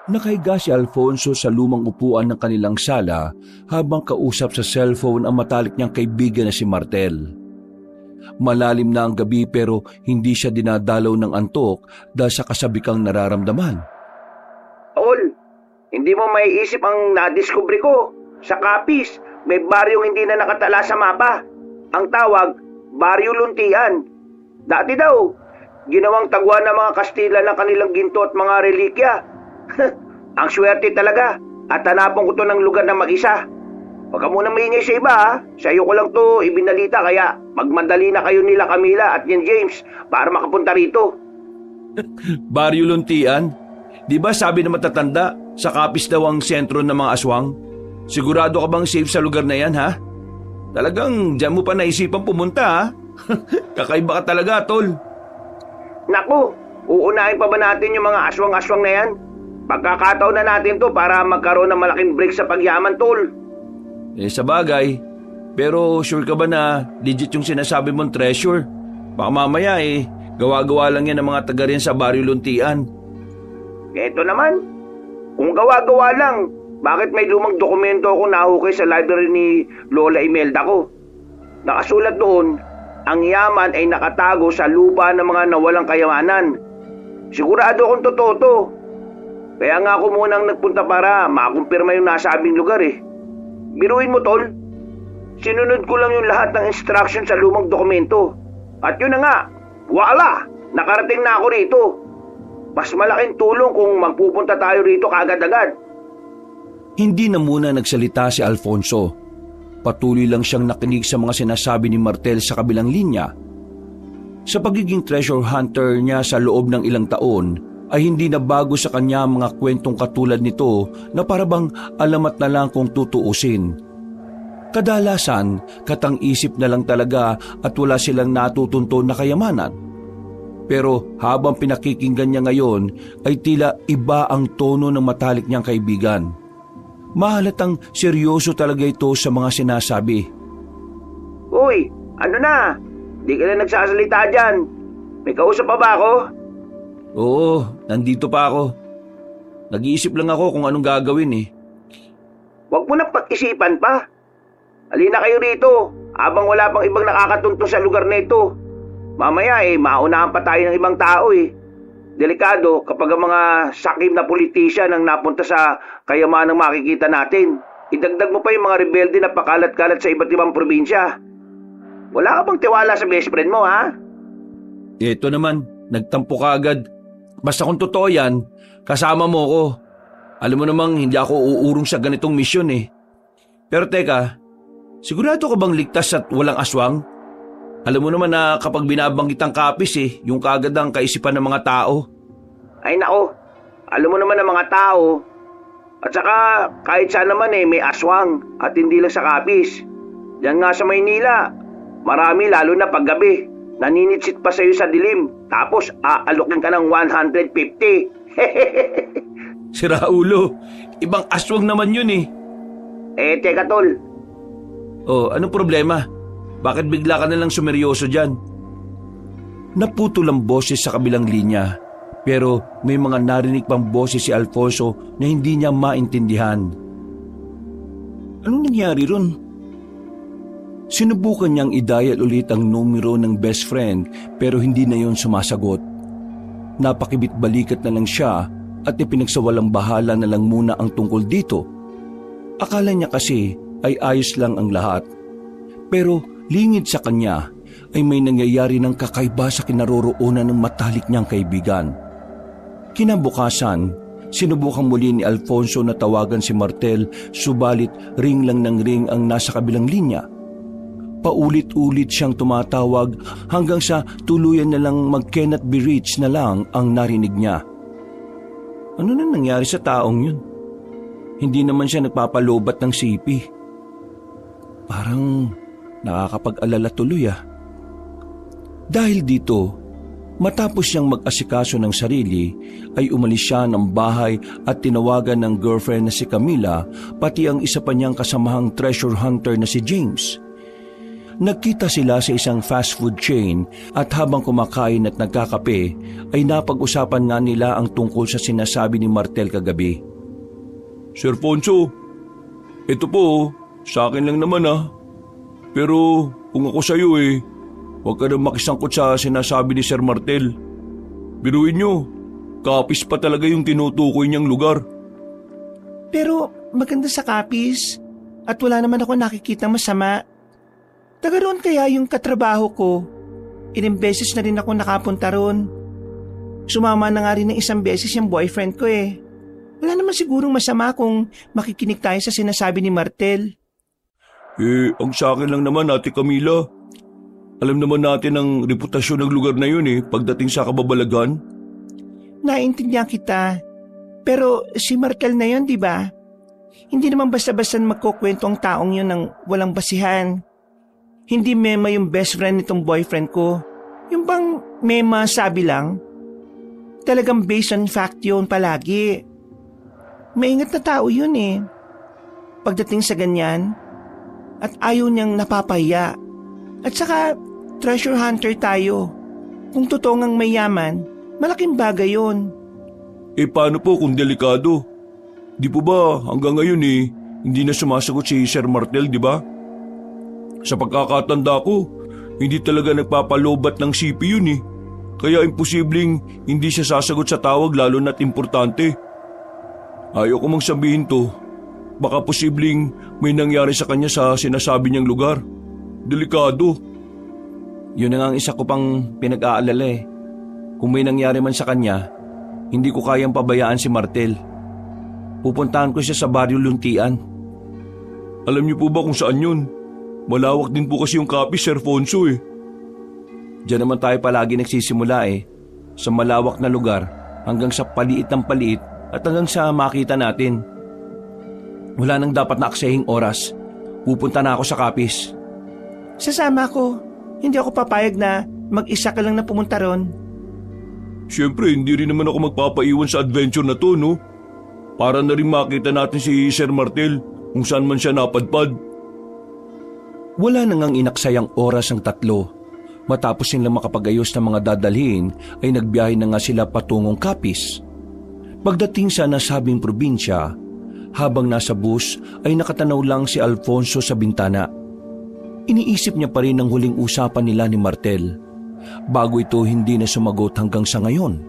Nakahiga si Alfonso sa lumang upuan ng kanilang sala habang kausap sa cellphone ang matalik niyang kaibigan na si Martel. Malalim na ang gabi pero hindi siya dinadalaw ng antok dahil sa kasabikang nararamdaman. Tol, hindi mo maiisip ang nadiskubre ko. Sa Capiz, may baryong hindi na nakatala sa mapa. Ang tawag, Baryo Luntian. Dati daw, ginawang tagwa ng mga Kastila ng kanilang ginto at mga relikya. Ang swerte talaga at hanapon ko to ng lugar na mag-isa. Huwag ka muna maingay sa iba ha. Sa iyo ko lang to ibinalita kaya magmadali na kayo nila Camila at yan James para makapunta rito. Baryo Luntian? Di ba sabi na matatanda, sa Capiz daw ang sentro ng mga aswang? Sigurado ka bang safe sa lugar na yan ha? Talagang dyan mo pa naisipan pumunta ha? Kakaiba ka talaga tol. Naku, uunahin pa ba natin yung mga aswang-aswang na yan? Pagkakataon na natin to para magkaroon ng malaking break sa pagyaman, tol. Sa bagay, pero sure ka ba na legit yung sinasabi mong treasure? Baka mamaya gawa-gawa lang yan ng mga taga rin sa Baryo Luntian. Eto naman, kung gawa-gawa lang, bakit may lumang dokumento akong nahukay sa library ni Lola Imelda ko? Nakasulat doon, ang yaman ay nakatago sa lupa ng mga nawalang kayamanan. Sigurado akong totoo to. Kaya nga ako munang nagpunta para makumpirma yung nasabing lugar Biruin mo tol, sinunod ko lang yung lahat ng instruction sa lumang dokumento. At yun na nga, wala, nakarating na ako rito. Mas malaking tulong kung magpupunta tayo rito kaagad-agad. Hindi na muna nagsalita si Alfonso. Patuloy lang siyang nakinig sa mga sinasabi ni Martel sa kabilang linya. Sa pagiging treasure hunter niya sa loob ng ilang taon, ay hindi na bago sa kanya mga kwentong katulad nito na parabang alamat na lang kung tutuusin. Kadalasan, katang-isip na lang talaga at wala silang natutunto na kayamanan. Pero habang pinakikinggan niya ngayon ay tila iba ang tono ng matalik niyang kaibigan. Mahalatang seryoso talaga ito sa mga sinasabi. Uy, ano na? Di ka na nagsasalita dyan. May kausap pa ba ako? Oo, nandito pa ako. Nag-iisip lang ako kung anong gagawin Huwag mo na pag-isipan pa. Halina kayo rito habang wala pang ibang nakakatuntong sa lugar na ito. Mamaya maunahan pa tayo ng ibang tao Delikado kapag ang mga sakim na politisyan ang napunta sa kayamanang makikita natin. Idagdag mo pa yung mga rebelde na pakalat-kalat sa iba't ibang probinsya. Wala ka bang tiwala sa best friend mo ha? Ito naman, nagtampo ka agad. Basta kung totoo yan, kasama mo ko. Alam mo namang hindi ako uurong sa ganitong misyon Pero teka, sigurado ka bang ligtas at walang aswang? Alam mo naman na kapag binabanggit ang Capiz yung kaagad ang kaisipan ng mga tao. Ay nako, alam mo naman ng mga tao. At saka kahit saan naman may aswang at hindi lang sa Capiz. Diyan nga sa Maynila, marami lalo na paggabi. Naninitsit pa sa'yo sa dilim, tapos aalokin ka ng 150. Sira ulo, ibang aswang naman yun Teka tol. Anong problema? Bakit bigla ka nalang sumeryoso dyan? Naputol ang boses sa kabilang linya, pero may mga narinig pang boses si Alfonso na hindi niya maintindihan. Anong nangyari ron? Sinubukan niyang i-dial ulit ang numero ng best friend pero hindi na yon sumasagot. Napakibit-balikat na lang siya at ipinagsawalang bahala na lang muna ang tungkol dito. Akala niya kasi ay ayos lang ang lahat. Pero lingid sa kanya ay may nangyayari ng kakaiba sa kinaroroonan ng matalik niyang kaibigan. Kinabukasan, sinubukan muli ni Alfonso na tawagan si Martel subalit ring lang ng ring ang nasa kabilang linya. Paulit-ulit siyang tumatawag hanggang sa tuluyan na lang mag-cannot be reached na lang ang narinig niya. Ano na nangyari sa taong yun? Hindi naman siya nagpapalobat ng sipi. Parang nakakapag-alala tuloy Dahil dito, matapos siyang mag-asikaso ng sarili, ay umalis siya ng bahay at tinawagan ng girlfriend na si Camila, pati ang isa pa niyang kasamahang treasure hunter na si James. Nagkita sila sa isang fast food chain at habang kumakain at nagkakape ay napag-usapan nga nila ang tungkol sa sinasabi ni Martel kagabi. Sir Poncho, ito po, sa akin lang naman Pero kung ako sa'yo huwag ka na makisangkot sa sinasabi ni Sir Martel. Biruin nyo, Capiz pa talaga yung tinutukoy niyang lugar. Pero maganda sa Capiz at wala naman ako nakikita masama. Taga roon kaya yung katrabaho ko. Ilang beses na rin ako nakapunta roon. Sumama na nga rin ng isang beses yung boyfriend ko Wala naman sigurong masama kung makikinig tayo sa sinasabi ni Martel. Ang sa akin lang naman, Ate Camila. Alam naman natin ang reputasyon ng lugar na yun pagdating sa kababalagan. Naintindihan kita. Pero si Martel na yun, di ba? Hindi naman basta-basta magkukwento ang taong yun ng walang basihan. Hindi mema yung best friend nitong boyfriend ko. Yung bang mema sabi lang? Talagang based on fact yun palagi. Maingat na tao yun Pagdating sa ganyan, at ayaw niyang napapahiya. At saka, treasure hunter tayo. Kung totoo ngang mayaman, malaking bagay yun. Paano po kung delikado? Di po ba hanggang ngayon hindi na sumasagot si Sir Martel, di ba? Sa pagkakatanda ko, hindi talaga nagpapalobat ng CP yun Kaya imposibleng hindi siya sasagot sa tawag lalo na't importante. Ayaw ko mang sabihin to. Baka posibleng may nangyari sa kanya sa sinasabi niyang lugar. Delikado. Yun na nga ang isa ko pang pinag-aalala Kung may nangyari man sa kanya, hindi ko kayang pabayaan si Martel. Pupuntahan ko siya sa Baryo Luntian. Alam niyo po ba kung saan yun? Malawak din po kasi yung Capiz, Sir Fonso Diyan naman tayo palagi nagsisimula sa malawak na lugar hanggang sa paliit ng paliit at hanggang sa makita natin. Wala nang dapat na aksaying oras. Pupunta na ako sa Capiz. Sasama ko. Hindi ako papayag na mag-isa ka lang na pumunta ron. Siyempre, hindi rin naman ako magpapaiwan sa adventure na to, no? Para na rin makita natin si Sir Martel kung saan man siya napadpad. Wala nang ang inaksayang oras ang tatlo. Matapos nilang makapag-ayos ng mga dadalhin ay nagbiyahe na nga sila patungong Capiz. Pagdating sa nasabing probinsya, habang nasa bus ay nakatanaw lang si Alfonso sa bintana. Iniisip niya pa rin ang huling usapan nila ni Martel. Bago ito hindi na sumagot hanggang sa ngayon.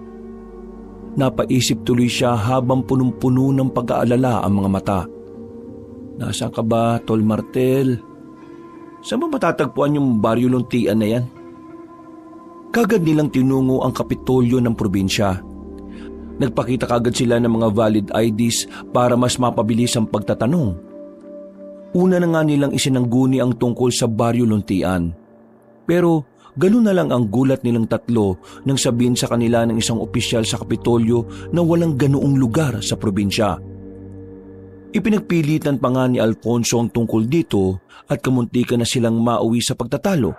Napaisip tuloy siya habang punong-puno ng pag-aalala ang mga mata. Nasaan ka ba, Tol Martel? Saan ba matatagpuan yung Baryo Luntian na yan? Kagad nilang tinungo ang kapitolyo ng probinsya. Nagpakita kagad sila ng mga valid IDs para mas mapabilis ang pagtatanong. Una na nga nilang isinangguni ang tungkol sa Baryo Luntian. Pero ganun na lang ang gulat nilang tatlo nang sabihin sa kanila ng isang opisyal sa kapitolyo na walang ganoong lugar sa probinsya. Ipinagpilitan pa nga ni Alfonso ang tungkol dito at kamuntikan na silang mauwi sa pagtatalo.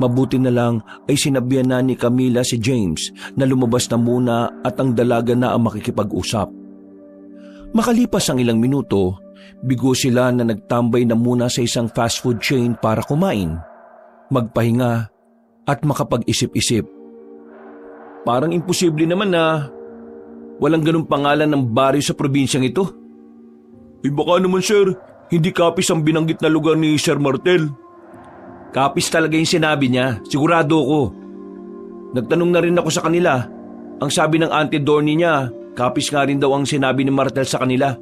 Mabuti na lang ay sinabihan na ni Camila si James na lumabas na muna at ang dalaga na ang makikipag-usap. Makalipas ang ilang minuto, bigo sila na nagtambay na muna sa isang fast food chain para kumain, magpahinga at makapag-isip-isip. Parang imposible naman na walang ganung pangalan ng baryo sa probinsyang ito. Baka naman sir, hindi Capiz ang binanggit na lugar ni Sir Martel. Capiz talaga yung sinabi niya, sigurado ko. Nagtanong na rin ako sa kanila. Ang sabi ng Auntie Dorny niya, Capiz nga rin daw ang sinabi ni Martel sa kanila.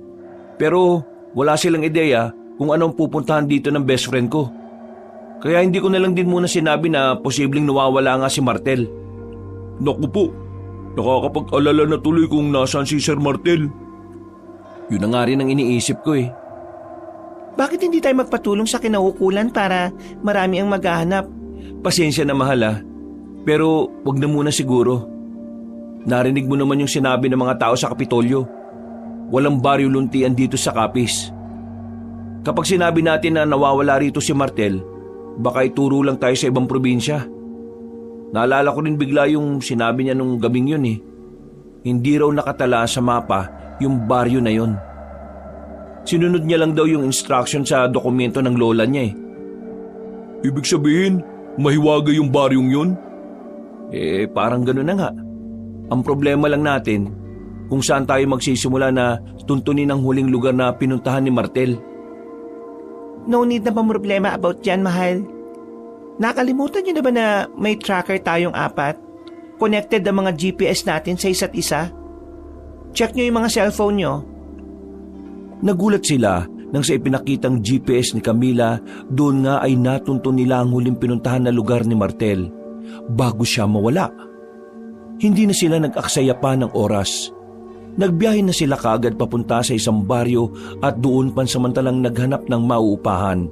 Pero wala silang ideya kung anong pupuntahan dito ng best friend ko. Kaya hindi ko na lang din muna sinabi na posibleng nawawala nga si Martel. Naku po, nakakapag-alala na tuloy kung nasaan si Sir Martel. Yun na nga rin ang iniisip ko Bakit hindi tayo magpatulong sa kinaukulan para marami ang maghahanap? Pasensya na mahal pero wag na muna siguro. Narinig mo naman yung sinabi ng mga tao sa Kapitolyo. Walang Baryo Luntian dito sa Capiz. Kapag sinabi natin na nawawala rito si Martel, baka ituro lang tayo sa ibang probinsya. Naalala ko rin bigla yung sinabi niya nung gabing yun Hindi raw nakatala sa mapa yung baryo na yun. Sinunod niya lang daw yung instruction sa dokumento ng lola niya Ibig sabihin, mahiwaga yung baryong yun? Parang gano'n na nga. Ang problema lang natin, kung saan tayo magsisimula na tuntunin ang huling lugar na pinuntahan ni Martel. No need na problema about yan, mahal. Nakalimutan niyo na ba na may tracker tayong 4? Connected ang mga GPS natin sa isa't isa? Check niyo yung mga cellphone niyo. Nagulat sila nang sa ipinakitang GPS ni Camila, doon nga ay natuntun nila ang huling pinuntahan na lugar ni Martel bago siya mawala. Hindi na sila nag-aksaya pa ng oras. Nagbiyahe na sila kaagad papunta sa isang baryo at doon pansamantalang naghanap ng mauupahan.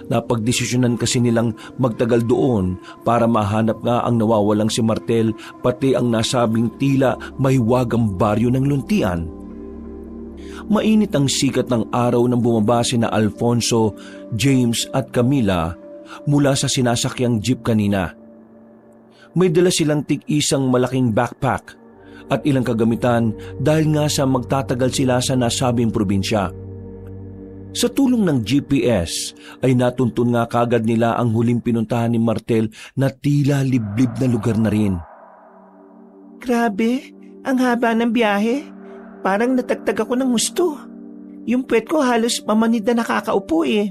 Napagdesisyonan kasi nilang magtagal doon para mahanap nga ang nawawalang si Martel pati ang nasabing tila mahiwagang baryo ng luntian. Mainit ang sikat ng araw nang bumaba sina Alfonso, James at Camila mula sa sinasakyang jeep kanina. May dala silang tig-isang malaking backpack at ilang kagamitan dahil nga sa magtatagal sila sa nasabing probinsya. Sa tulong ng GPS ay natuntun nga kagad nila ang huling pinuntahan ni Martel na tila liblib na lugar na rin. Grabe, ang haba ng biyahe. Parang natagtag ako ng gusto. Yung puwet ko halos mamanid na nakakaupo eh.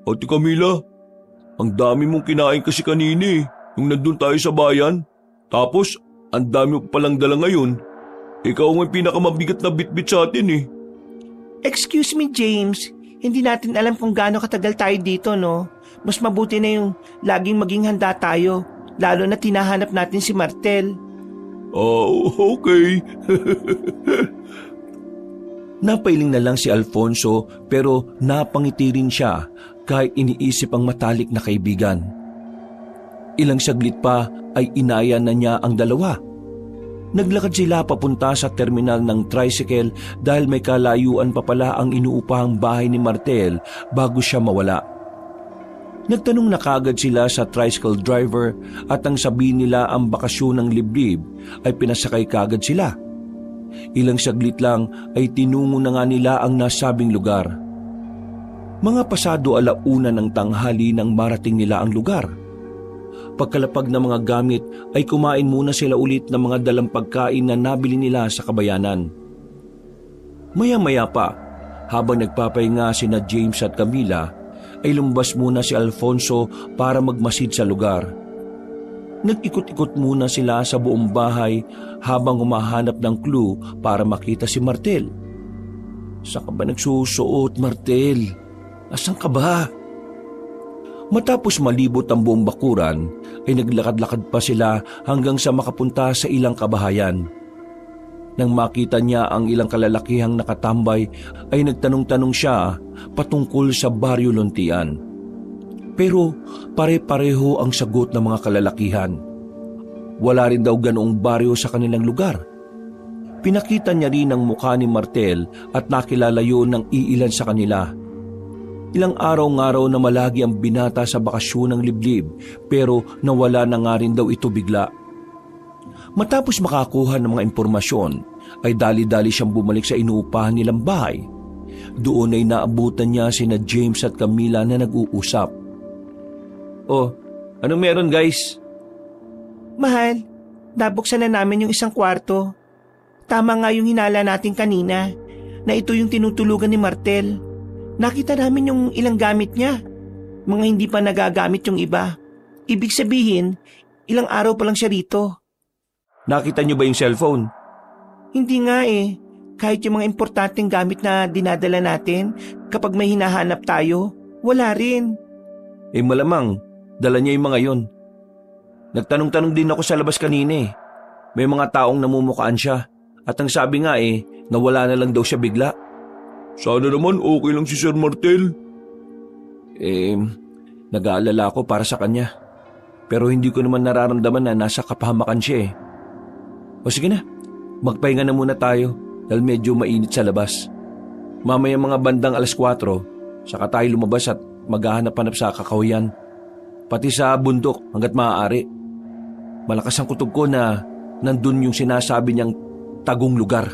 Ate Camila, ang dami mong kinain kasi kanina nung nandun tayo sa bayan. Tapos, ang dami mo palang dala ngayon. Ikaw ang pinakamabigat na bitbit sa atin . Excuse me, James. Hindi natin alam kung gaano katagal tayo dito, no? Mas mabuti na yung laging maging handa tayo, lalo na tinahanap natin si Martel. Okay. Napailing na lang si Alfonso pero napangiti rin siya kahit iniisip ang matalik na kaibigan. Ilang saglit pa ay inaya na niya ang dalawa. Naglakad sila papunta sa terminal ng tricycle dahil may kalayuan pa pala ang inuupahang bahay ni Martel bago siya mawala. Nagtanong na kagad sila sa tricycle driver at ang sabihin nila ang bakasyon ng liblib ay pinasakay kagad sila. Ilang saglit lang ay tinungo na nga nila ang nasabing lugar. Mga pasado 1:00 ng tanghali nang marating nila ang lugar. Pagkalapag ng mga gamit ay kumain muna sila ulit ng mga dalang pagkain na nabili nila sa kabayanan. Maya-maya pa, habang nagpapahinga sina James at Camila, ay lumabas muna si Alfonso para magmasid sa lugar. Nag-ikot-ikot muna sila sa buong bahay habang humahanap ng clue para makita si Martel. Saan ka ba nagsusuot, Martel? Asan ka ba? Matapos malibot ang buong bakuran, ay naglakad-lakad pa sila hanggang sa makapunta sa ilang kabahayan. Nang makita niya ang ilang kalalakihang nakatambay, ay nagtanong-tanong siya patungkol sa baryo luntian. Pero pare-pareho ang sagot ng mga kalalakihan. Wala rin daw ganoong baryo sa kanilang lugar. Pinakita niya rin ang mukha ni Martel at nakilala yun ng iilan sa kanila. Ilang araw-araw na malagi ang binata sa bakasyon ng liblib pero nawala na nga rin daw ito bigla. Matapos makakuha ng mga impormasyon, ay dali-dali siyang bumalik sa inuupahan nilang bahay. Doon ay naabutan niya sina James at Camila na nag-uusap. Anong meron guys? Mahal, nabuksan na namin yung isang kwarto. Tama nga yung hinala natin kanina, na ito yung tinutulugan ni Martel. Nakita namin yung ilang gamit niya. Mga hindi pa nagagamit yung iba. Ibig sabihin, ilang araw pa lang siya rito. Nakita niyo ba yung cellphone? Hindi nga eh. Kahit yung mga importanteng gamit na dinadala natin, kapag may hinahanap tayo, wala rin. Malamang, dala niya yung mga yon. Nagtanong-tanong din ako sa labas kanina . May mga taong namumukaan siya. At ang sabi nga nawala na lang daw siya bigla. Sana naman okay lang si Sir Martel. Nag-aalala ako para sa kanya. Pero hindi ko naman nararamdaman na nasa kapahamakan siya . O sige na, magpahinga na muna tayo dahil medyo mainit sa labas. Mamaya mga bandang 4:00, saka tayo lumabas at maghahanap-hanap sa kakahuyan. Pati sa bundok hanggat maaari. Malakas ang kutob ko na nandun yung sinasabi niyang tagong lugar.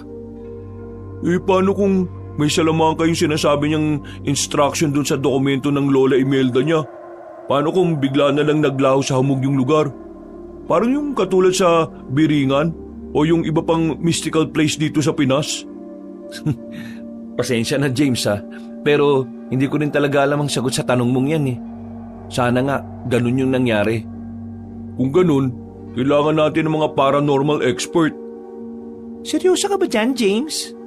Paano kung may salaman kayong sinasabi niyang instruction dun sa dokumento ng Lola Imelda niya? Paano kung bigla na lang naglaho sa hamog yung lugar? Parang yung katulad sa Biringan o yung iba pang mystical place dito sa Pinas. Pasensya na James ha, pero hindi ko rin talaga alam ang sagot sa tanong mong yan eh. Sana nga, ganun yung nangyari. Kung ganun, kailangan natin ng mga paranormal expert. Seryoso ka ba dyan, James?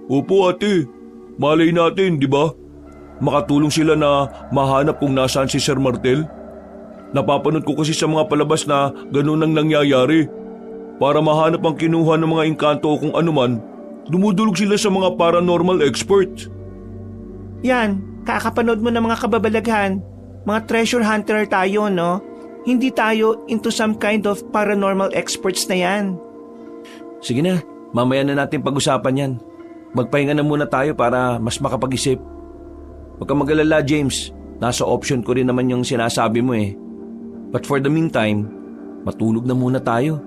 Opo ate, malay natin, di ba? Makatulong sila na mahanap kung nasaan si Sir Martel. Napapanood ko kasi sa mga palabas na ganun ang nangyayari. Para mahanap ang kinuha ng mga engkanto o kung anuman, dumudulog sila sa mga paranormal experts. Yan, kakapanood mo ng mga kababalaghan. Mga treasure hunter tayo, no? Hindi tayo into some kind of paranormal experts na yan. Sige na, mamaya na natin pag-usapan yan. Magpahinga na muna tayo para mas makapag-isip. Huwag kang mag-alala, James. Nasa option ko rin naman yung sinasabi mo eh. But for the meantime, matulog na muna tayo.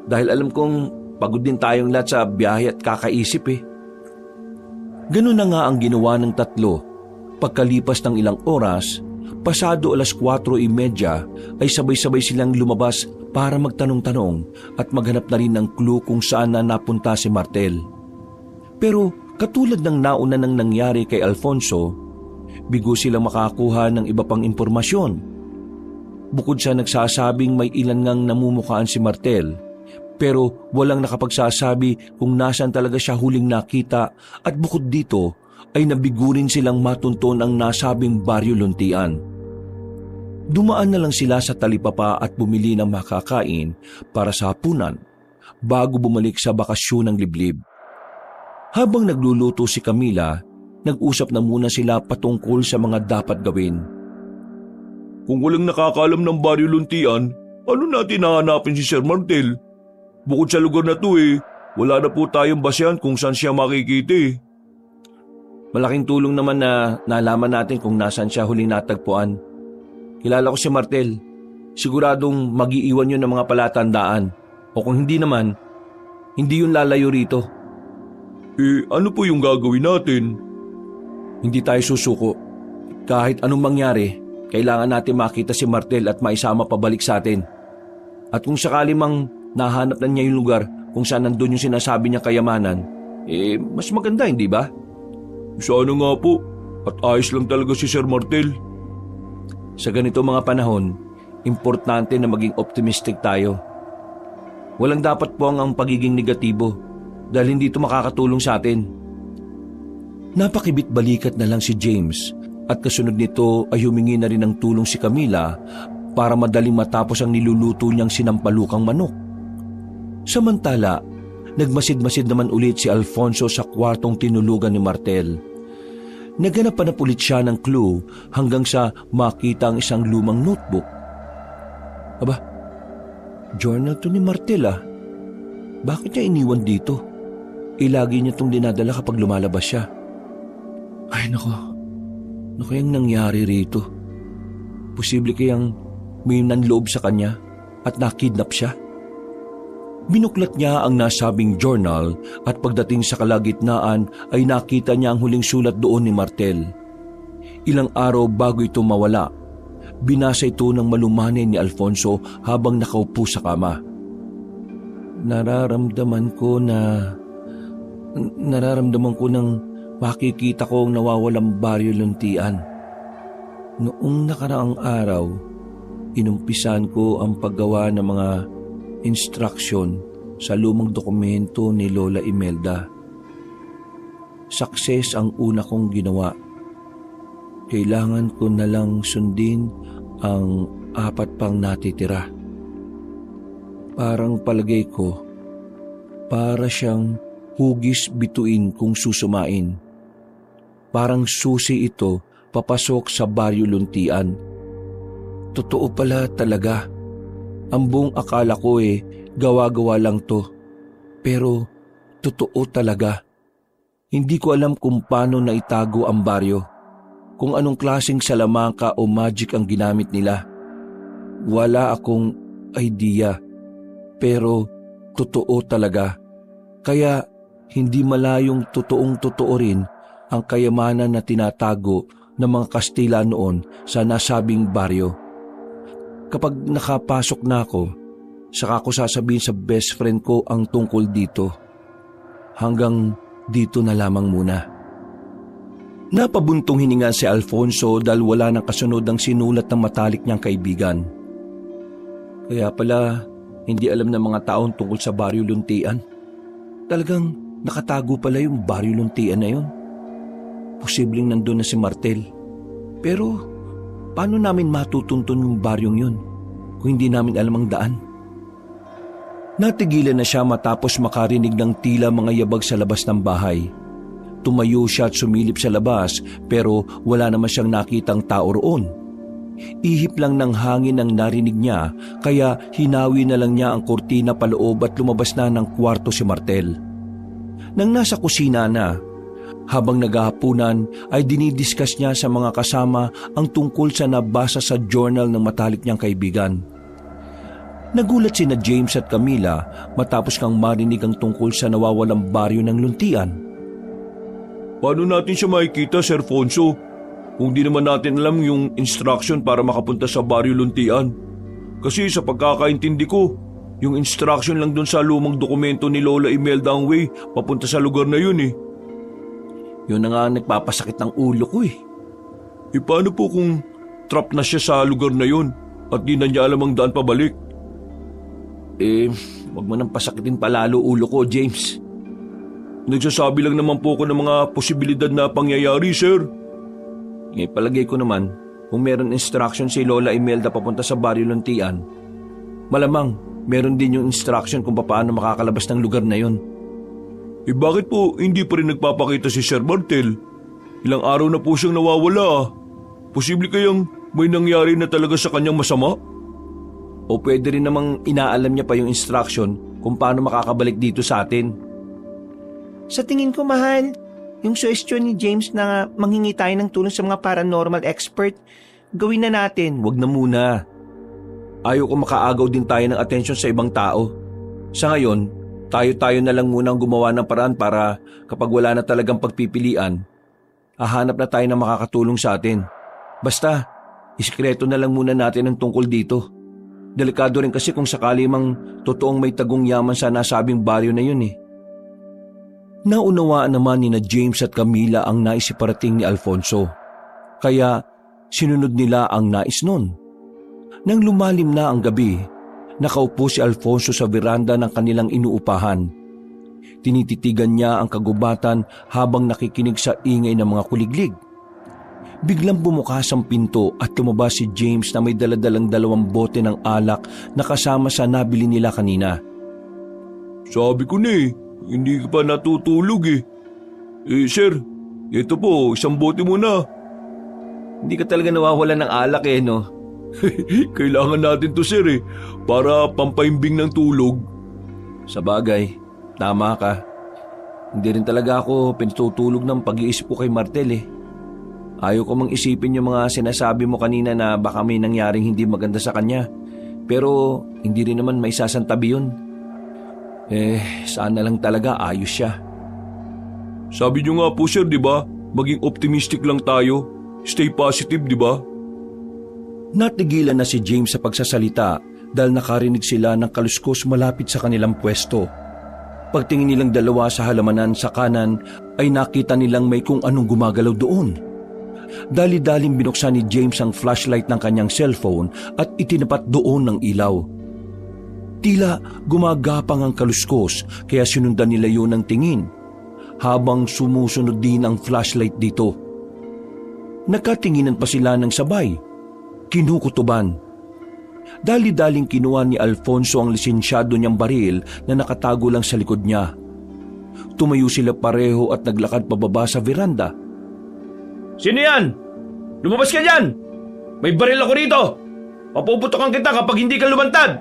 Dahil alam kong pagod din tayong lahat sa biyahe at kakaisip eh. Ganun na nga ang ginawa ng tatlo. Pagkalipas ng ilang oras, pasado 4:30 ay sabay-sabay silang lumabas para magtanong-tanong at maghanap na rin ng clue kung saan na napunta si Martel. Pero katulad ng nauna nang nangyari kay Alfonso, bigo silang makakuha ng iba pang impormasyon. Bukod sa nagsasabing may ilan ngang namumukhaan si Martel, pero walang nakapagsasabi kung nasaan talaga siya huling nakita at bukod dito ay nabigo rin silang matunton ang nasabing Baryo Luntian. Dumaan na lang sila sa talipapa at bumili ng makakain para sa hapunan bago bumalik sa bakasyon ng liblib. Habang nagluluto si Camila, nag-usap na muna sila patungkol sa mga dapat gawin. Kung walang nakakaalam ng Baryo Luntian, ano natin hahanapin si Sir Martel? Bukod sa lugar na to wala na po tayong basehan kung saan siya makikita eh. Malaking tulong naman na nalaman natin kung nasaan siya huling natagpuan. Kilala ko si Martel. Siguradong mag-iiwan yun ng mga palatandaan. O kung hindi naman, hindi yun lalayo rito. Ano po yung gagawin natin? Hindi tayo susuko. Kahit anong mangyari, kailangan natin makita si Martel at maisama pabalik sa atin. At kung sakali mang nahanap na niya yung lugar kung saan nandun yung sinasabi niya kayamanan, mas maganda, hindi ba? Sana nga po. At ayos lang talaga si Sir Martel. Sa ganito mga panahon, importante na maging optimistic tayo. Walang dapat po ang pagiging negatibo dahil hindi ito makakatulong sa atin. Napakibit-balikat na lang si James at kasunod nito ay humingi na rin ng tulong si Camila para madaling matapos ang niluluto niyang sinampalukang manok. Samantala, nagmasid-masid naman ulit si Alfonso sa kwartong tinulugan ni Martel. Naghanap pa na ulit siya ng clue hanggang sa makita ang isang lumang notebook. Aba, journal to ni Martel ah. Bakit niya iniwan dito? Lagi niya itong dinadala kapag lumalabas siya. Ay nako, ano kayang nangyari rito? Posible kayang may nanloob sa kanya at nakidnap siya? Binuklat niya ang nasabing journal at pagdating sa kalagitnaan ay nakita niya ang huling sulat doon ni Martel. Ilang araw bago ito mawala, binasa ito ng malumanay ni Alfonso habang nakaupo sa kama. Nararamdaman ko nang makikita ko ang nawawalang Baryo Luntian. Noong nakaraang araw, inumpisan ko ang paggawa ng mga instruction sa lumang dokumento ni Lola Imelda. Success ang una kong ginawa. Kailangan ko na lang sundin ang 4 pang natitira. Parang palagay ko, para siyang hugis bituin kung susumain. Parang susi ito papasok sa Baryo Luntian. Totoo pala talaga. Ang buong akala ko gawa-gawa lang to. Pero totoo talaga. Hindi ko alam kung paano naitago ang baryo. Kung anong klaseng salamangka o magic ang ginamit nila. Wala akong idea. Pero totoo talaga. Kaya hindi malayong totoong-totoo rin ang kayamanan na tinatago ng mga Kastila noon sa nasabing baryo. Kapag nakapasok na ako, saka ko sasabihin sa best friend ko ang tungkol dito. Hanggang dito na lamang muna. Napabuntong hininga si Alfonso dahil wala nang kasunod ang sinulat ng matalik niyang kaibigan. Kaya pala, hindi alam ng mga taong tungkol sa Baryo Luntian. Talagang nakatago pala yung Baryo Luntian na yun. Posibleng nandun na si Martel. Pero paano namin matutuntun yung baryong yun kung hindi namin alam ang daan? Natigilan na siya matapos makarinig ng tila mga yabag sa labas ng bahay. Tumayo siya at sumilip sa labas pero wala naman siyang nakitang tao roon. Ihip lang ng hangin ang narinig niya kaya hinawi na lang niya ang kurtina paloob at lumabas na ng kwarto si Martel. Nang nasa kusina na, habang naghahapunan ay dinidiscuss niya sa mga kasama ang tungkol sa nabasa sa journal ng matalik niyang kaibigan. Nagulat sina James at Camila matapos kang marinig ang tungkol sa nawawalang baryo ng Luntian. Paano natin siya makikita, Sir Fonso? Kung di naman natin alam yung instruction para makapunta sa Baryo Luntian. Kasi sa pagkakaintindi ko, yung instruction lang dun sa lumang dokumento ni Lola Imelda ang way papunta sa lugar na yun eh. Yun na nga nagpapasakit ng ulo ko eh. Paano po kung trap na siya sa lugar na yun at di na niya alam ang daan pabalik? Wag mo nang pasakitin palalo ulo ko, James. Nagsasabi lang naman po ko ng mga posibilidad na pangyayari, sir. Palagay ko naman, kung meron instruction si Lola Imelda papunta sa Baryo Luntian, malamang meron din yung instruction kung paano makakalabas ng lugar na yun. Bakit po hindi pa rin nagpapakita si Sir Martel? Ilang araw na po siyang nawawala. Posible kayang may nangyari na talaga sa kanyang masama? O pwede rin namang inaalam niya pa yung instruction kung paano makakabalik dito sa atin. Sa tingin ko, mahal, yung suggestion ni James na manghingi tayo ng tulong sa mga paranormal expert, gawin na natin. Wag na muna. Ayaw ko makaagaw din tayo ng atensyon sa ibang tao. Sa ngayon, tayo-tayo na lang muna ang gumawa ng paraan para kapag wala na talagang pagpipilian, hahanap na tayo na makakatulong sa atin. Basta, isikreto na lang muna natin ang tungkol dito. Delikado rin kasi kung sakali mang totoong may tagong yaman sa nasabing baryo na yun eh. Naunawaan naman ni na James at Camila ang nais iparating ni Alfonso. Kaya sinunod nila ang nais nun. Nang lumalim na ang gabi, nakaupo si Alfonso sa veranda ng kanilang inuupahan. Tinititigan niya ang kagubatan habang nakikinig sa ingay ng mga kuliglig. Biglang bumukas ang pinto at lumabas si James na may daladalang 2 bote ng alak na kasama sa nabili nila kanina. Sabi ko na hindi ka pa natutulog eh. Sir, ito po, 1 bote muna. Hindi ka talaga nawawalan ng alak no? Kailangan natin to sir para pampaimbing ng tulog. Sa bagay, tama ka. Hindi rin talaga ako pinatutulog ng pag-iisip ko kay Martel Ayaw ko mang isipin yung mga sinasabi mo kanina na baka may nangyaring hindi maganda sa kanya. Pero hindi rin naman may sasantabi yun. Sana lang talaga ayos siya. Sabi niyo nga po sir, di ba? Maging optimistic lang tayo. Stay positive, di ba? Natigilan na si James sa pagsasalita dahil nakarinig sila ng kaluskos malapit sa kanilang pwesto. Pagtingin nilang dalawa sa halamanan sa kanan ay nakita nilang may kung anong gumagalaw doon. Dali-daling binuksan ni James ang flashlight ng kanyang cellphone at itinapat doon ng ilaw. Tila gumagapang ang kaluskos kaya sinundan nila yun ng tingin habang sumusunod din ang flashlight dito. Nakatinginan pa sila ng sabay. Kinukutuban. Dali-daling kinuha ni Alfonso ang lisensyado niyang baril na nakatago lang sa likod niya. Tumayo sila pareho at naglakad pababa sa veranda. Sino yan? Lumabas ka dyan! May baril ako rito! Papuputokan kita kapag hindi ka lumantad!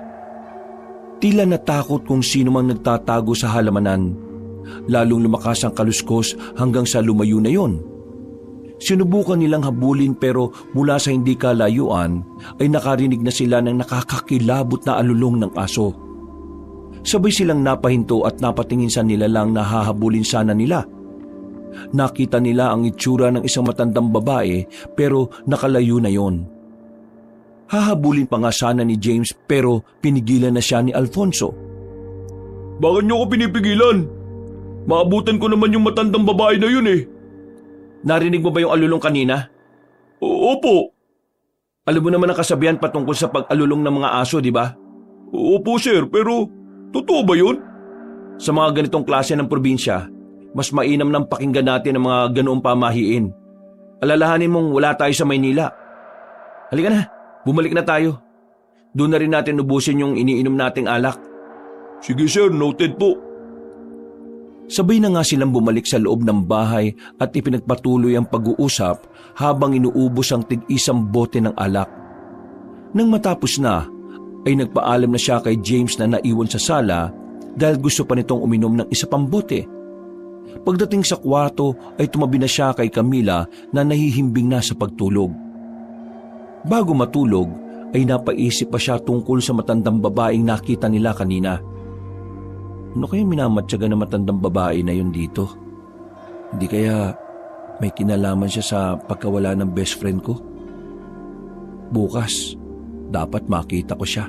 Tila natakot kung sino mang nagtatago sa halamanan. Lalong lumakas ang kaluskos hanggang sa lumayo na yon. Sinubukan nilang habulin pero mula sa hindi kalayuan ay nakarinig na sila ng nakakakilabot na alulong ng aso. Sabay silang napahinto at napatingin sa nila lang na hahabulin sana nila. Nakita nila ang itsura ng isang matandang babae pero nakalayo na yon. Hahabulin pa nga sana ni James pero pinigilan na siya ni Alfonso. Bakit niyo ako pinipigilan? Maabutan ko naman yung matandang babae na yun eh. Narinig mo ba yung alulong kanina? Opo. Alam mo naman ang kasabihan patungkol sa pag-alulong ng mga aso, di ba? Opo sir, pero totoo ba yun? Sa mga ganitong klase ng probinsya, mas mainam ng pakinggan natin ang mga ganoong pamahiin. Alalahanin mong wala tayo sa Maynila. Halika na, bumalik na tayo. Doon na rin natin ubusin yung iniinom nating alak. Sige sir, noted po. Sabay na nga silang bumalik sa loob ng bahay at ipinagpatuloy ang pag-uusap habang inuubos ang tig-isang bote ng alak. Nang matapos na, ay nagpaalam na siya kay James na naiwan sa sala dahil gusto pa nitong uminom ng isa pang bote. Pagdating sa kwarto ay tumabi na siya kay Camila na nahihimbing na sa pagtulog. Bago matulog ay napaisip pa siya tungkol sa matandang babaeng nakita nila kanina. Ano kayang minamatyaga na matandang babae na yun dito? Hindi kaya may kinalaman siya sa pagkawala ng best friend ko? Bukas, dapat makita ko siya.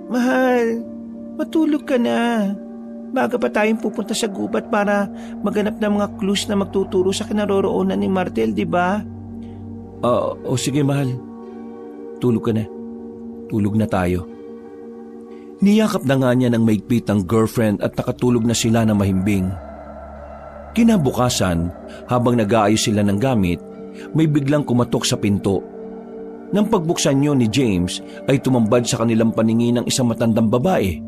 Mahal, matulog ka na. Baga pa tayong pupunta sa gubat para maghanap ng mga clues na magtuturo sa kinaroroonan ni Martel, di ba? O sige mahal, tulog ka na. Tulog na tayo. Niyakap na nga niya ng maigpit ang girlfriend at nakatulog na sila na mahimbing. Kinabukasan, habang nag-aayos sila ng gamit, may biglang kumatok sa pinto. Nang pagbuksan niyo ni James ay tumambad sa kanilang paningin ng isang matandang babae.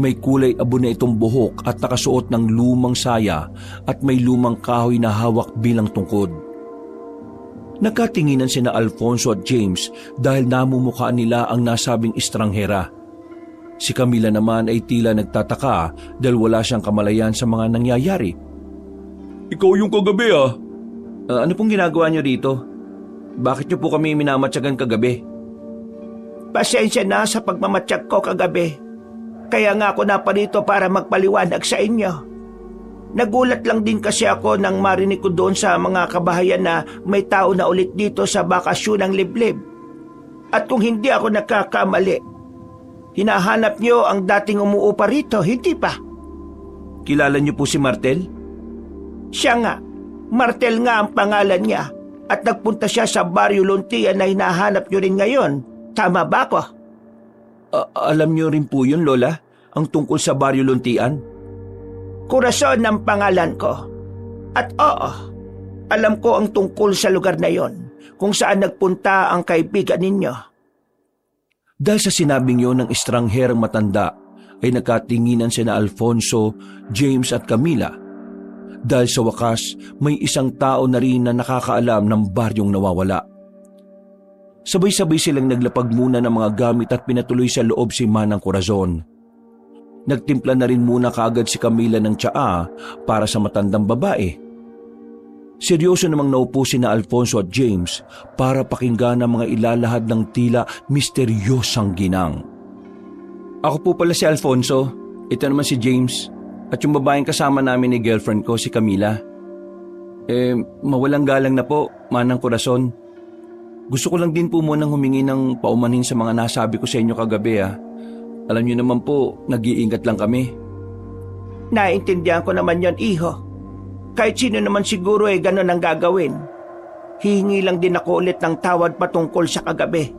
May kulay abo na itong buhok at nakasuot ng lumang saya at may lumang kahoy na hawak bilang tungkod. Nagkatinginan sina Alfonso at James dahil namumukhaan nila ang nasabing estranghera. Si Camila naman ay tila nagtataka dahil wala siyang kamalayan sa mga nangyayari. Ikaw yung kagabi ah. Ano pong ginagawa niyo dito? Bakit niyo po kami minamatyagan kagabi? Pasensya na sa pagmamatsyag ko kagabi. Kaya nga ako naparito para magpaliwanag sa inyo. Nagulat lang din kasi ako nang marinig ko doon sa mga kabahayan na may tao na ulit dito sa bakasyon ng liblib. At kung hindi ako nagkakamali, hinahanap niyo ang dating umuupa rito, hindi pa? Kilala niyo po si Martel? Siya nga. Martel nga ang pangalan niya. At nagpunta siya sa Baryo Luntian na hinahanap niyo rin ngayon. Tama ba ko? Alam niyo rin po yun, Lola? Ang tungkol sa Baryo Luntian? Corazon ang pangalan ko. At oo, alam ko ang tungkol sa lugar na yon, kung saan nagpunta ang kaibigan ninyo. Dahil sa sinabing yun ng estrangherang matanda, ay nakatinginan sina Alfonso, James at Camila. Dahil sa wakas, may isang tao na rin na nakakaalam ng baryong nawawala. Sabay-sabay silang naglapag muna ng mga gamit at pinatuloy sa loob si Manang Corazon. Nagtimpla na rin muna kaagad si Camila ng tsaa para sa matandang babae. Seryoso namang naupo sina Alfonso at James para pakinggan ang mga ilalahad ng tila misteryosang ginang. Ako po pala si Alfonso, ito naman si James, at yung babaeng kasama namin ni girlfriend ko si Camila. Mawalang galang na po, Manang Corazon. Gusto ko lang din po munang humingi ng paumanhin sa mga nasabi ko sa inyo kagabi Alam niyo naman po, nag-iingat lang kami. Naintindihan ko naman yon, iho. Kahit sino naman siguro ganun ang gagawin. Hihingi lang din ako ulit ng tawad patungkol sa kagabi.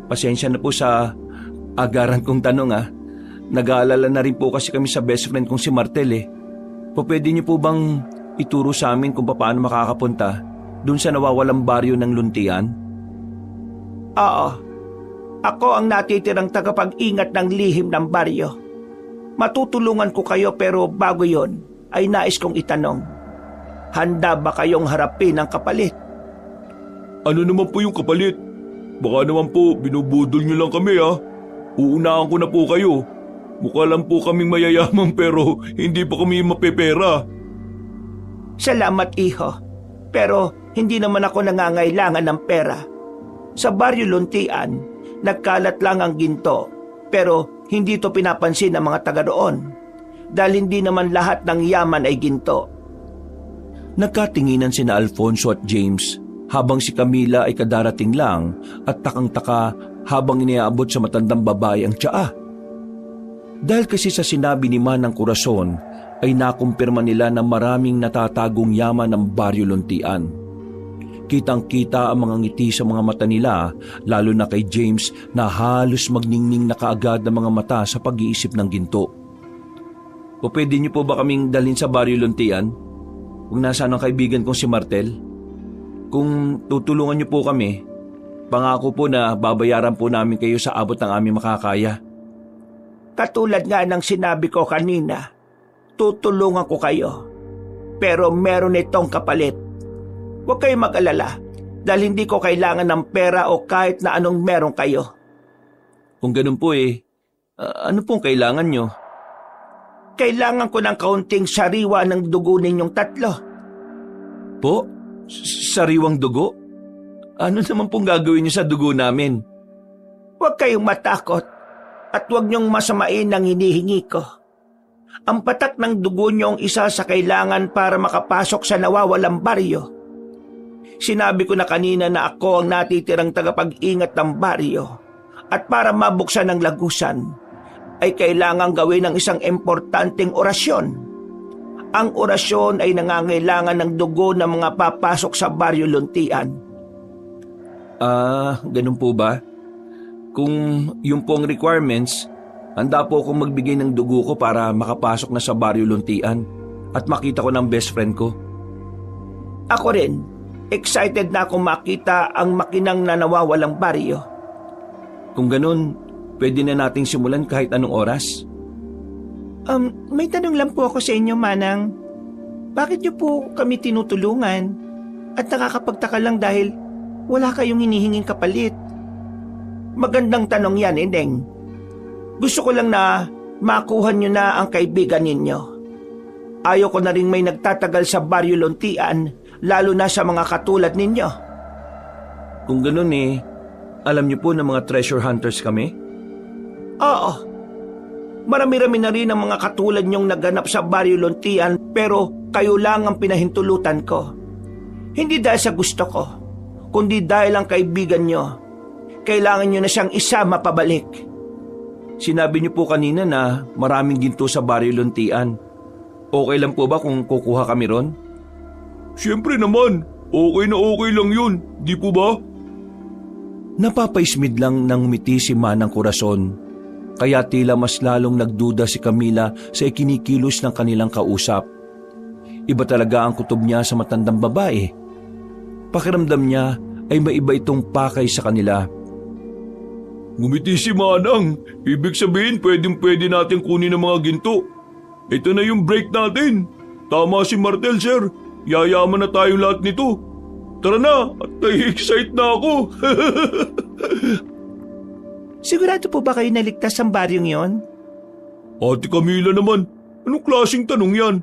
Pasensya na po sa agaran kong tanong Nag-aalala na rin po kasi kami sa best friend kong si Martel Pwede niyo po bang ituro sa amin kung paano makakapunta dun sa nawawalang baryo ng Luntian? Oo. Ako ang natitirang tagapag-ingat ng lihim ng baryo. Matutulungan ko kayo pero bago yon ay nais kong itanong. Handa ba kayong harapin ang kapalit? Ano naman po yung kapalit? Baka naman po binubudol niyo lang kami Uunahan ko na po kayo. Mukha lang po kaming mayayaman pero hindi pa kami mapepera. Salamat, iho. Pero hindi naman ako nangangailangan ng pera. Sa Baryo Luntian, nagkalat lang ang ginto, pero hindi ito pinapansin ng mga taga roon dahil hindi naman lahat ng yaman ay ginto. Nagkatinginan sina Alfonso at James habang si Camila ay kadarating lang at takang-taka habang iniaabot sa matandang babae ang tsaa. Dahil kasi sa sinabi ni Manang Corazon ay nakumpirma nila na maraming natatagong yaman ng Baryo Luntian. Kitang-kita ang mga ngiti sa mga mata nila, lalo na kay James na halos magningning na kaagad ng mga mata sa pag-iisip ng ginto. O pwede niyo po ba kaming dalhin sa Baryo Luntian? Kung nasaan ang kaibigan kong si Martel? Kung tutulungan niyo po kami, pangako po na babayaran po namin kayo sa abot ng aming makakaya. Katulad nga ng sinabi ko kanina, tutulungan ko kayo. Pero meron itong kapalit. Huwag kayong mag-alala dahil hindi ko kailangan ng pera o kahit na anong meron kayo. Kung ganun po ano pong kailangan nyo? Kailangan ko ng kaunting sariwa ng dugo ninyong tatlo. Po? Sariwang dugo? Ano naman pong gagawin nyo sa dugo namin? Huwag kayong matakot at huwag niyong masamain ang hinihingi ko. Ang patak ng dugo niyo ang isa sa kailangan para makapasok sa nawawalang baryo. Sinabi ko na kanina na ako ang natitirang tagapag-ingat ng baryo at para mabuksan ang lagusan ay kailangan gawin ng isang importanteng orasyon. Ang orasyon ay nangangailangan ng dugo ng mga papasok sa Baryo Luntian. Ganun po ba? Kung yung pong requirements, handa po akong magbigay ng dugo ko para makapasok na sa Baryo Luntian at makita ko ng best friend ko. Ako rin, excited na akong makita ang makinang na nawawalang baryo. Kung ganun, pwede na nating simulan kahit anong oras. May tanong lang po ako sa inyo, Manang. Bakit niyo po kami tinutulungan? At nakakapagtaka lang dahil wala kayong hinihinging kapalit. Magandang tanong yan, Ineng. Gusto ko lang na makuha niyo na ang kaibigan ninyo. Ayaw ko na rin may nagtatagal sa Baryo Luntian, lalo na sa mga katulad ninyo. Kung ganun alam niyo po na mga treasure hunters kami? Oo. Marami-rami na rin ang mga katulad niyong naganap sa Baryo Luntian pero kayo lang ang pinahintulutan ko. Hindi dahil sa gusto ko, kundi dahil ang kaibigan niyo. Kailangan niyo na siyang isama pabalik. Sinabi niyo po kanina na maraming ginto sa Baryo Luntian. Okay lang po ba kung kukuha kami ron? Siyempre naman, okay na okay lang yun, di po ba? Napapaismid lang ng ngumiti si Manang Corazon. Kaya tila mas lalong nagduda si Camila sa ikinikilos ng kanilang kausap. Iba talaga ang kutob niya sa matandang babae. Pakiramdam niya ay maiba itong pakay sa kanila. Ngumiti si Manang, ibig sabihin pwedeng-pwede natin kunin ang mga ginto. Ito na yung break natin. Tama si Martel, sir. Yayaman na tayong lahat nito. Tara na, at nai-excite na ako. Sigurado po ba kayo naligtas ang baryong yon? Ate Camila naman, anong klaseng tanong yan?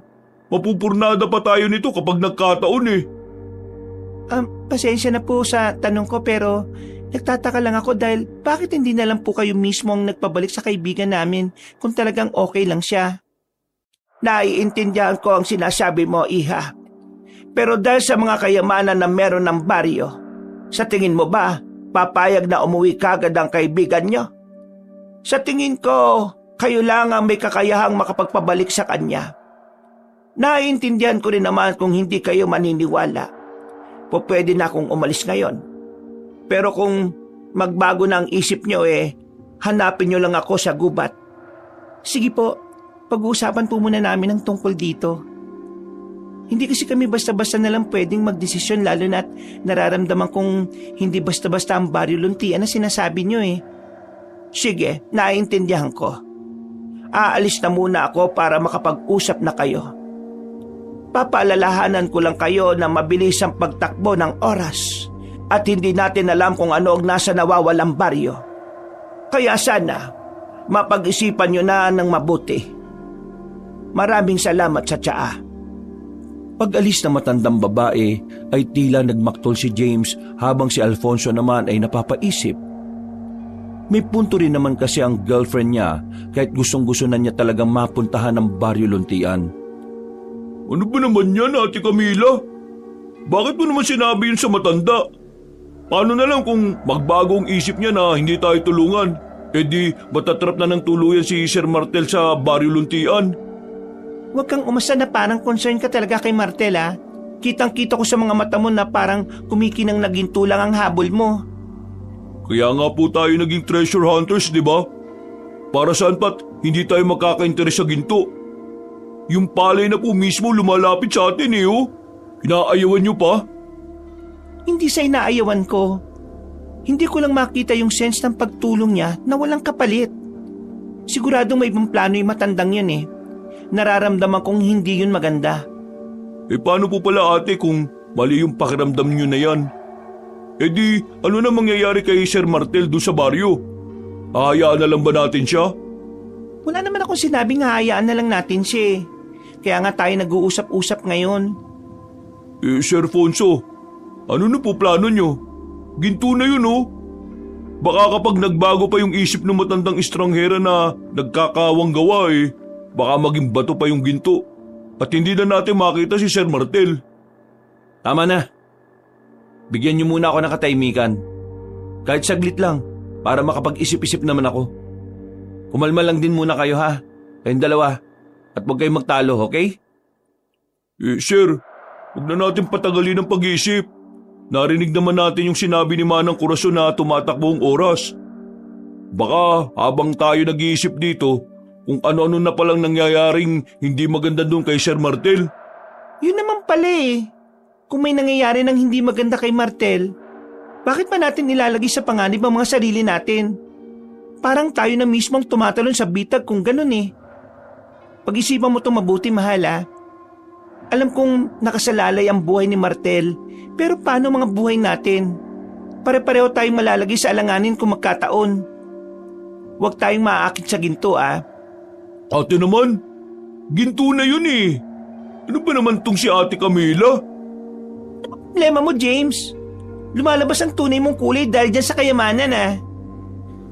Mapupurnada pa tayo nito kapag nagkataon Pasensya na po sa tanong ko pero nagtataka lang ako dahil bakit hindi na lang po kayo mismo ang nagpabalik sa kaibigan namin kung talagang okay lang siya? Naiintindihan ko ang sinasabi mo, Iha. Pero dahil sa mga kayamanan na meron ng baryo, sa tingin mo ba, papayag na umuwi kagad ang kaibigan nyo? Sa tingin ko, kayo lang ang may kakayahang makapagpabalik sa kanya. Naiintindihan ko rin naman kung hindi kayo maniniwala. Pwede na akong umalis ngayon. Pero kung magbago na ang isip nyo hanapin nyo lang ako sa gubat. Sige po, pag-uusapan po muna namin ang tungkol dito. Hindi kasi kami basta-basta na lang pwedeng magdesisyon lalo na't nararamdaman kong hindi basta-basta ang Baryo Luntian na sinasabi nyo Sige, naiintindihan ko. Aalis na muna ako para makapag-usap na kayo. Papaalalahanan ko lang kayo na mabilis ang pagtakbo ng oras at hindi natin alam kung ano ang nasa nawawalang baryo. Kaya sana, mapag-isipan nyo na ng mabuti. Maraming salamat sa tsaa. Pag-alis ng matandang babae ay tila nagmaktol si James habang si Alfonso naman ay napapaisip. May punto rin naman kasi ang girlfriend niya kahit gustong-gusto na niya talagang mapuntahan ang Baryo Luntian. Ano ba naman yan, Ate Camila? bakit mo naman sinabi yun sa matanda? Paano na lang kung magbago ang isip niya na hindi tayo tulungan? E di matatrap na ng tuluyan si Sir Martel sa Baryo Luntian. Huwag kang umasa na parang concern ka talaga kay Martel ha. Kitang-kita ko sa mga mata mo na parang kumikinang naginto lang ang habol mo. Kaya nga po tayo naging treasure hunters, di ba? Para saan pat hindi tayo makaka-interes sa ginto? Yung palay na po mismo lumalapit sa atin oh. Inaayawan niyo pa? Hindi sa inaayawan ko. Hindi ko lang makita yung sense ng pagtulong niya na walang kapalit. Siguradong may ibang plano yung matandang yun eh. Nararamdaman kong hindi yun maganda. Paano po pala ate kung mali yung pakiramdam niyo na yan? Di ano na mangyayari kay Sir Martel doon sa baryo? Hahayaan na lang ba natin siya? Wala naman akong sinabing hahayaan na lang natin siya eh. Kaya nga tayo nag-uusap-usap ngayon. Sir Fonso, ano na po plano niyo? Ginto na yun Baka kapag nagbago pa yung isip ng matandang estranghera na nagkakawang gawa baka maging bato pa yung ginto at hindi na natin makita si Sir Martel. Tama na. Bigyan niyo muna ako ng katahimikan. Kahit saglit lang, para makapag-isip-isip naman ako. Kumalma lang din muna kayo ha, kayong dalawa. At huwag kayong magtalo, okay? Sir, huwag na natin patagalin ang pag-iisip. Narinig naman natin yung sinabi ni Manang Corazon na tumatakbo ang oras. Baka habang tayo nag-iisip dito, kung ano-ano na palang nangyayaring hindi maganda doon kay Sir Martel. Yun naman pala eh. Kung may nangyayari ng hindi maganda kay Martel, bakit pa natin nilalagay sa panganib ang mga sarili natin? Parang tayo na mismo ang tumatalon sa bitag kung ganun eh. Pag-isipan mo itong mabuti, mahal ah. Alam kong nakasalalay ang buhay ni Martel, pero paano mga buhay natin? Pare-pareho tayong malalagay sa alanganin kung magkataon. Huwag tayong maaakit sa ginto ah. Ate naman, ginto na yun eh. Ano ba naman tong si Ate Camila? Problema mo, James. Lumalabas ang tunay mong kulay dahil dyan sa kayamanan ah.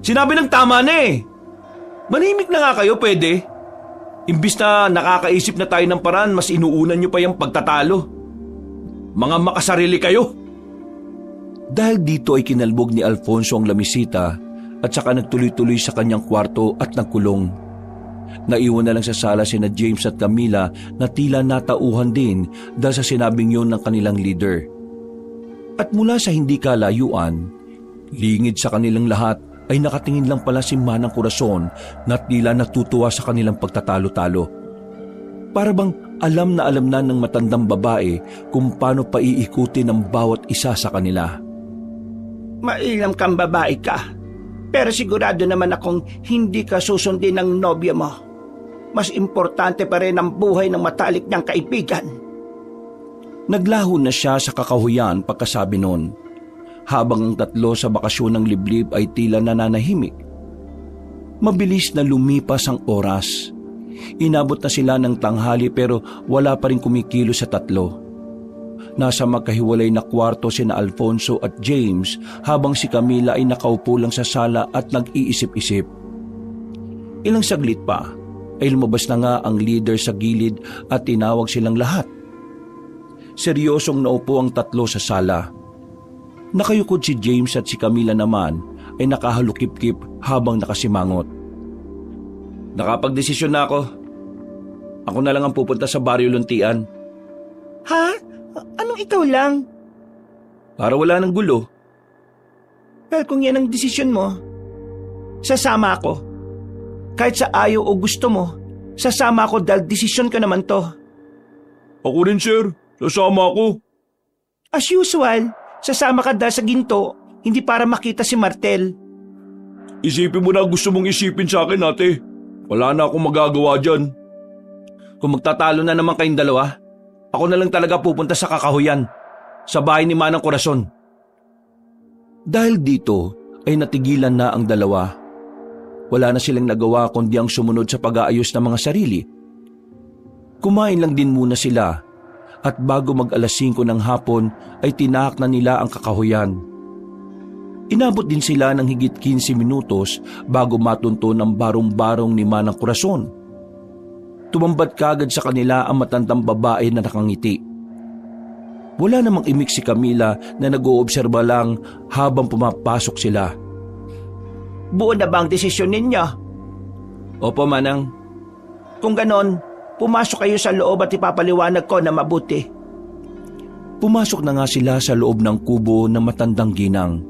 Sinabi ng tama na eh. Manimik na nga kayo, pwede. Imbis na nakakaisip na tayo ng paraan, mas inuunan nyo pa yung pagtatalo. Mga makasarili kayo. Dahil dito ay kinalbog ni Alfonso ang lamisita at saka nagtuloy-tuloy sa kanyang kwarto at nagkulong. Naiwan na lang sa sala sina James at Camila na tila natauhan din dahil sa sinabing yun ng kanilang leader. At mula sa hindi kalayuan, lingid sa kanilang lahat ay nakatingin lang pala si Manang Corazon na tila natutuwa sa kanilang pagtatalo-talo. Para bang alam na ng matandang babae kung paano paiikutin ang bawat isa sa kanila. Mailam kang babae ka, pero sigurado naman akong hindi ka susundin ng nobya mo. Mas importante pa rin ang buhay ng matalik niyang kaibigan. Naglaho na siya sa kakahuyan pagkasabi noon, habang ang tatlo sa bakasyon ng liblib ay tila nananahimik. Mabilis na lumipas ang oras. Inabot na sila ng tanghali pero wala pa rin kumikilo sa tatlo. Nasa magkahiwalay na kwarto sina Alfonso at James habang si Camila ay nakaupo lang sa sala at nag-iisip-isip. Ilang saglit pa ay lumabas na nga ang leader sa gilid at tinawag silang lahat. Seryosong naupo ang tatlo sa sala. Nakayukod si James at si Camila naman ay nakahalukip-kip habang nakasimangot. Nakapagdesisyon na ako. Ako na lang ang pupunta sa Baryo Luntian. Ha? Anong ikaw lang? Para wala ng gulo. Pero kung yan ang desisyon mo, sasama ako. Kahit sa ayaw o gusto mo, sasama ako dahil desisyon ka naman to. Ako rin, sir. Sasama ako. As usual, sasama ka dahil sa ginto, hindi para makita si Martel. Isipin mo na gusto mong isipin sa akin, ate. Wala na akong magagawa dyan. Kung magtatalo na naman kayong dalawa, ako na lang talaga pupunta sa kakahuyan, sa bahay ni Manang Corazon. Dahil dito ay natigilan na ang dalawa. Wala na silang nagawa kundi ang sumunod sa pag-aayos ng mga sarili. Kumain lang din muna sila at bago mag-alas 5 ng hapon ay tinahak na nila ang kakahuyan. Inabot din sila ng higit 15 minutos bago matunto ng barong-barong ni Manang Corazon. Tumambad kagad sa kanila ang matandang babae na nakangiti. Wala namang imik si Camila na nag-oobserba lang habang pumapasok sila. Buo na ba ang desisyon ninyo? Opo, Manang. Kung ganon, pumasok kayo sa loob at ipapaliwanag ko na mabuti. Pumasok na nga sila sa loob ng kubo ng matandang ginang.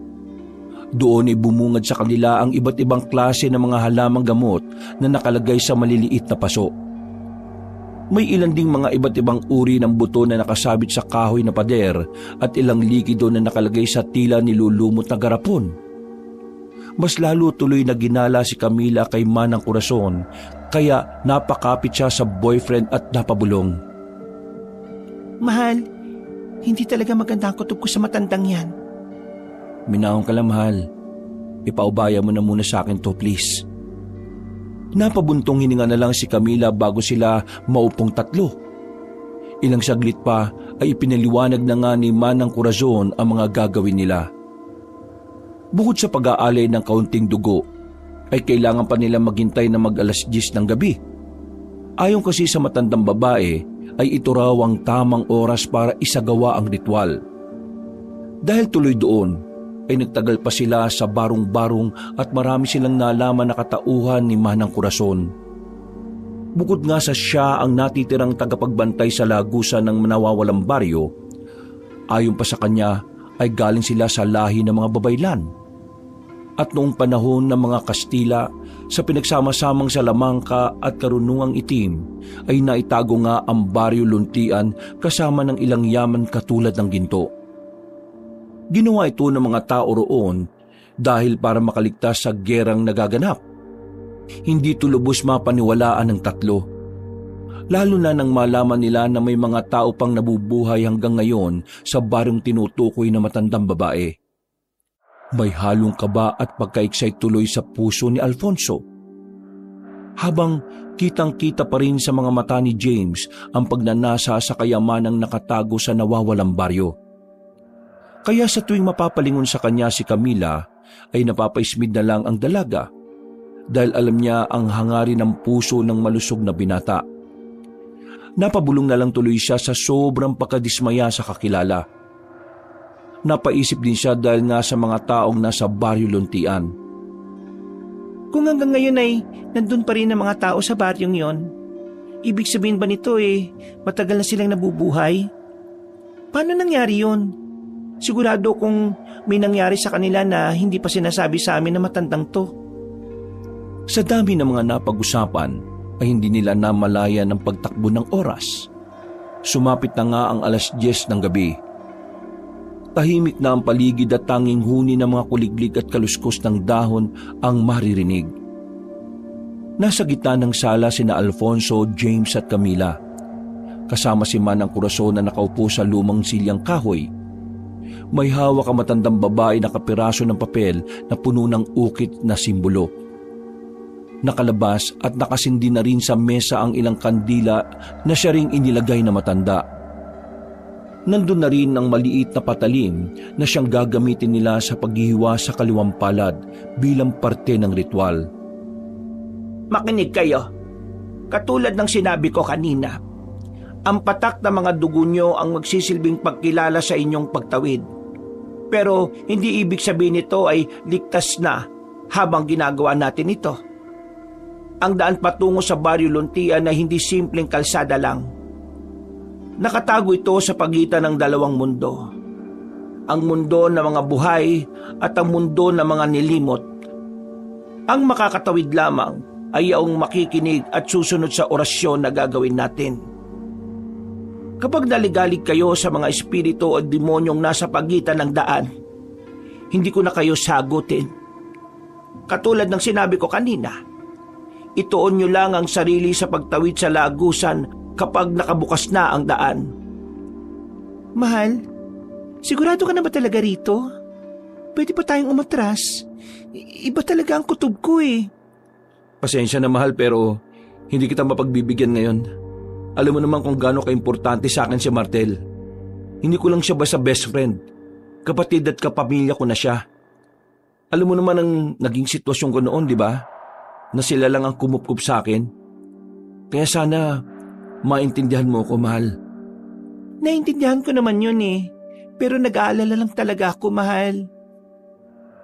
Doon ay bumungad sa kanila ang iba't ibang klase ng mga halamang gamot na nakalagay sa maliliit na paso. May ilan ding mga iba't ibang uri ng buto na nakasabit sa kahoy na pader at ilang likido na nakalagay sa tila nilulumot na garapon. Mas lalo tuloy na ginala si Camila kay Manang Corazon kaya napakapit siya sa boyfriend at napabulong. Mahal, hindi talaga maganda ang kutob ko sa matandang yan. Minahon ka lang, mahal. Ipaubaya mo na muna sa akin to, please. Napabuntong hininga na lang si Camila bago sila maupong tatlo. Ilang saglit pa ay ipinaliwanag na nga ni Manang Corazon ang mga gagawin nila. Bukod sa pag-aalay ng kaunting dugo, ay kailangan pa nila maghintay na mag-alas 10 ng gabi. Ayon kasi sa matandang babae, ay ito raw ang tamang oras para isagawa ang ritual. Dahil tuloy doon, ay nagtagal pa sila sa barong-barong at marami silang nalaman na katauhan ni Manang Corazon. Bukod nga sa siya ang natitirang tagapagbantay sa lagusan ng nawawalang baryo, ayon pa sa kanya ay galing sila sa lahi ng mga babaylan. At noong panahon ng mga Kastila, sa pinagsama-samang Salamanca at Karunungang Itim, ay naitago nga ang baryo Luntian kasama ng ilang yaman katulad ng ginto. Ginawa ito ng mga tao roon dahil para makaligtas sa gerang nagaganap. Hindi ito lubos mapaniwalaan ng tatlo. Lalo na nang malaman nila na may mga tao pang nabubuhay hanggang ngayon sa baryong tinutukoy na matandang babae. May halong kaba at pagka-excite tuloy sa puso ni Alfonso. Habang kitang-kita pa rin sa mga mata ni James ang pagnanasa sa kayamanang nakatago sa nawawalang baryo. Kaya sa tuwing mapapalingon sa kanya si Camila, ay napapaismid na lang ang dalaga dahil alam niya ang hangarin ng puso ng malusog na binata. Napabulong na lang tuloy siya sa sobrang pagkadismaya sa kakilala. Napaisip din siya dahil nga sa mga taong nasa baryo Luntian. Kung hanggang ngayon ay nandun pa rin ang mga tao sa baryong yon, ibig sabihin ba nito matagal na silang nabubuhay? Paano nangyari yon? Sigurado kung may nangyari sa kanila na hindi pa sinasabi sa amin na matandang to. Sa dami ng mga napag-usapan ay hindi nila namalaya ng pagtakbo ng oras. Sumapit na nga ang alas 10 ng gabi. Tahimik na ang paligid at tanging huni ng mga kuliglig at kaluskos ng dahon ang maririnig. Nasa gitna ng sala sina Alfonso, James at Camila. Kasama si Manang Corazon na nakaupo sa lumang silyang kahoy. May hawak ang matandang babae na kapiraso ng papel na puno ng ukit na simbolo. Nakalabas at nakasindi na rin sa mesa ang ilang kandila na siya ring inilagay na matanda. Nandun na rin ang maliit na patalim na siyang gagamitin nila sa paghihiwa sa kaliwang palad bilang parte ng ritual. Makinig kayo. Katulad ng sinabi ko kanina, ang patak na mga dugo nyo ang magsisilbing pagkilala sa inyong pagtawid. Pero hindi ibig sabihin nito ay ligtas na habang ginagawa natin ito. Ang daan patungo sa baryo Luntian na hindi simpleng kalsada lang. Nakatago ito sa pagitan ng dalawang mundo. Ang mundo ng mga buhay at ang mundo ng mga nilimot. Ang makakatawid lamang ay yaong makikinig at susunod sa orasyon na gagawin natin. Kapag naligalig kayo sa mga espiritu o demonyong nasa pagitan ng daan, hindi ko na kayo sagutin. Katulad ng sinabi ko kanina, ituon nyo lang ang sarili sa pagtawid sa lagusan kapag nakabukas na ang daan. Mahal, sigurado ka na ba talaga rito? Pwede pa tayong umatras. Iba talaga ang kutob ko Pasensya na, mahal, pero hindi kita mapagbibigyan ngayon. Alam mo naman kung gaano ka-importante sa akin si Martel. Hindi ko lang siya basta best friend. Kapatid at kapamilya ko na siya. Alam mo naman ang naging sitwasyon ko noon, di ba? Na sila lang ang kumupkup sa akin. Kaya sana maintindihan mo ko, mahal. Naintindihan ko naman yun eh. Pero nag-aalala lang talaga ako, mahal.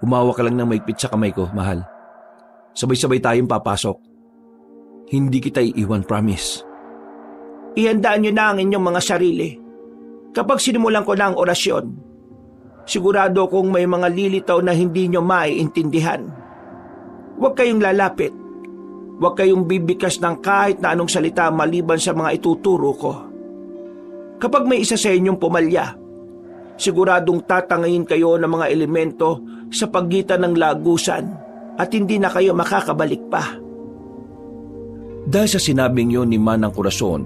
Humawa ka lang ng maigpit sa kamay ko, mahal. Sabay-sabay tayong papasok. Hindi kita iiwan, promise. Ihandaan niyo na ang inyong mga sarili. Kapag sinimulan ko na ang orasyon, sigurado kong may mga lilitaw na hindi niyo maiintindihan. Huwag kayong lalapit. Huwag kayong bibikas ng kahit na anong salita maliban sa mga ituturo ko. Kapag may isa sa inyong pumalya, siguradong tatangayin kayo ng mga elemento sa pagitan ng lagusan at hindi na kayo makakabalik pa. Dahil sa sinabing yon ni Manang Corazon,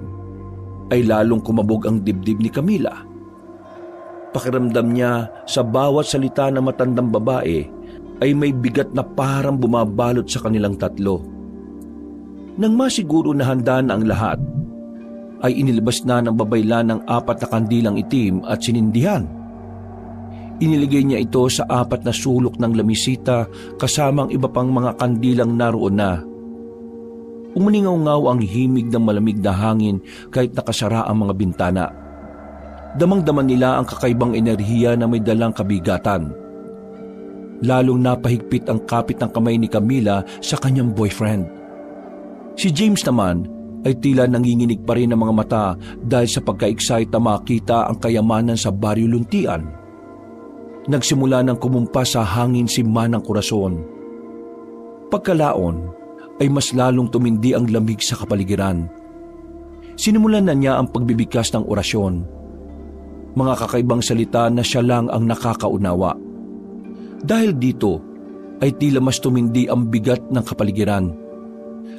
ay lalong kumabog ang dibdib ni Camila. Pakiramdam niya sa bawat salita ng matandang babae ay may bigat na parang bumabalot sa kanilang tatlo. Nang masiguro na handa na ang lahat, ay inilabas na ng babayla ng 4 na kandilang itim at sinindihan. Iniligay niya ito sa 4 na sulok ng lamisita kasamang iba pang mga kandilang naroon na. Umaningaw-ngaw ang himig ng malamig na hangin kahit nakasara ang mga bintana. Damang-daman nila ang kakaibang enerhiya na may dalang kabigatan. Lalong napahigpit ang kapit ng kamay ni Camila sa kanyang boyfriend. Si James naman ay tila nanginginig pa rin ang mga mata dahil sa pagka-excite na makita ang kayamanan sa Baryo Luntian. Nagsimula ng kumumpas sa hangin si Manang Corazon. Pagkalaon ay mas lalong tumindi ang lamig sa kapaligiran. Sinimulan na niya ang pagbibigkas ng orasyon. Mga kakaibang salita na siya lang ang nakakaunawa. Dahil dito ay tila mas tumindi ang bigat ng kapaligiran.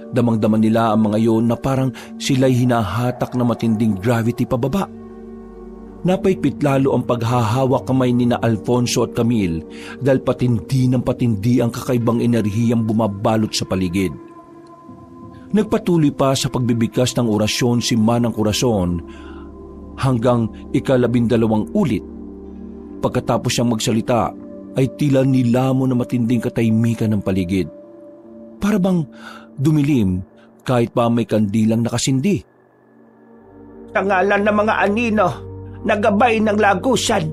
Damang-daman nila ang mga yon na parang sila'y hinahatak na matinding gravity pababa. Napaikpit lalo ang paghahawak kamay ni na Alfonso at Camille dahil patindi ng patindi ang kakaibang enerhiyang bumabalot sa paligid. Nagpatuloy pa sa pagbibigkas ng orasyon si Manang Corazon hanggang 12 ulit. Pagkatapos siyang magsalita ay tila nilamo na matinding katahimikan ng paligid. Para bang dumilim kahit pa may kandilang nakasindi. Sa ngalan ng mga anino na gabay ng lagusan,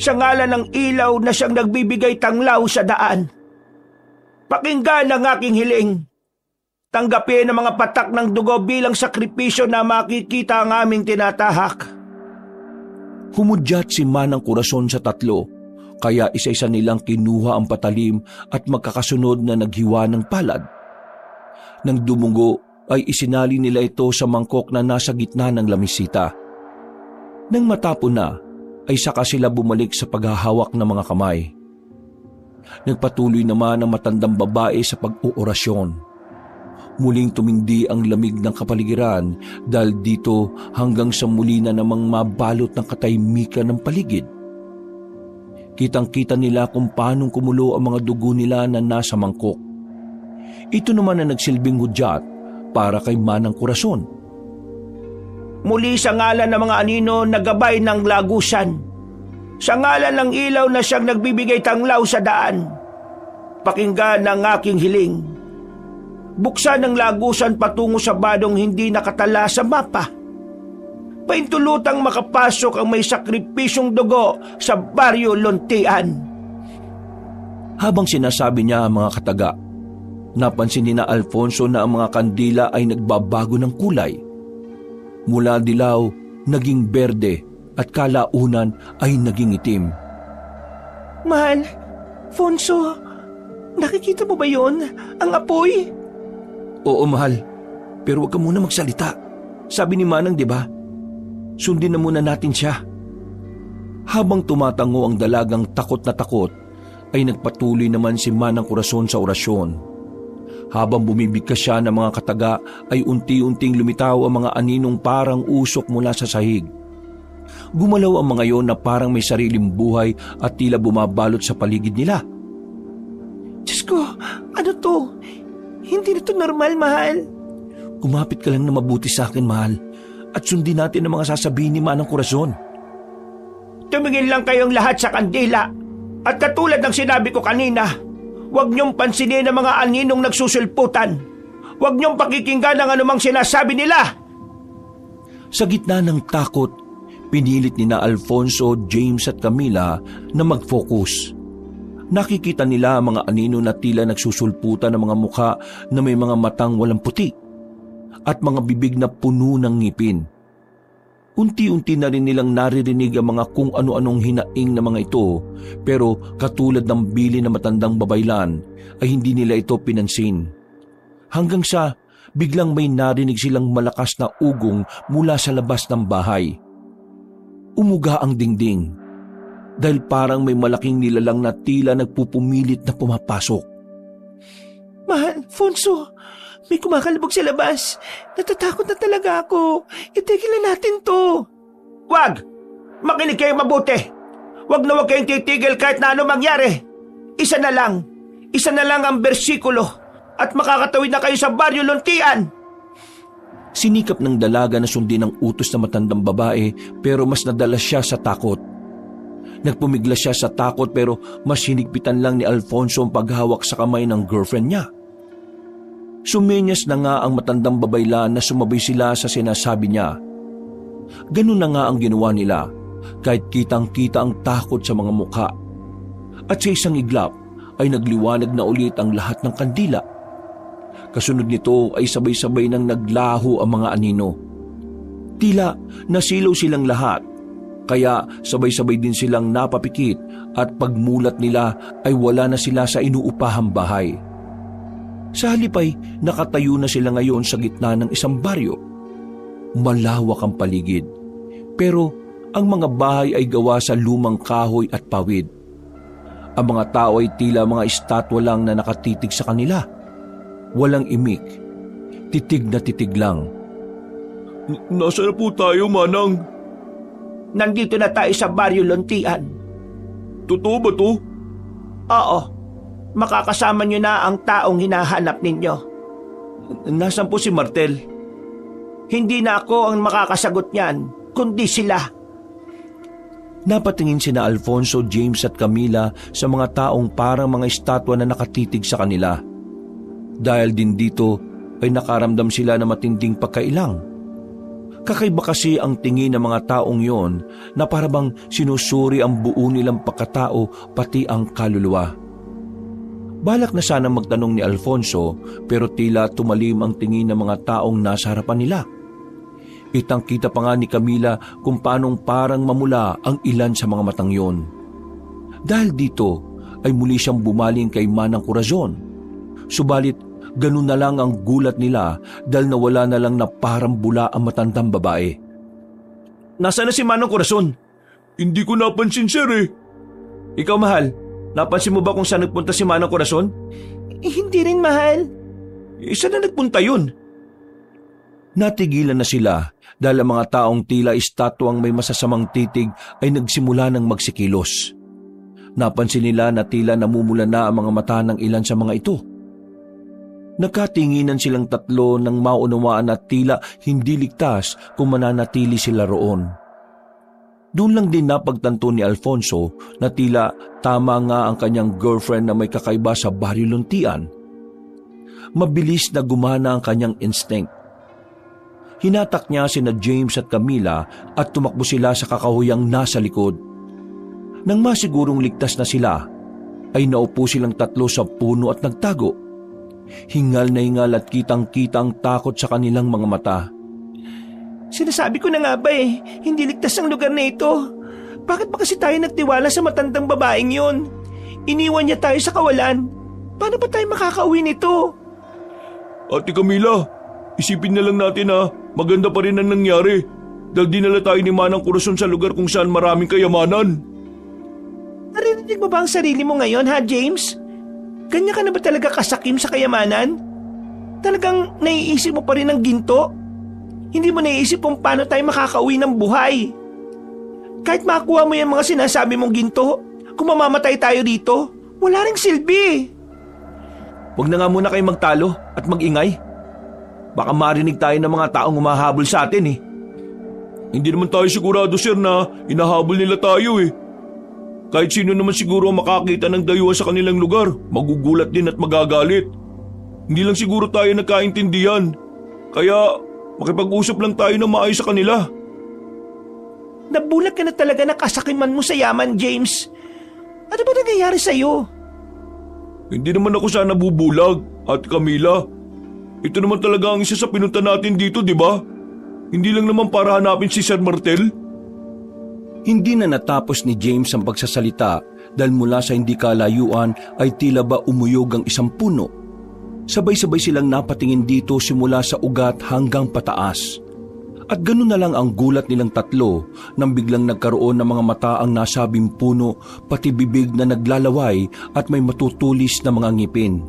sa ngalan ng ilaw na siyang nagbibigay tanglaw sa daan, pakinggan ang aking hiling. Tanggapin ang mga patak ng dugo bilang sakripisyo na makikita ang aming tinatahak. Humudyat si Manang Corazon sa 3, kaya isa-isa nilang kinuha ang patalim at magkakasunod na naghiwa ng palad. Nang dumungo ay isinali nila ito sa mangkok na nasa gitna ng lamisita. Nang matapon na ay saka sila bumalik sa paghahawak ng mga kamay. Nagpatuloy naman ang matandang babae sa pag-uorasyon. Muling tumindi ang lamig ng kapaligiran dahil dito hanggang sa muli na namang mabalot ng katahimikan ng paligid. Kitang-kita nila kung paanong kumulo ang mga dugo nila na nasa mangkok. Ito naman ang nagsilbing hudyat para kay Manang Corazon. Muli sa ngalan ng mga anino na gabay ng lagusan, sa ngalan ng ilaw na siyang nagbibigay tanglaw sa daan, pakinggan ang aking hiling. Buksan ang lagusan patungo sa badong hindi nakatala sa mapa. Paintulutang makapasok ang may sakripisyong dugo sa Baryo Luntian. Habang sinasabi niya ang mga kataga, napansin ni na Alfonso na ang mga kandila ay nagbabago ng kulay. Mula dilaw, naging berde at kalaunan ay naging itim. Mahal, Fonso, nakikita mo ba yon? Ang apoy? Oo, mahal. Pero huwag ka muna magsalita. Sabi ni Manang, di ba? Sundin na muna natin siya. Habang tumatango ang dalagang takot na takot, ay nagpatuloy naman si Manang Corazon sa orasyon. Habang bumibigkas siya ng mga kataga, ay unti-unting lumitaw ang mga aninong parang usok mula sa sahig. Gumalaw ang mga yon na parang may sariling buhay at tila bumabalot sa paligid nila. Diyos ko, ano to? Hindi na to normal, mahal. Kumapit ka lang na mabuti sa akin, mahal. At sundin natin ang mga sasabihin ni Manang Corazon. Tumingin lang kayong lahat sa kandila. At katulad ng sinabi ko kanina, huwag niyong pansinin ang mga aninong nagsusulputan. Huwag niyong pakikinggan ang anumang sinasabi nila. Sa gitna ng takot, Pinilit ni na Alfonso, James at Camila na mag-focus. Nakikita nila ang mga anino na tila nagsusulputan ng mga mukha na may mga matang walang puti at mga bibig na puno ng ngipin. Unti-unti na rin nilang naririnig ang mga kung ano-anong hinaing na mga ito, pero katulad ng bili na matandang babaylan ay hindi nila ito pinansin. Hanggang sa biglang may narinig silang malakas na ugong mula sa labas ng bahay. Umuga ang dingding dahil parang may malaking nilalang na tila nagpupumilit na pumapasok. Mahal, Fonso, may kumakalabog sa labas. Natatakot na talaga ako. Itigil na natin to. Wag! Makinig kayo mabuti. Wag na wag kayong titigil kahit na ano mangyari. Isa na lang ang bersikulo at makakatawid na kayo sa Baryo Luntian. Sinikap ng dalaga na sundin ang utos na matandang babae pero mas nadala siya sa takot. Nagpumigla siya sa takot pero mas hinigpitan lang ni Alfonso ang paghawak sa kamay ng girlfriend niya. Sumenyas na nga ang matandang babaylan na sumabay sila sa sinasabi niya. Ganun na nga ang ginawa nila kahit kitang-kita ang takot sa mga mukha. At sa isang iglap ay nagliwanag na ulit ang lahat ng kandila. Kasunod nito ay sabay-sabay nang naglaho ang mga anino. Tila nasilaw silang lahat, kaya sabay-sabay din silang napapikit at pagmulat nila ay wala na sila sa inuupahang bahay. Sa halip ay nakatayo na sila ngayon sa gitna ng isang baryo. Malawak ang paligid, pero ang mga bahay ay gawa sa lumang kahoy at pawid. Ang mga tao ay tila mga estatwa lang na nakatitig sa kanila. Walang imik, titig na titig lang. Nasaan na po tayo, Manang? Nandito na tayo sa Baryo Luntian. Totoo ba to? Oo, makakasama nyo na ang taong hinahanap ninyo. Nasaan po si Martel? Hindi na ako ang makakasagot niyan, kundi sila. Napatingin sina Alfonso, James at Camila sa mga taong parang mga estatwa na nakatitig sa kanila. Dahil din dito ay nakaramdam sila na matinding pagkailang. Kakaiba kasi ang tingin ng mga taong yon na parabang sinusuri ang buo nilang pagkatao pati ang kaluluwa. Balak na sanang magtanong ni Alfonso pero tila tumalim ang tingin ng mga taong nasa harapan nila. Kitang-kita pa nga ni Camila kung paanong parang mamula ang ilan sa mga matang yon. Dahil dito ay muli siyang bumaling kay Manang Corazon. Subalit ganun na lang ang gulat nila dahil nawala na lang na parang bula ang matandang babae. Nasaan na si Manang Corazon? Hindi ko napansin, sir eh. Ikaw, mahal, napansin mo ba kung saan nagpunta si Manang Corazon? Hindi rin, mahal. Saan na nagpunta yun? Natigilan na sila dahil ang mga taong tila estatwang may masasamang titig ay nagsimula ng magsikilos. Napansin nila na tila namumula na ang mga mata ng ilan sa mga ito. Nagkatinginan silang tatlo nang maunawaan na tila hindi ligtas kung mananatili sila roon. Doon lang din napagtanto ni Alfonso na tila tama nga ang kanyang girlfriend na may kakaiba sa Baryo Luntian. Mabilis na gumana ang kanyang instinct. Hinatak niya sina James at Camila at tumakbo sila sa kakahuyang nasa likod. Nang masigurong ligtas na sila, ay naupo silang tatlo sa puno at nagtago. Hingal na hingal at kitang-kita ang takot sa kanilang mga mata. Sinasabi ko na nga ba hindi ligtas ang lugar na ito. Bakit ba kasi tayo nagtiwala sa matandang babaeng yun? Iniwan niya tayo sa kawalan. Paano ba tayo makakauwi nito? Ate Camila, isipin na lang natin maganda pa rin ang nangyari. Dahil dinala tayo ni Manang Corazon sa lugar kung saan maraming kayamanan. Narinig mo ba ang sarili mo ngayon, ha, James? Ganyan ka na ba talaga kasakim sa kayamanan? Talagang naiisip mo pa rin ang ginto? Hindi mo naiisip kung paano tayo makakauwi ng buhay. Kahit makuha mo yung mga sinasabi mong ginto, kung mamamatay tayo dito, wala ring silbi. Huwag na nga muna kayo magtalo at magingay. Baka marinig tayo ng mga taong humahabol sa atin eh. Hindi naman tayo sigurado, sir, na inahabol nila tayo eh. Kahit sino naman siguro makakita ng dayuhan sa kanilang lugar, magugulat din at magagalit. Hindi lang siguro tayo nagkaintindihan. Kaya makipag-usap lang tayo na maayos sa kanila. Nabulag ka na talaga na kasakiman mo sa yaman, James. Ano ba nangyayari sa'yo? Hindi naman ako sana bubulag, Ate Camila. Ito naman talaga ang isa sa pinunta natin dito, di ba? Hindi lang naman para hanapin si Sir Martel. Hindi na natapos ni James ang pagsasalita dahil mula sa hindi kalayuan ay tila ba umuyog ang isang puno. Sabay-sabay silang napatingin dito simula sa ugat hanggang pataas. At ganun na lang ang gulat nilang tatlo nang biglang nagkaroon ng mga mata ang nasabing puno, pati bibig na naglalaway at may matutulis na mga ngipin.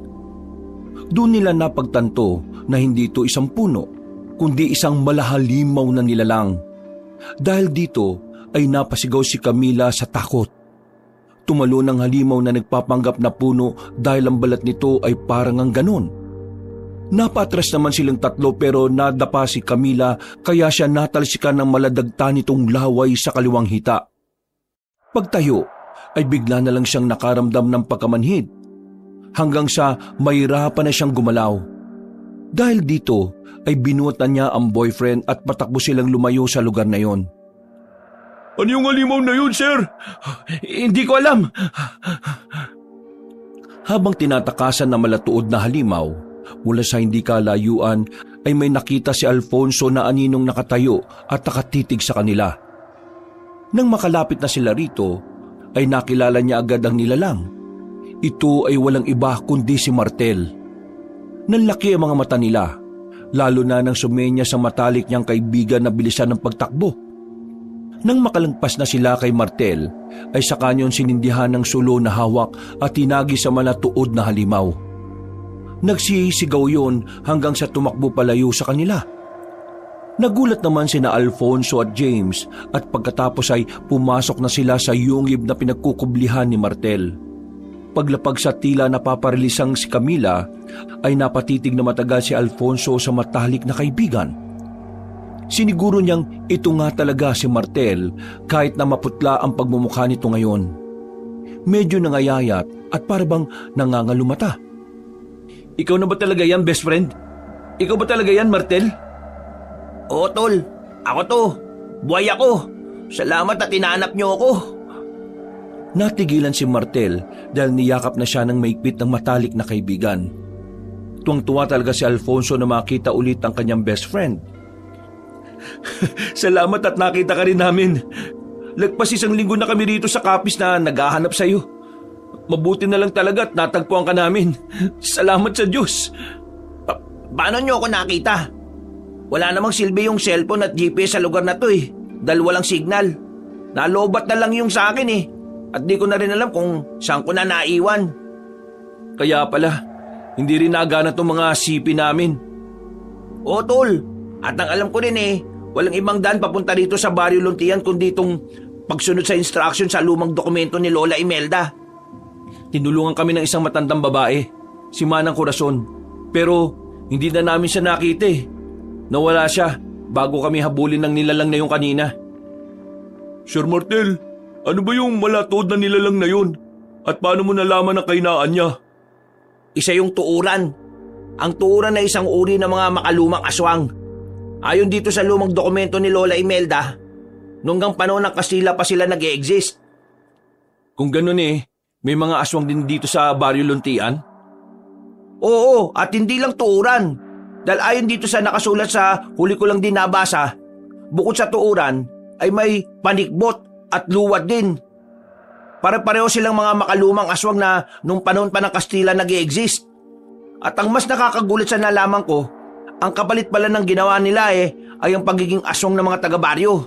Doon nila napagtanto na hindi ito isang puno, kundi isang malahalimaw na nilalang. Dahil dito ay napasigaw si Camila sa takot. Tumalo ng halimaw na nagpapanggap na puno dahil ang balat nito ay parang ang ganon. Napatras naman silang tatlo pero nadapa si Camila kaya siya natalsikan ng maladagta nitong laway sa kaliwang hita. Pagtayo ay bigla na lang siyang nakaramdam ng pagkamanhid hanggang sa mahirapan na siyang gumalaw. Dahil dito ay binutan niya ang boyfriend at patakbo silang lumayo sa lugar na yon. Ano yung halimaw na yun, sir? Hindi ko alam. Habang tinatakasan na malatuod na halimaw, mula sa hindi kalayuan ay may nakita si Alfonso na aninong nakatayo at nakatitig sa kanila. Nang makalapit na sila rito, ay nakilala niya agad ang nilalang. Ito ay walang iba kundi si Martel. Nanlaki ang mga mata nila, lalo na nang sumenya sa matalik niyang kaibigan na bilisan ng pagtakbo. Nang makalagpas na sila kay Martel, ay sa kanyon sinindihan ng sulo na hawak at tinagi sa malatuod na halimaw. Nagsisigaw yon hanggang sa tumakbo palayo sa kanila. Nagulat naman sina Alfonso at James at pagkatapos ay pumasok na sila sa yungib na pinagkukublihan ni Martel. Paglapag sa tila napaparilisang si Camila ay napatitig na matagal si Alfonso sa matalik na kaibigan. Siniguro niyang ito nga talaga si Martel kahit na maputla ang pagmumukha nito ngayon. Medyo nangayayat at parabang nangangalumata. Ikaw na ba talaga yan, best friend? Ikaw ba talaga yan, Martel? Oo, tol. Ako to. Buhay ako. Salamat at inaanap niyo ako. Natigilan si Martel dahil niyakap na siya ng maigpit ng matalik na kaibigan. Tuwang-tuwa talaga si Alfonso na makita ulit ang kanyang best friend. Salamat at nakita ka rin namin. Lagpas 1 linggo na kami rito sa Capiz na naghahanap sa'yo. Mabuti na lang talaga at natagpuan ka namin. Salamat sa Diyos. Paano niyo ako nakita? Wala namang silbi yung cellphone at GPS sa lugar na to eh. Dahil walang signal. Nalobat na lang yung sa akin eh. At di ko na rin alam kung saan ko na naiwan. Kaya pala, hindi rin nagana itong mga sipi namin. Oo, tol. At ang alam ko rin eh, walang ibang daan papunta rito sa Barrio Luntian kundi itong pagsunod sa instruction sa lumang dokumento ni Lola Imelda. Tinulungan kami ng isang matandang babae, si Manang Corazon. Pero hindi na namin siya nakita eh. Nawala siya bago kami habulin ng nilalang na yung kanina. Sir Martel, ano ba yung malatuod na nilalang na yun? At paano mo nalaman ang kahinaan niya? Isa yung tuuran. Ang tuuran ay isang uri ng mga makalumang aswang. Ayon dito sa lumang dokumento ni Lola Imelda, nunggang panahon ng Kastila pa sila nag-e-exist. Kung ganun eh, may mga aswang din dito sa Barrio Luntian? Oo, at hindi lang tuuran. Dahil ayon dito sa nakasulat sa huli ko lang din nabasa, bukod sa tuuran ay may panikbot at luwad din. Pare-pareho silang mga makalumang aswang na nung panahon pa ng Kastila nag-e-exist. At ang mas nakakagulat sa nalaman ko, ang kapalit pala ng ginawa nila ay ang pagiging aswang ng mga taga-baryo.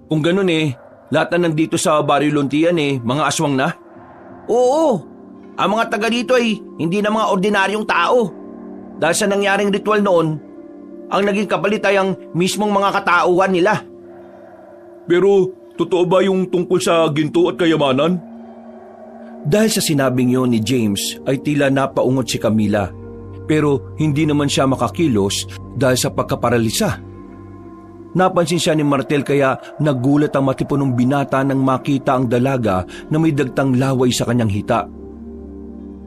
Kung ganun eh, lahat na nandito sa Barrio Luntian mga aswang na? Oo, ang mga taga dito ay hindi na mga ordinaryong tao. Dahil sa nangyaring ritual noon, ang naging kapalit ay ang mismong mga katauhan nila. Pero totoo ba yung tungkol sa ginto at kayamanan? Dahil sa sinabing yon ni James ay tila napaungot si Camila. Pero hindi naman siya makakilos dahil sa pagkaparalisa. Napansin siya ni Martel kaya nagulat ang matipunong binata nang makita ang dalaga na may dagtang laway sa kanyang hita.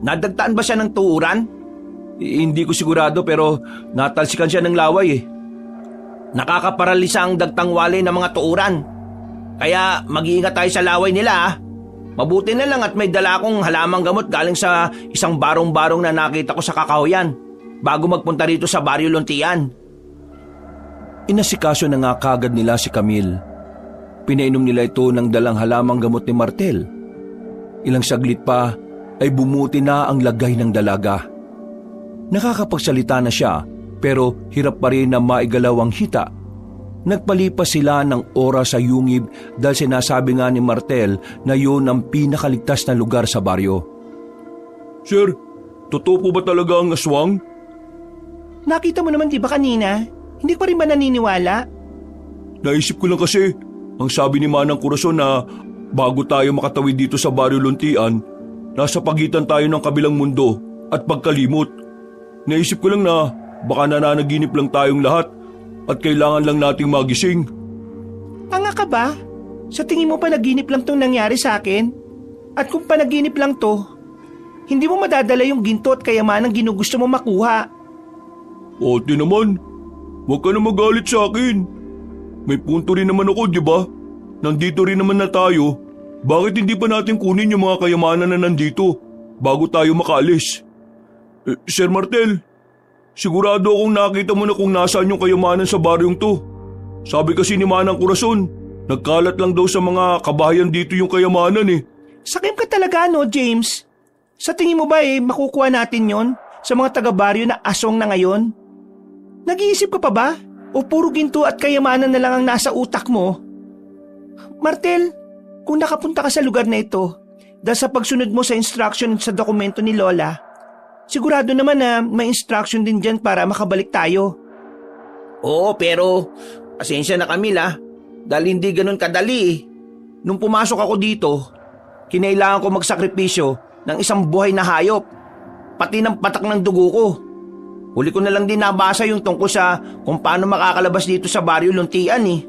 Nadagtaan ba siya ng tuuran? Hindi ko sigurado pero natalsikan siya ng laway eh. Nakakaparalisa ang dagtang walay ng mga tuuran. Kaya mag-iingat tayo sa laway nila ah. Mabuti na lang at may dala akong halamang gamot galing sa isang barong-barong na nakita ko sa Kakahuyan bago magpunta rito sa Baryo Luntian. Inasikaso na nga kagad nila si Camille. Pinainom nila ito ng dalang halamang gamot ni Martel. Ilang saglit pa ay bumuti na ang lagay ng dalaga. Nakakapagsalita na siya pero hirap pa rin na maigalaw ang hita. Nagpalipas sila ng oras sa yungib dahil sinasabi nga ni Martel na yun ang pinakaligtas na lugar sa baryo. Sir, totoo po ba talaga ang aswang? Nakita mo naman di ba kanina? Hindi ko rin ba naniniwala? Naisip ko lang kasi, ang sabi ni Manang Corazon na bago tayo makatawid dito sa Baryo Luntian, nasa pagitan tayo ng kabilang mundo at pagkalimot. Naisip ko lang na baka nananaginip lang tayong lahat at kailangan lang nating magising. Tanga ka ba? Sa tingin mo panaginip lang tong nangyari sa akin? At kung panaginip lang to, hindi mo madadala yung ginto at kayamanang ginugusto mo makuha. Ate naman, huwag ka na magalit sa akin. May punto rin naman ako, di ba? Nandito rin naman na tayo. Bakit hindi pa natin kunin yung mga kayamanan na nandito bago tayo makaalis? Sir Martel, sigurado akong nakita mo na kung nasaan yung kayamanan sa baryong to. Sabi kasi ni Manang Corazon, nagkalat lang daw sa mga kabahayan dito yung kayamanan eh. Sakim ka talaga no, James? Sa tingin mo ba makukuha natin yon sa mga taga-baryo na aswang na ngayon? Nag-iisip ka pa ba? O puro ginto at kayamanan na lang ang nasa utak mo? Martel, kung nakapunta ka sa lugar na ito, dahil sa pagsunod mo sa instruction sa dokumento ni Lola, sigurado naman na may instruction din dyan para makabalik tayo. Oo, pero pasensya na Camille dahil hindi ganun kadali eh. Nung pumasok ako dito, kinailangan ko magsakripisyo ng isang buhay na hayop, pati ng patak ng dugo ko. Huli ko na lang din nabasa yung tungkol sa kung paano makakalabas dito sa Baryo Luntian eh.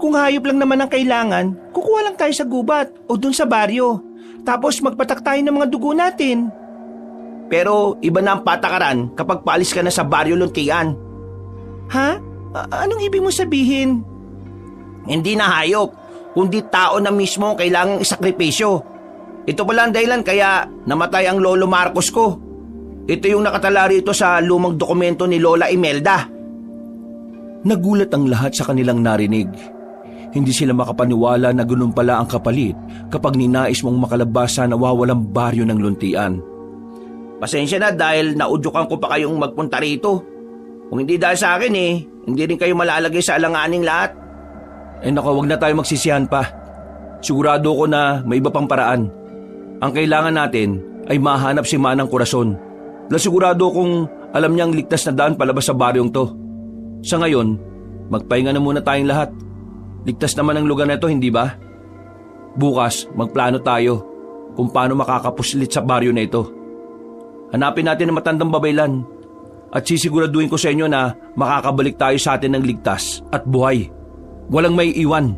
Kung hayop lang naman ang kailangan, kukuha lang tayo sa gubat o dun sa baryo. Tapos magpatak tayo ng mga dugo natin. Pero iba na ang patakaran kapag paalis ka na sa Baryo Luntian. Ha? Anong ibig mo sabihin? Hindi na hayop, kundi tao na mismo kailangang isakripisyo. Ito pala ang dahilan kaya namatay ang Lolo Marcos ko. Ito yung nakatala rito sa lumang dokumento ni Lola Imelda. Nagulat ang lahat sa kanilang narinig. Hindi sila makapaniwala na ganun pala ang kapalit kapag ninais mong makalabas sa nawawalang baryo ng Luntian. Pasensya na dahil naudyukan ko pa kayong magpunta rito. Kung hindi dahil sa akin hindi rin kayo malalagay sa alanganing lahat. Naku, wag na tayo magsisihan pa. Sigurado ko na may iba pang paraan. Ang kailangan natin ay mahanap si Manang Corazon. Sigurado kong alam niyang ligtas na daan palabas sa baryong to. Sa ngayon, magpahinga na muna tayong lahat. Ligtas naman ang lugar na ito, hindi ba? Bukas, magplano tayo kung paano makakapuslit sa baryo na ito. Hanapin natin ang matandang babaylan at sisiguraduhin ko sa inyo na makakabalik tayo sa atin ng ligtas at buhay. Walang may iwan.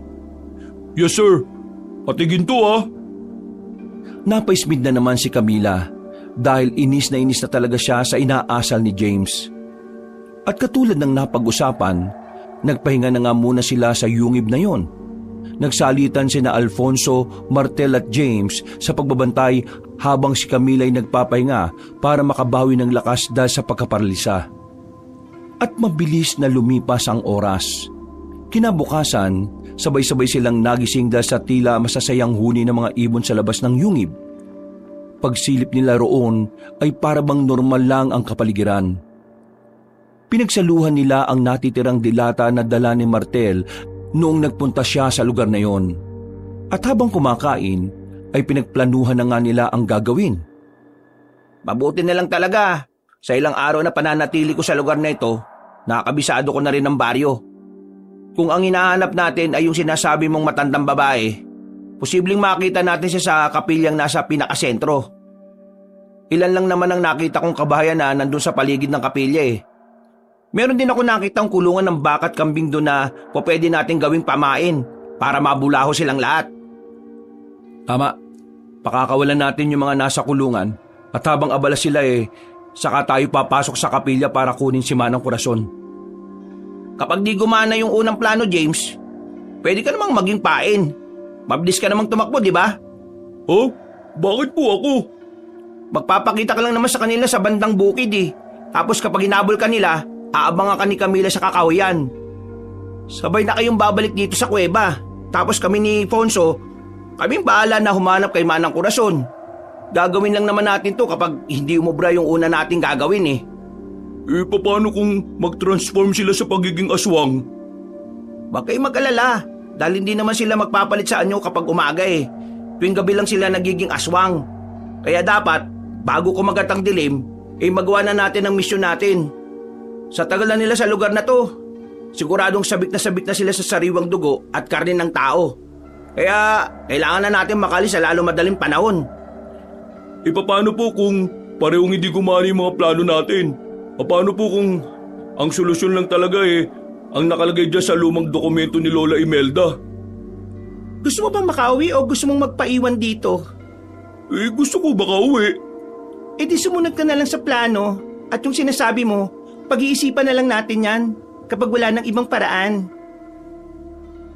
Yes sir, patigin to Napaismid na naman si Camila dahil inis na talaga siya sa inaasal ni James. At katulad ng napag-usapan, nagpahinga na nga muna sila sa yungib na yon. Nagsalitan sina Alfonso, Martel at James sa pagbabantay habang si Camila ay nagpapahinga para makabawi ng lakas dahil sa pagkaparalisa. At mabilis na lumipas ang oras. Kinabukasan, sabay-sabay silang nagising dahil sa tila masasayang huni ng mga ibon sa labas ng yungib. Pagsilip nila roon ay parabang normal lang ang kapaligiran. Pinagsaluhan nila ang natitirang dilata na dala ni Martel noong nagpunta siya sa lugar na yon. At habang kumakain, ay pinagplanuhan na nga nila ang gagawin. Mabuti na lang talaga. Sa ilang araw na pananatili ko sa lugar na ito, nakakabisado ko na rin ang baryo. Kung ang hinahanap natin ay yung sinasabi mong matandang babae, posibleng makita natin siya sa kapilyang nasa pinakasentro. Ilan lang naman ang nakita kong kabahayan na nandun sa paligid ng kapilya Meron din ako nakitang kulungan ng baka at kambing doon na pwede natin gawing pamain para mabulaho silang lahat. Tama, pakakawalan natin yung mga nasa kulungan at habang abala sila saka tayo papasok sa kapilya para kunin si Manang Corazon. Kapag di gumana yung unang plano, James, pwede ka namang maging pain. Mabilis ka namang tumakbo, di ba? Oh, bakit po ako? Magpapakita ka lang naman sa kanila sa bandang bukid eh. Tapos kapag hinabol ka nila, aabangan ka ni Camila sa kakahuyan. Sabay na kayong babalik dito sa kuweba. Tapos kami ni Fonso, kaming bahala na humanap kay Manang Corazon. Gagawin lang naman natin to kapag hindi umubra yung una nating gagawin eh. Paano kung mag-transform sila sa pagiging aswang? Huwag kayong mag-alala, dahil hindi naman sila magpapalit sa anyo kapag umaga eh. Tuwing gabi lang sila nagiging aswang. Kaya dapat, bago kumagat ang dilim, magawa na natin ang misyon natin. Sa tagal na nila sa lugar na to, siguradong sabik na sila sa sariwang dugo at karne ng tao. Kaya kailangan na natin makalis sa lalo madaling panahon. Paano po kung parehong hindi gumana yung mga plano natin? Paano po kung ang solusyon lang talaga ang nakalagay dyan sa lumang dokumento ni Lola Imelda? Gusto mo bang makauwi o gusto mong magpaiwan dito? Gusto ko baka uwi. Di sumunod ka na lang sa plano at yung sinasabi mo, pag-iisipan na lang natin yan kapag wala ng ibang paraan.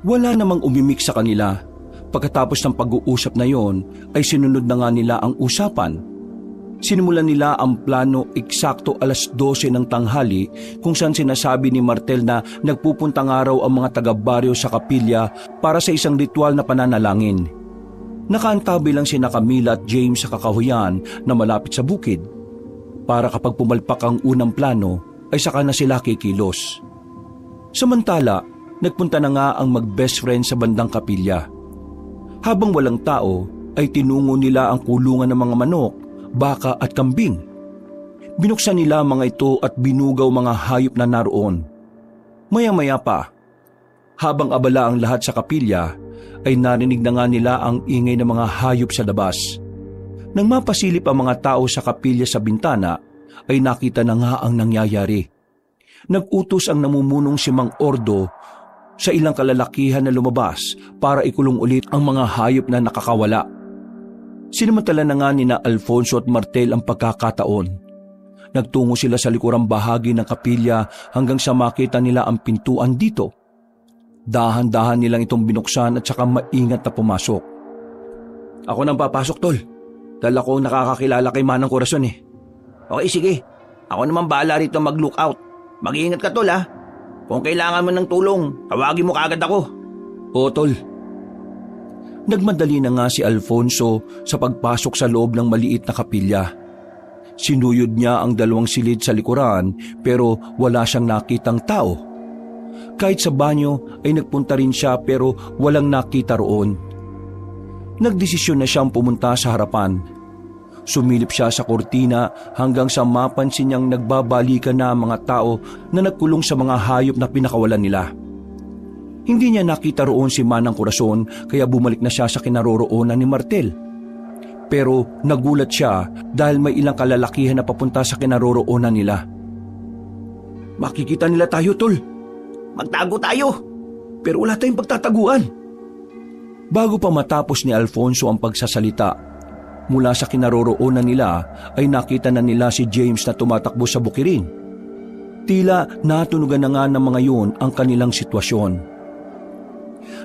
Wala namang umimik sa kanila. Pagkatapos ng pag-uusap na yon ay sinunod na nga nila ang usapan. Sinimulan nila ang plano eksakto 12:00 ng tanghali kung saan sinasabi ni Martel na nagpupuntang araw ang mga taga-baryo sa kapilya para sa isang ritual na pananalangin. Nakaantabi lang sina Camila at James sa kakahuyan na malapit sa bukid. Para kapag pumalpak ang unang plano ay saka na sila kikilos. Samantala, nagpunta na nga ang mag-best friend sa bandang kapilya. Habang walang tao ay tinungo nila ang kulungan ng mga manok, baka at kambing. Binuksan nila ang mga ito at binugaw mga hayop na naroon. Maya-maya pa, habang abala ang lahat sa kapilya, ay narinig na nga nila ang ingay ng mga hayop sa labas. Nang mapasilip ang mga tao sa kapilya sa bintana, ay nakita na nga ang nangyayari. Nag-utos ang namumunong si Mang Ordo sa ilang kalalakihan na lumabas para ikulong ulit ang mga hayop na nakakawala. Sinamantala na nga nina Alfonso at Martel ang pagkakataon. Nagtungo sila sa likurang bahagi ng kapilya hanggang sa makita nila ang pintuan dito. Dahan-dahan nilang itong binuksan at saka maingat na pumasok. Ako nang papasok, tol. Dahil ako nakakakilala kay Manang Corazon eh. Okay, sige. Ako naman bahala rito mag-lookout. Mag-iingat ka, tol ha. Kung kailangan mo ng tulong, tawagin mo kaagad ako. Oo, tol. Nagmadali na nga si Alfonso sa pagpasok sa loob ng maliit na kapilya. Sinuyod niya ang 2 silid sa likuran pero wala siyang nakitang tao. Kahit sa banyo ay nagpunta rin siya pero walang nakita roon. Nagdesisyon na siyang pumunta sa harapan. Sumilip siya sa kortina hanggang sa mapansin niyang nagbabalikan na ang mga tao na nagkulong sa mga hayop na pinakawalan nila. Hindi niya nakita roon si Manang Corazon kaya bumalik na siya sa kinaroroonan ni Martel. Pero nagulat siya dahil may ilang kalalakihan na papunta sa kinaroroonan nila. Makikita nila tayo, tol. Magtago tayo. Pero wala tayong pagtataguan. Bago pa matapos ni Alfonso ang pagsasalita, mula sa kinaroroonan nila ay nakita na nila si James na tumatakbo sa bukirin. Tila natunugan na nga ng mga yun ang kanilang sitwasyon.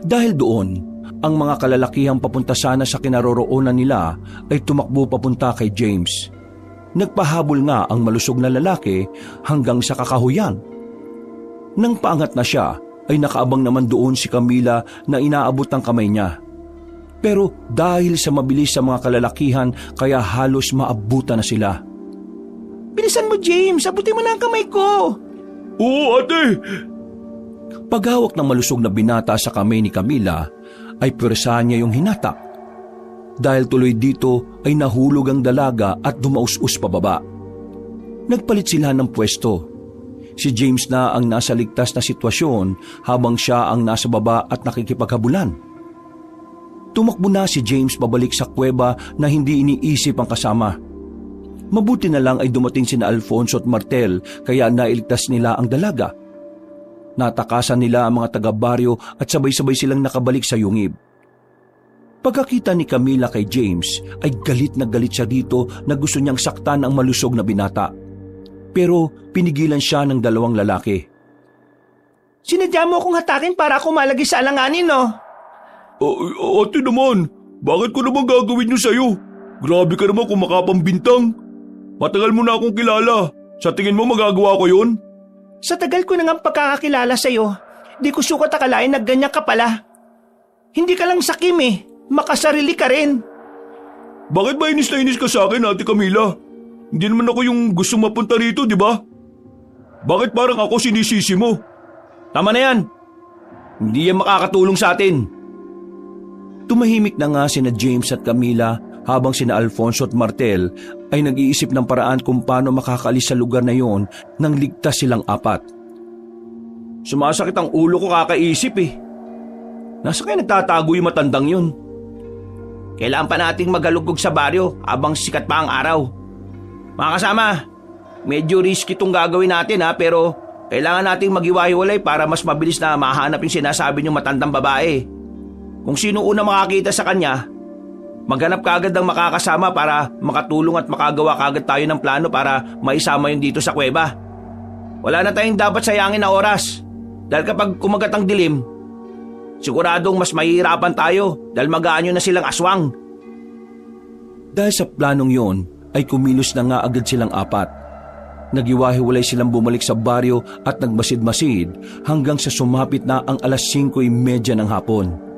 Dahil doon, ang mga kalalakihang papunta sana sa kinaroroonan nila ay tumakbo papunta kay James. Nagpahabol nga ang malusog na lalaki hanggang sa kakahuyan. Nang paangat na siya, ay nakaabang naman doon si Camila na inaabot ang kamay niya. Pero dahil sa mabilis sa mga kalalakihan, kaya halos maabutan na sila. Bilisan mo, James! Abutin mo na ang kamay ko! Oo, ate! Paghawak ng malusog na binata sa kamay ni Camila, ay pwersahan niya yung hinatak. Dahil tuloy dito ay nahulog ang dalaga at dumaus-us pababa. Nagpalit sila ng pwesto. Si James na ang nasa ligtas na sitwasyon habang siya ang nasa baba at nakikipaghabulan. Tumakbo na si James pabalik sa kuweba na hindi iniisip ang kasama. Mabuti na lang ay dumating sina Alfonso at Martel kaya nailigtas nila ang dalaga. Natakasan nila ang mga taga-baryo at sabay-sabay silang nakabalik sa yungib. Pagkakita ni Camila kay James ay galit na galit siya dito na gusto niyang saktan ang malusog na binata. Pero pinigilan siya ng 2 lalaki. Sinadya mo akong hatakin para ako malagay sa alanganin, no? Ate naman, bakit ko naman gagawin yun sa'yo? Grabe ka naman kung makapambintang. Matagal mo na akong kilala. Sa tingin mo magagawa ko yun? Sa tagal ko nang pagkakakilala sa'yo, di ko sukat akalain na ganyan ka pala. Hindi ka lang sakim eh, makasarili ka rin. Bakit ba inis na inis ka sa akin, Ate Camila? Hindi naman ako yung gusto mapunta rito, di ba? Bakit parang ako sinisisi mo? Tama na yan. Hindi yan makakatulong sa atin. Tumahimik na nga sina James at Camila habang sina Alfonso at Martel ay nag-iisip ng paraan kung paano makakaalis sa lugar na yon nang ligtas silang apat. Sumasakit ang ulo ko kakaisip eh. Nasa kaya nagtatago yung matandang yun? Kailangan pa nating magalugog sa baryo habang sikat pa ang araw. Mga kasama, medyo risky itong gagawin natin pero kailangan nating maghiwa-hiwalay para mas mabilis na mahanap yung sinasabi niyong matandang babae. Kung sino una makakita sa kanya, maghanap kaagad ng makakasama para makatulong at makagawa kaagad tayo ng plano para maisama yun dito sa kuweba. Wala na tayong dapat sayangin na oras dahil kapag kumagat ang dilim, siguradong mas mahihirapan tayo dahil mag-aanyo na silang aswang. Dahil sa planong yon ay kumilos na nga agad silang apat. Nagiwahiwalay silang bumalik sa baryo at nagmasid-masid hanggang sa sumapit na ang 5:30 ng hapon.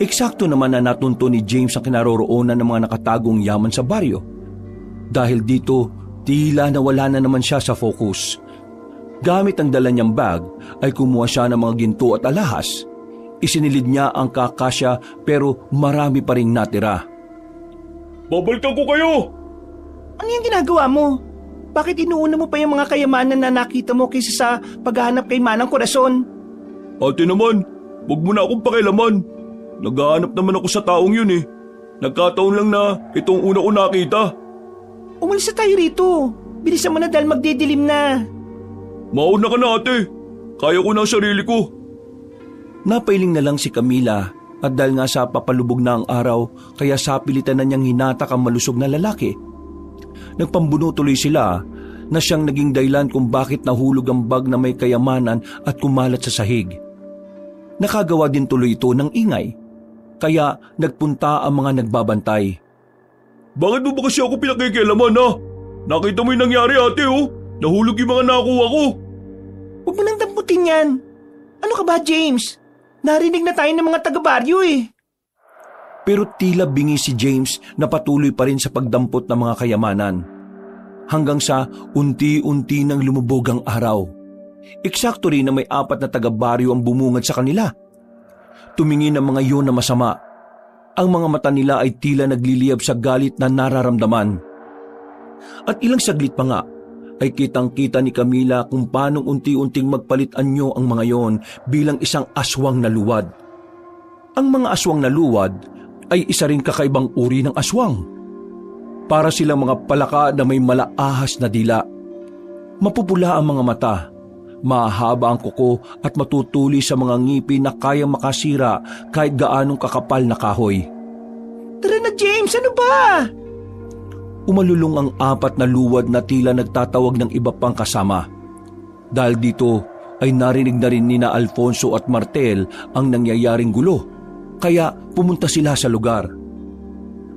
Eksakto naman na natunto ni James ang kinaroroonan ng mga nakatagong yaman sa baryo. Dahil dito, tila nawala na naman siya sa focus. Gamit ang dala niyang bag ay kumuha siya ng mga ginto at alahas. Isinilid niya ang kakasya pero marami pa ring natira. Babalikan ko kayo! Ano yung ginagawa mo? Bakit inuuna mo pa yung mga kayamanan na nakita mo kaysa sa paghahanap kay Manang Corazon? Ate naman, huwag mo na akong pakialaman. Naghahanap naman ako sa taong yun eh. Nagkataon lang na itong una ko nakita. Umalis na tayo rito. Bilisan mo na dahil magdidilim na. Mauna ka na ate. Kaya ko na ang sarili ko. Napailing na lang si Camila at dahil nga sa papalubog na ang araw kaya sapilitan na niyang hinatak ang malusog na lalaki. Nagpambuno tuloy sila na siyang naging dahilan kung bakit nahulog ang bag na may kayamanan at kumalat sa sahig. Nakagawa din tuloy ito ng ingay. Kaya nagpunta ang mga nagbabantay. Bakit mo ba kasi ako pinakikialaman ha? Nakita mo yung nangyari ate oh. Nahulog yung mga nakuha ko. Huwag mo nang damputin yan. Ano ka ba, James? Narinig na tayo ng mga taga-baryo eh. Pero tila bingi si James na patuloy pa rin sa pagdampot ng mga kayamanan. Hanggang sa unti-unti nang lumubog ang araw. Eksakto rin na may 4 na taga-baryo ang bumungad sa kanila. Tumingin ang mga iyon na masama. Ang mga mata nila ay tila nagliliyab sa galit na nararamdaman. At ilang saglit pa nga ay kitang-kita ni Camila kung paanong unti-unting magpalit anyo ang mga iyon bilang isang aswang na luwad. Ang mga aswang na luwad ay isa ring kakaibang uri ng aswang. Para silang mga palaka na may malaahas na dila. Mapupula ang mga mata. Mahaba ang kuko at matutuli sa mga ngipin na kayang makasira kahit gaanong kakapal na kahoy. Tara na, James! Ano ba? Umalulong ang 4 na luwad na tila nagtatawag ng iba pang kasama. Dahil dito ay narinig na rin nina Alfonso at Martel ang nangyayaring gulo. Kaya pumunta sila sa lugar.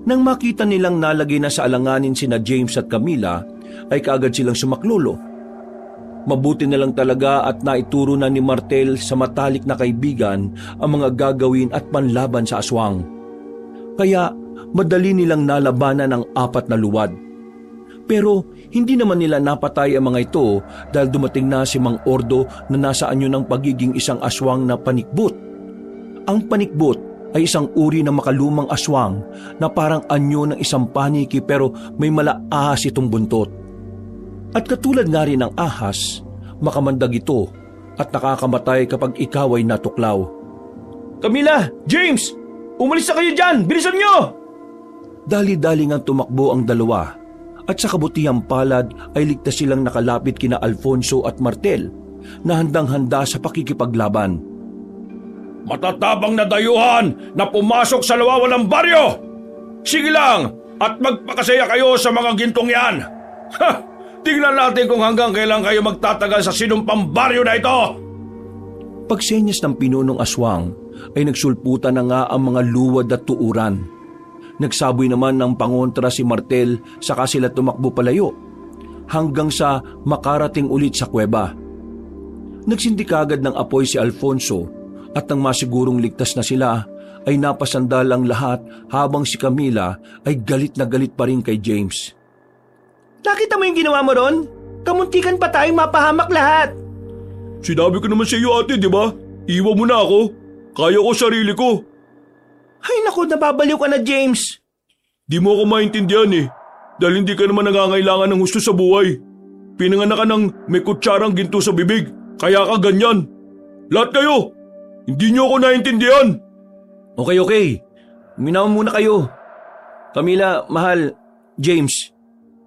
Nang makita nilang nalagay na sa alanganin sina James at Camila, ay kaagad silang sumaklolo. Mabuti na lang talaga at naituro na ni Martel sa matalik na kaibigan ang mga gagawin at panlaban sa aswang. Kaya madali nilang nalabanan ang 4 na luwad. Pero hindi naman nila napatay ang mga ito dahil dumating na si Mang Ordo na nasa anyo ng pagiging isang aswang na panikbot. Ang panikbot ay isang uri ng makalumang aswang na parang anyo ng isang paniki pero may malaahas itong buntot. At katulad nga rin ng ahas, makamandag ito at nakakamatay kapag ikaw ay natuklaw. Camila! James! Umalis na kayo dyan! Bilisan nyo! Dali-dali nga tumakbo ang dalawa at sa kabutihang palad ay ligtas silang nakalapit kina Alfonso at Martel na handang-handa sa pakikipaglaban. Matatabang na dayuhan na pumasok sa lawawalang baryo! Sige lang at magpakasaya kayo sa mga gintong yan! Ha! Tingnan natin kung hanggang kailan kayo magtatagal sa sinumpang baryo na ito! Pagsenyas ng pinunong aswang ay nagsulputan na nga ang mga luwad at tuuran. Nagsaboy naman ng pangontra si Martel saka sila tumakbo palayo hanggang sa makarating ulit sa kuweba. Nagsindik agad ng apoy si Alfonso at nang masigurong ligtas na sila ay napasandal ang lahat habang si Camila ay galit na galit pa rin kay James. Nakita mo yung ginawa mo ron? Kamuntikan pa tayong mapahamak lahat. Sinabi ko naman sa iyo ate, di ba? Iwan mo na ako. Kaya ko sarili ko. Ay naku, nababaliw ka na, James. Di mo ako maintindihan eh. Dahil hindi ka naman nangangailangan ng husto sa buhay. Pinanganak ka ng may kutsarang ginto sa bibig. Kaya ka ganyan. Lahat kayo. Hindi niyo ako naintindihan. Okay. Uminaw muna kayo. Camila, mahal, James,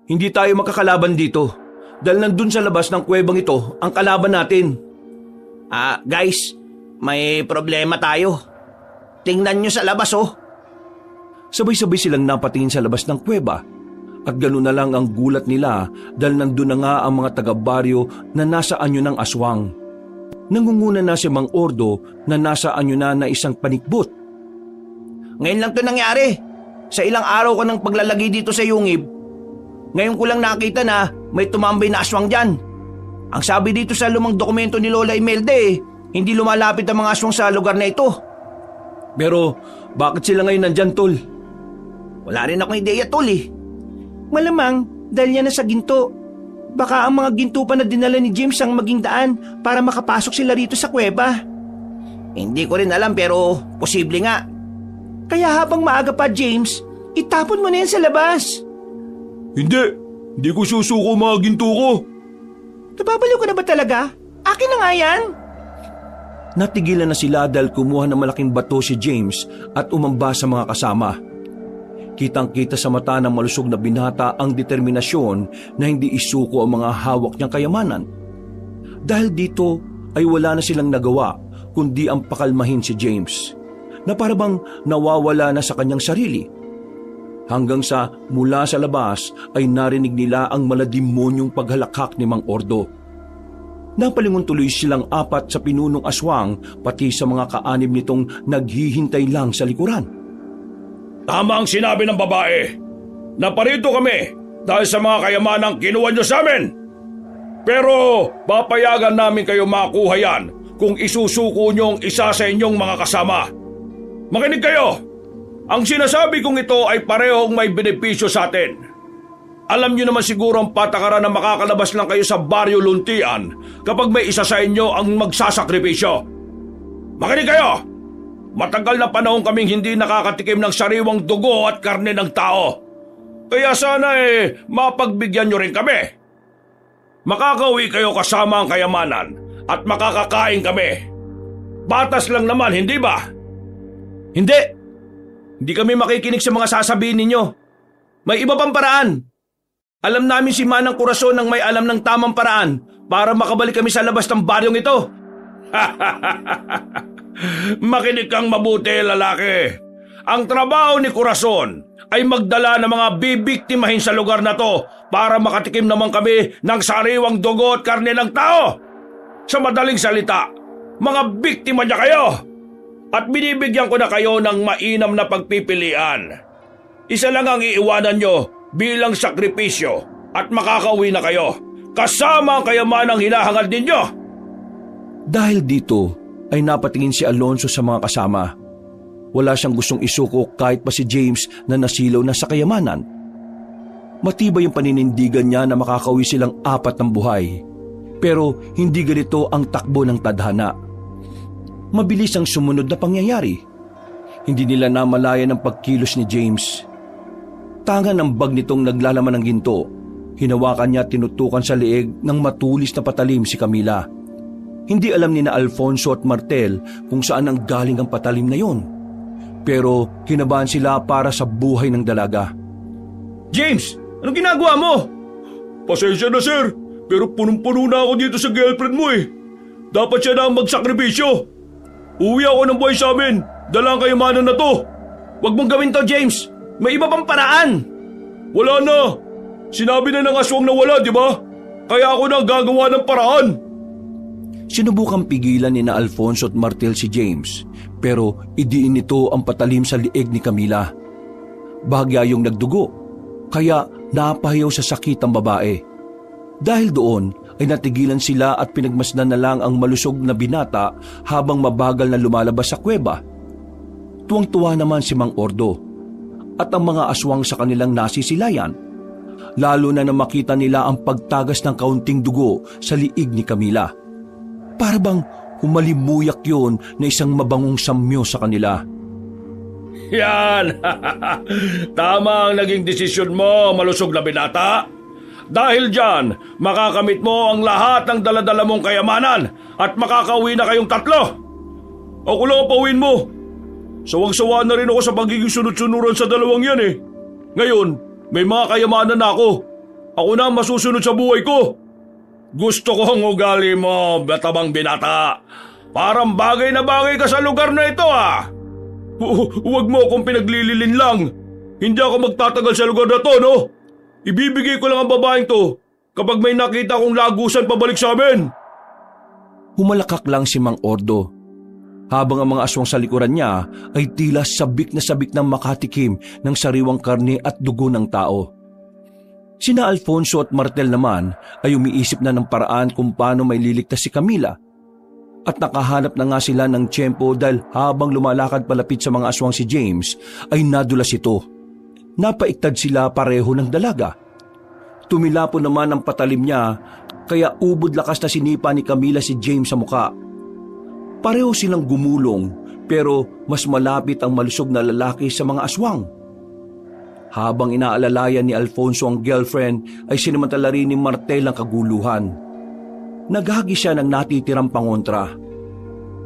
hindi tayo makakalaban dito. Dahil nandun sa labas ng kuwebang ito ang kalaban natin. Guys, may problema tayo. Tingnan nyo sa labas, oh. Sabay-sabay silang napatingin sa labas ng kuweba at gano'n na lang ang gulat nila dahil nandun na nga ang mga taga-baryo na nasa anyo ng aswang. Nangunguna na si Mang Ordo na nasa anyo na isang panikbot. Ngayon lang to nangyari. Sa ilang araw ko ng paglalagay dito sa yungib, ngayon ko lang nakita na may tumambay na aswang dyan. Ang sabi dito sa lumang dokumento ni Lola Imelda hindi lumalapit ang mga aswang sa lugar na ito. Pero bakit sila ngayon nandyan, Tol? Wala rin akong ideya, Tol Malamang dahil yan na sa ginto. Baka ang mga ginto pa na dinala ni James ang maging daan para makapasok sila rito sa kuweba. Hindi ko rin alam pero posible nga. Kaya habang maaga pa, James, itapon mo na yan sa labas. Hindi ko susuko mga ginto ko. Nababaliw ka na ba talaga? Akin na nga yan. Natigilan na sila dahil kumuha ng malaking bato si James at umamba sa mga kasama. Kitang-kita sa mata ng malusog na binata ang determinasyon na hindi isuko ang mga hawak niyang kayamanan. Dahil dito ay wala na silang nagawa kundi ang pakalmahin si James, na parabang nawawala na sa kanyang sarili. Hanggang sa mula sa labas ay narinig nila ang maladimonyong paghalakhak ni Mang Ordo. Napalingon tuloy silang apat sa pinunong aswang pati sa mga kaanib nitong naghihintay lang sa likuran. Tama ang sinabi ng babae. Naparito kami dahil sa mga kayamanang kinuha niyo sa amin. Pero papayagan namin kayo makuha yan kung isusuko niyong isa sa inyong mga kasama. Makinig kayo! Ang sinasabi kong ito ay parehong may benepisyo sa atin. Alam niyo naman siguro ang patakaran na makakalabas lang kayo sa baryo Luntian kapag may isa sa inyo ang magsasakripisyo. Makinig kayo! Matagal na panahon kaming hindi nakakatikim ng sariwang dugo at karne ng tao. Kaya sana mapagbigyan niyo rin kami. Makakauwi kayo kasama ang kayamanan at makakakain kami. Batas lang naman, hindi ba? Hindi kami makikinig sa mga sasabihin ninyo. May iba pang paraan. Alam namin si Manang Corazon ang may alam ng tamang paraan para makabalik kami sa labas ng baryong ito. Makinig kang mabuti, lalaki. Ang trabaho ni Corazon ay magdala ng mga bibiktimahin sa lugar na to para makatikim naman kami ng sariwang dugo at karne ng tao. Sa madaling salita, mga biktima niya kayo. At binibigyan ko na kayo ng mainam na pagpipilian. Isa lang ang iiwanan nyo bilang sakripisyo at makakauwi na kayo kasama ang kayamanang hinahangad ninyo. Dahil dito ay napatingin si Alonso sa mga kasama. Wala siyang gustong isuko kahit pa si James na nasilaw na sa kayamanan. Matibay yung paninindigan niya na makakauwi silang apat ng buhay. Pero hindi ganito ang takbo ng tadhana. Mabilis ang sumunod na pangyayari. Hindi nila namalayan ang pagkilos ni James. Tangan ang bag nitong naglalaman ng ginto. Hinawakan niya at tinutukan sa leeg ng matulis na patalim si Camila. Hindi alam ni na Alfonso at Martel kung saan ang galing ang patalim na yon. Pero kinabahan sila para sa buhay ng dalaga. James, anong ginagawa mo? Pasensya na sir, pero punong-puno na ako dito sa girlfriend mo Dapat siya na ang magsakripisyo. Uwi ako ng buhay sa amin. Dala ang kayamanan na to. Huwag mong gawin to, James. May iba pang paraan. Wala na. Sinabi na ng aswang na wala, di ba? Kaya ako na gagawa ng paraan. Sinubukang pigilan ni na Alfonso at Martel si James, pero idiin nito ang patalim sa liig ni Camila. Bahagya yung nagdugo, kaya napahiyaw sa sakit ang babae. Dahil doon ay natigilan sila at pinagmasdan na lang ang malusog na binata habang mabagal na lumalabas sa kuweba. Tuwang-tuwa naman si Mang Ordo at ang mga aswang sa kanilang nasisilayan, lalo na makita nila ang pagtagas ng kaunting dugo sa liig ni Camila. Para bang humalimuyak yun na isang mabangong samyo sa kanila. Yan! Tama ang naging desisyon mo, malusog na binata. Dahil dyan, makakamit mo ang lahat ng daladala mong kayamanan at makakauwi na kayong tatlo. Ako lang ang pauwiin mo. Sawang-sawa na rin ako sa pagiging sunod-sunuran sa dalawang yan eh. Ngayon, may mga kayamanan na ako. Ako na ang masusunod sa buhay ko. Gusto ko ang ugali mo, batabang binata. Parang bagay na bagay ka sa lugar na ito ah. Huwag mo akong pinaglililin lang. Hindi ako magtatagal sa lugar na to, no? Ibibigay ko lang ang babaeng to kapag may nakita akong lagusan pabalik sa amin. Humalakak lang si Mang Ordo, habang ang mga aswang sa likuran niya ay tila sabik na makatikim ng sariwang karne at dugo ng tao. Sina Alfonso at Martel naman ay umiisip na ng paraan kung paano may liligtas si Camila. At nakahanap na nga sila ng tiyempo dahil habang lumalakad palapit sa mga aswang si James ay nadulas ito. Napaiktad sila pareho ng dalaga. Tumilapo naman ang patalim niya kaya ubod lakas na sinipa ni Camila si James sa muka. Pareho silang gumulong pero mas malapit ang malusog na lalaki sa mga aswang. Habang inaalalayan ni Alfonso ang girlfriend ay sinamantala rin ni Martel ang kaguluhan. Naghagi siya ng natitirang pangontra.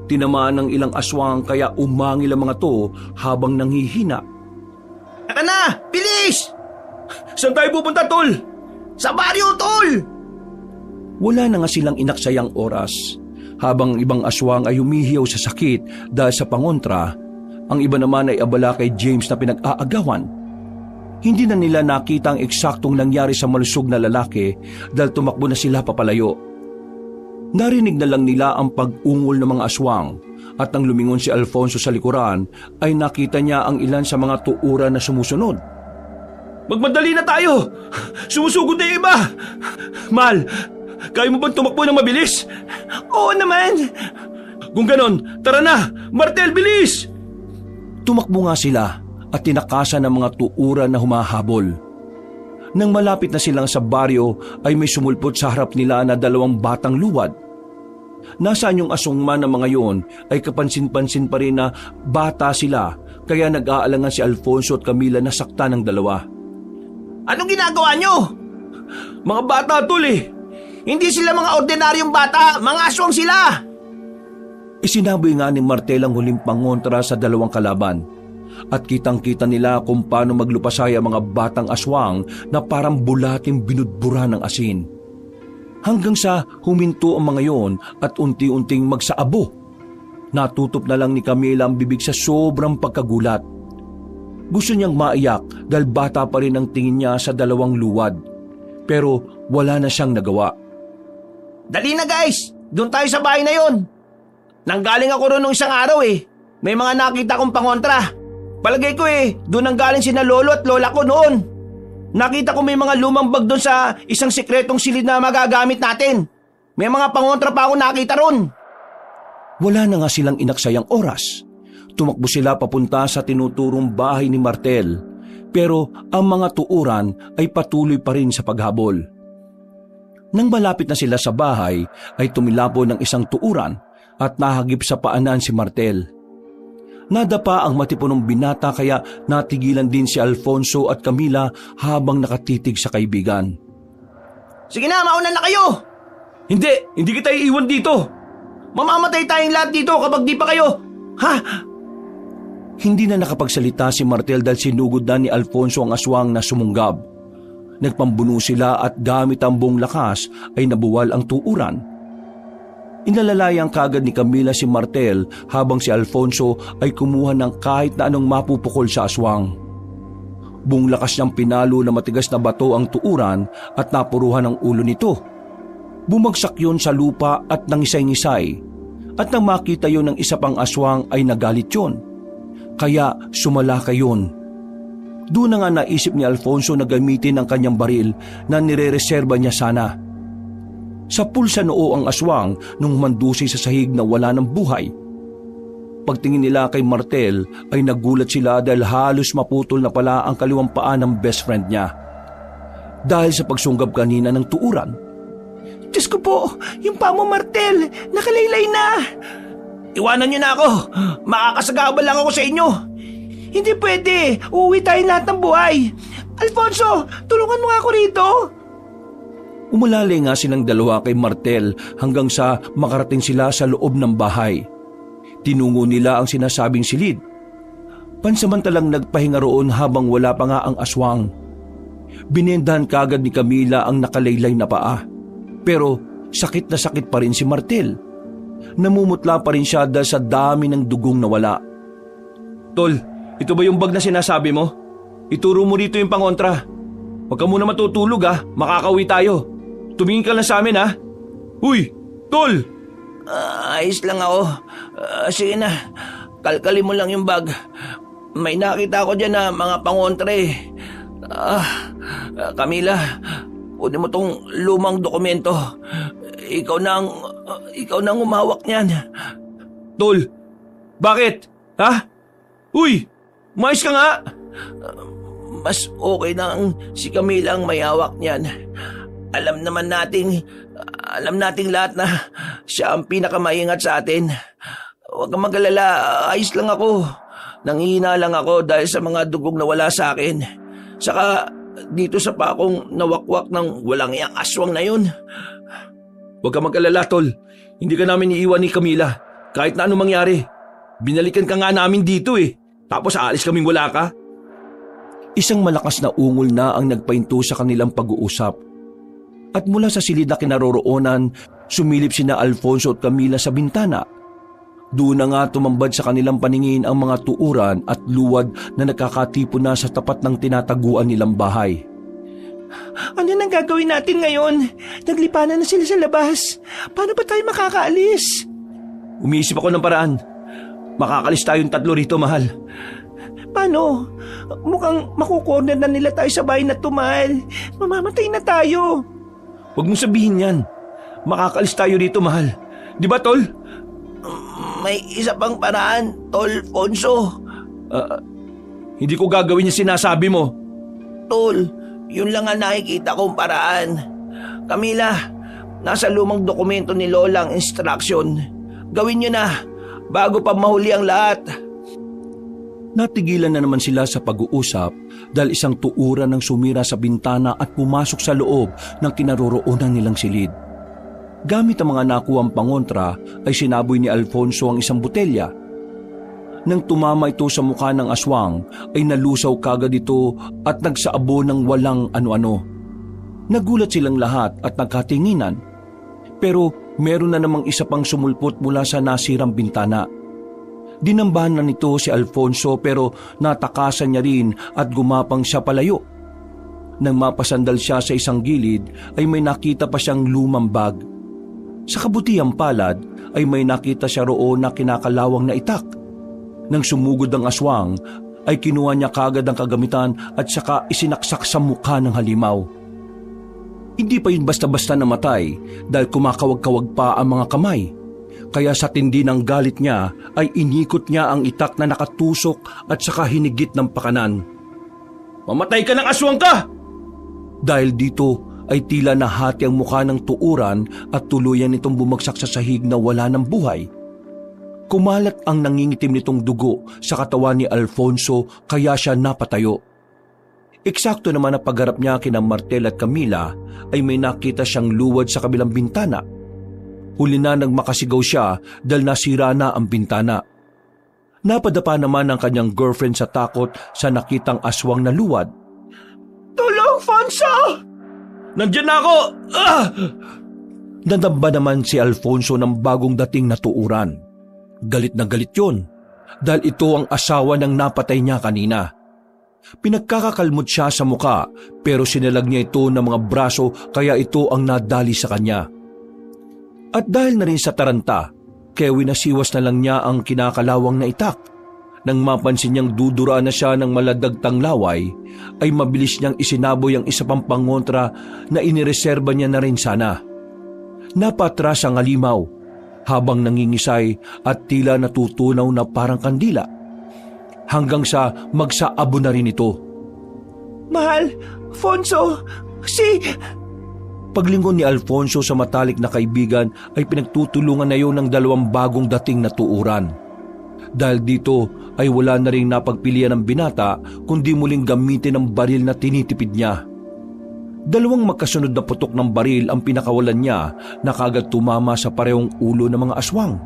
Tinamaan ng ilang aswang kaya umangil ang mga to habang nanghihina. Aka na! Bilis! Saan tayo pupunta, Tol? Sa baryo, Tol! Wala na nga silang inaksayang oras. Habang ibang aswang ay humihiyaw sa sakit dahil sa pangontra, ang iba naman ay abala kay James na pinag-aagawan. Hindi na nila nakita ang eksaktong nangyari sa malusog na lalaki dahil tumakbo na sila papalayo. Narinig na lang nila ang pag-ungol ng mga aswang at nang lumingon si Alfonso sa likuran ay nakita niya ang ilan sa mga tuuran na sumusunod. Magmadali na tayo! Sumusugod na yung iba! Mal, kaya mo bang tumakbo ng mabilis? Oo naman! Kung ganon, tara na! Martel, bilis! Tumakbo nga sila at tinakasan ng mga tuuran na humahabol. Nang malapit na silang sa baryo ay may sumulpot sa harap nila na dalawang batang luwad. Nasaan yung aswangman ng mga yon ay kapansin-pansin pa rin na bata sila kaya nag-aalangan si Alfonso at Camila na sakta ng dalawa. Anong ginagawa nyo? Mga bata, Tol eh! Hindi sila mga ordinaryong bata, mga aswang sila! Isinaboy nga ni Martel ang huling pangontra sa dalawang kalaban. At kitang-kita nila kung paano maglupasay ang mga batang aswang na parang bulating binudbura ng asin. Hanggang sa huminto ang mga yon at unti-unting magsaabo. Natutop na lang ni Camila ang bibig sa sobrang pagkagulat. Gusto niyang maiyak dahil bata pa rin ang tingin niya sa dalawang luwad. Pero wala na siyang nagawa. Dali na guys! Doon tayo sa bahay na yon. Nanggaling ako roon nung isang araw eh. May mga nakita kong pangontra. Palagay ko doon ang galing sina lolo at lola ko noon. Nakita ko may mga lumang bag doon sa isang sikretong silid na magagamit natin. May mga pangontra pa ako nakita ron. Wala na nga silang inaksayang oras. Tumakbo sila papunta sa tinuturong bahay ni Martel. Pero ang mga tuuran ay patuloy pa rin sa paghabol. Nang malapit na sila sa bahay ay tumilapo ng isang tuuran at nahagip sa paanan si Martel. Nadapa ang matipunong binata kaya natigilan din si Alfonso at Camila habang nakatitig sa kaibigan. Sige na, mauna na kayo! Hindi kita iiwan dito! Mamamatay tayong lahat dito kapag di pa kayo! Ha? Hindi na nakapagsalita si Martel dahil sinugod na ni Alfonso ang aswang na sumunggab. Nagpambuno sila at gamit ang buong lakas ay nabuwal ang tuuran. Inalalayang kagad ni Camila si Martel habang si Alfonso ay kumuha ng kahit na anong mapupukol sa aswang. Buong lakas niyang pinalo na matigas na bato ang tuuran at napuruhan ang ulo nito. Bumagsak yun sa lupa at nangisay-ngisay, at nang makita yun ng isa pang aswang ay nagalit yun. Kaya sumalakay yun. Doon na nga naisip ni Alfonso na gamitin ang kanyang baril na nirereserba niya sana. Sa pulsa noo ang aswang nung mandusay sa sahig na wala ng buhay. Pagtingin nila kay Martel ay nagulat sila dahil halos maputol na pala ang kaliwang paa ng best friend niya. Dahil sa pagsunggab kanina ng tuuran. Diyos ko po, yung paa mo, Martel, nakalaylay na. Iwanan niyo na ako. Makakasagabal lang ako sa inyo. Hindi pwede, uuwi tayo lahat ng buhay. Alfonso, tulungan mo nga ako rito. Umalali nga silang dalawa kay Martel hanggang sa makarating sila sa loob ng bahay. Tinungo nila ang sinasabing silid. Pansamantalang nagpahinga roon habang wala pa nga ang aswang. Binendahan kagad ni Camila ang nakalaylay na paa. Pero sakit na sakit pa rin si Martel. Namumutla pa rin siya dahil sa dami ng dugong nawala. Tol, ito ba yung bag na sinasabi mo? Ituro mo dito yung pangontra. Huwag ka muna matutulog makakauwi tayo. Tumingin ka lang sa amin Uy, Tol! Ayos lang ako. Sige na, kalkalin mo lang yung bag. May nakita ko dyan na mga pangontre. Camila, kunin mo tong lumang dokumento. Ikaw nang umawak niyan. Tol, bakit? Uy, mais ka nga! Mas okay na si Camila ang may hawak niyan. Alam nating lahat na siya ang pinakamaingat sa atin. Huwag kang mag-alala, ayos lang ako. Nanghihina lang ako dahil sa mga dugong na wala sa akin. Saka dito sa pakong nawakwak ng walang iyang aswang na yun. Huwag kang mag-alala, Tol. Hindi ka namin iiwan ni Camila. Kahit na anong mangyari. Binalikan ka nga namin dito Tapos aalis kaming wala ka. Isang malakas na ungol na ang nagpahinto sa kanilang pag-uusap. At mula sa silid na kinaroroonan, sumilip sina Alfonso at Camila sa bintana. Doon na nga tumambad sa kanilang paningin ang mga tuuran at luwad na nakakatipon na sa tapat ng tinataguan nilang bahay. Ano nang gagawin natin ngayon? Naglipanan na sila sa labas. Paano ba tayo makakaalis? Umiisip ako ng paraan. Makakalis tayong 3 rito, mahal. Paano? Mukhang makukorner na nila tayo sa bahay na mahal. Mamamatay na tayo. Huwag mong sabihin yan. Makakalis tayo rito, mahal. Di ba, Tol? May isa pang paraan, Tol Fonso. Hindi ko gagawin yung sinasabi mo. Tol, yun lang ang nakikita kong paraan. Camila, nasa lumang dokumento ni Lola ang instruction. Gawin nyo na, bago pa mahuli ang lahat. Natigilan na naman sila sa pag-uusap dahil isang tuuran ang sumira sa bintana at pumasok sa loob ng kinaroroonan nilang silid. Gamit ang mga nakuhang pangontra ay sinaboy ni Alfonso ang isang botelya. Nang tumama ito sa mukha ng aswang ay nalusaw kagad ito at nagsaabo ng walang ano-ano. Nagulat silang lahat at nagkatinginan. Pero meron na namang isa pang sumulpot mula sa nasirang bintana. Dinambahan na nito si Alfonso pero natakasan niya rin at gumapang siya palayo. Nang mapasandal siya sa isang gilid ay may nakita pa siyang lumang bag. Sa kabutihang palad ay may nakita siya roon na kinakalawang na itak. Nang sumugod ang aswang ay kinuha niya kagad ang kagamitan at saka isinaksak sa mukha ng halimaw. Hindi pa yun basta-basta namatay dahil kumakawag-kawag pa ang mga kamay. Kaya sa tindi ng galit niya ay inikot niya ang itak na nakatusok at saka hinigit ng pakanan. Mamatay ka ng aswang ka! Dahil dito ay tila nahati ang mukha ng tuuran at tuluyan itong bumagsak sa sahig na wala ng buhay. Kumalat ang nangingitim nitong dugo sa katawan ni Alfonso kaya siya napatayo. Eksakto naman na pagharap niya kina Martel at Camila ay may nakita siyang luwad sa kabilang bintana. Huli na nagmakasigaw siya dahil nasira na ang bintana. Napadapa naman ang kanyang girlfriend sa takot sa nakitang aswang na luwad. Tulong, Fonso! Nandiyan na ako! Nadamba naman si Alfonso ng bagong dating na tuuran. Galit na galit yun dahil ito ang asawa ng napatay niya kanina. Pinagkakakalmot siya sa muka pero sinalag niya ito ng mga braso kaya ito ang nadali sa kanya. At dahil na rin sa taranta, kaya winasiwas na lang niya ang kinakalawang na itak. Nang mapansin niyang duduraan na siya ng maladagtang laway, ay mabilis niyang isinaboy ang isa pang pangontra na inireserba niya na rin sana. Napatras ang alimaw habang nangingisay at tila natutunaw na parang kandila. Hanggang sa magsaabo na rin ito. Mahal, Fonso, Paglingon ni Alfonso sa matalik na kaibigan ay pinagtutulungan na yun ng dalawang bagong dating na tuuran. Dahil dito ay wala na rin napagpilian ng binata kundi muling gamitin ang baril na tinitipid niya. Dalawang magkasunod na putok ng baril ang pinakawalan niya na kaagad tumama sa parehong ulo ng mga aswang.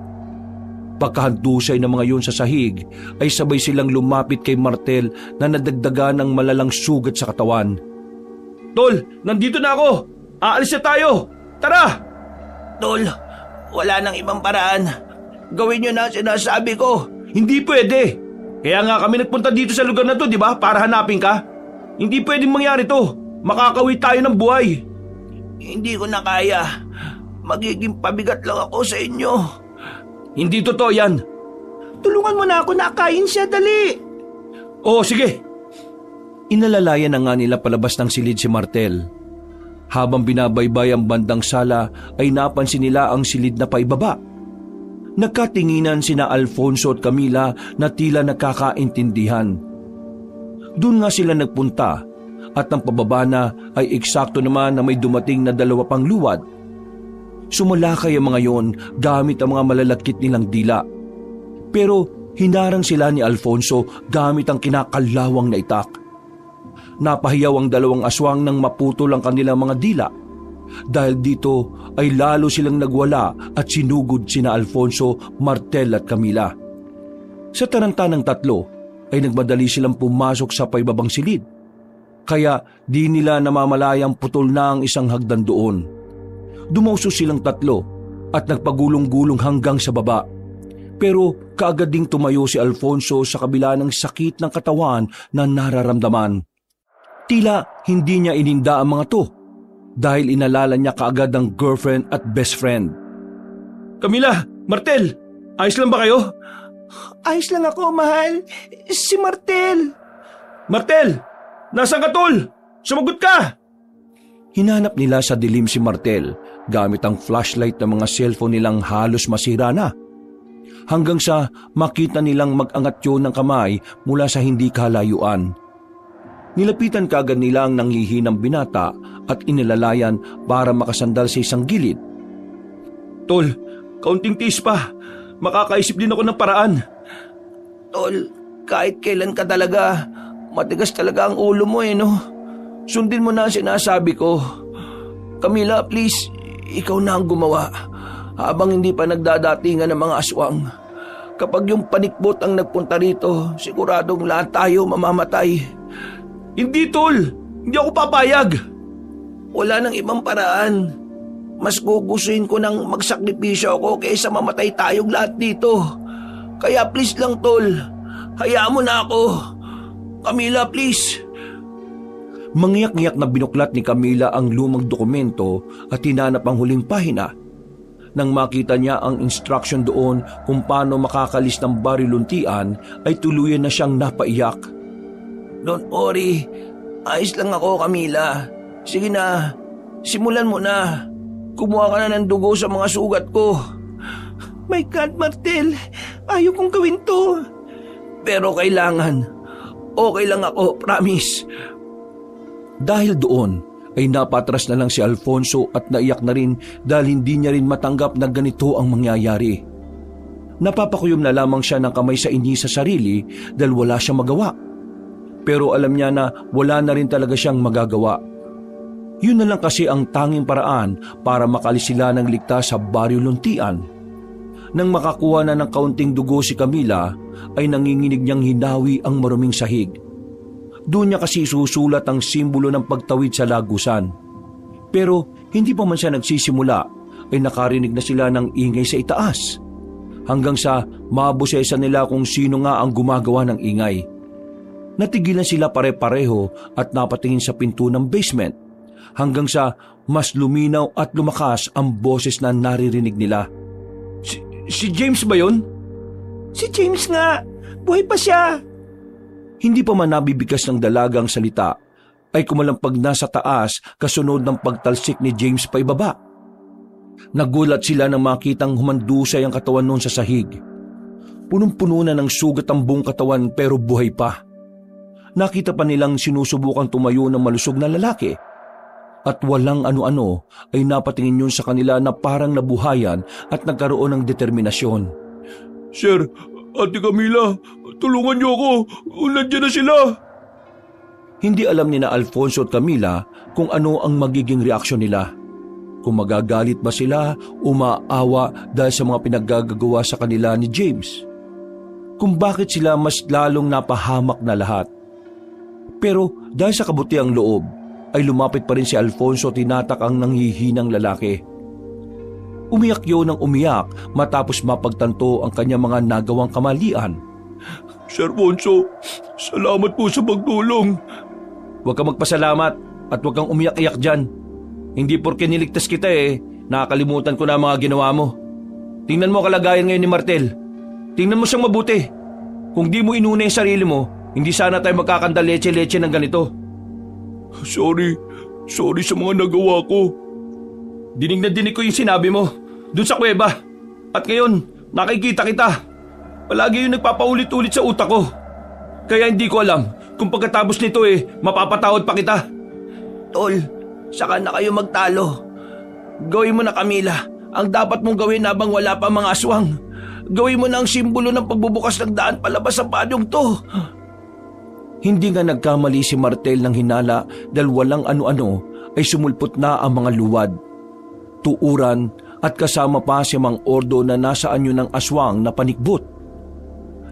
Pagkahandusay ng mga yun sa sahig ay sabay silang lumapit kay Martel na nadagdagan ng malalang sugat sa katawan. Tol, nandito na ako! Aalis na tayo! Tara! Tol, wala nang ibang paraan. Gawin niyo na ang sinasabi ko. Hindi pwede! Kaya nga kami nagpunta dito sa lugar na to, di ba? Para hanapin ka. Hindi pwedeng mangyari to. Makakawit tayo ng buhay. Hindi ko na kaya. Magiging pabigat lang ako sa inyo. Hindi totoo yan. Tulungan mo na ako na akayin siya, dali. Oo, sige. Inalalayan na nga nila palabas ng silid si Martel. Habang binabaybay ang bandang sala ay napansin nila ang silid na paibaba. Nagkatinginan sina Alfonso at Camila na tila nakakaintindihan. Doon nga sila nagpunta at ang pababa na ay eksakto naman na may dumating na dalawa pang luwad. Sumalakay ang mga yon gamit ang mga malalakit nilang dila. Pero hinarang sila ni Alfonso gamit ang kinakalawang na itak. Napahiyaw ang dalawang aswang nang maputol ang kanilang mga dila. Dahil dito ay lalo silang nagwala at sinugod sina Alfonso, Martel at Camila. Sa taranta ng tatlo ay nagmadali silang pumasok sa paibabang silid. Kaya di nila namamalayang putol na ang isang hagdan doon. Dumauso silang tatlo at nagpagulong-gulong hanggang sa baba. Pero kaagad ding tumayo si Alfonso sa kabila ng sakit ng katawan na nararamdaman. Tila hindi niya ininda ang mga to dahil inalala niya kaagad ang girlfriend at best friend. Camila, Martel, ayos lang ba kayo? Ayos lang ako, mahal. Si Martel. Martel, nasaan ka, tol? Sumagot ka! Hinanap nila sa dilim si Martel gamit ang flashlight ng mga cellphone nilang halos masira na. Hanggang sa makita nilang mag-angat yun ng kamay mula sa hindi kalayuan. Nilapitan kaagad nila ang nanghihinang binata at inilalayan para makasandal sa isang gilid. Tol, kaunting tiis pa. Makakaisip din ako ng paraan. Tol, kahit kailan ka talaga, matigas talaga ang ulo mo no? Sundin mo na ang sinasabi ko. Camila, please, ikaw na ang gumawa habang hindi pa nagdadatingan ng mga aswang. Kapag yung panikbot ang nagpunta rito, siguradong lahat tayo mamamatay. Hindi, tol. Hindi ako papayag. Wala nang ibang paraan. Mas gugustuhin ko nang magsakripisyo ako kaysa mamatay tayong lahat dito. Kaya please lang, tol. Hayaan mo na ako. Camila, please. Mangyak-ngyak na binuklat ni Camila ang lumang dokumento at hinanap ang huling pahina. Nang makita niya ang instruction doon kung paano makakalis ng bariluntian, ay tuluyan na siyang napaiyak. Don't worry. Ayos lang ako, Camila. Sige na, simulan mo na. Kumuha ka na ng dugo sa mga sugat ko. My God, Martel. Ayaw kong gawin to. Pero kailangan. Okay lang ako, promise. Dahil doon ay napatras na lang si Alfonso at naiyak na rin dahil hindi niya rin matanggap na ganito ang mangyayari. Napapakuyom na lamang siya ng kamay sa inyi sa sarili dahil wala siyang magawa. Pero alam niya na wala na rin talaga siyang magagawa. Yun na lang kasi ang tanging paraan para makalis sila ng ligtas sa baryo luntian. Nang makakuha na ng kaunting dugo si Camila, ay nanginginig niyang hinawi ang maruming sahig. Doon niya kasi susulat ang simbolo ng pagtawid sa lagusan. Pero hindi pa man siya nagsisimula, ay nakarinig na sila ng ingay sa itaas. Hanggang sa mabusesa nila kung sino nga ang gumagawa ng ingay. Natigilan sila pare-pareho at napatingin sa pinto ng basement hanggang sa mas luminaw at lumakas ang boses na naririnig nila. Si James ba yun? Si James nga! Buhay pa siya! Hindi pa man nabibigkas ng dalagang salita, ay kumalampag na sa taas kasunod ng pagtalsik ni James pa ibaba. Nagulat sila nang makitang humandusay ang katawan noon sa sahig. Punong-puno na ng sugat ang buong katawan pero buhay pa. Nakita pa nilang sinusubukang tumayo ng malusog na lalaki. At walang ano-ano ay napatingin yun sa kanila na parang nabuhayan at nagkaroon ng determinasyon. Sir, Ate Camila, tulungan niyo ako. Nandiyan na sila. Hindi alam ni na Alfonso at Camila kung ano ang magiging reaksyon nila. Kung magagalit ba sila o maawa dahil sa mga pinaggagawa sa kanila ni James. Kung bakit sila mas lalong napahamak na lahat. Pero dahil sa kabutiang loob, ay lumapit pa rin si Alfonso at tinatak ang nanghihinang lalaki. Umiyak yun ng umiyak matapos mapagtanto ang kanyang mga nagawang kamalian. Sir Alfonso, salamat po sa pagtulong. Huwag kang magpasalamat at huwag kang umiyak-iyak dyan. Hindi porke niligtas kita nakakalimutan ko na ang mga ginawa mo. Tingnan mo kalagayan ngayon ni Martel. Tingnan mo siyang mabuti. Kung di mo inuna yung sarili mo, hindi sana tayo magkakanda leche-leche ng ganito. Sorry sa mga nagawa ko. Dinig na dinig ko yung sinabi mo dun sa kuweba. At ngayon, nakikita kita. Palagi yung nagpapaulit-ulit sa utak ko. Kaya hindi ko alam kung pagkatapos nito mapapatawad pa kita. Tol, saka na kayo magtalo. Gawin mo na, Camila, ang dapat mong gawin habang wala pa mga aswang. Gawin mo na ang simbolo ng pagbubukas ng daan palabas sa panyong to. Hindi nga nagkamali si Martel ng hinala dahil walang ano-ano ay sumulpot na ang mga luwad. Tuuran at kasama pa si Mang Ordo na nasa anyo ng aswang na panikbot.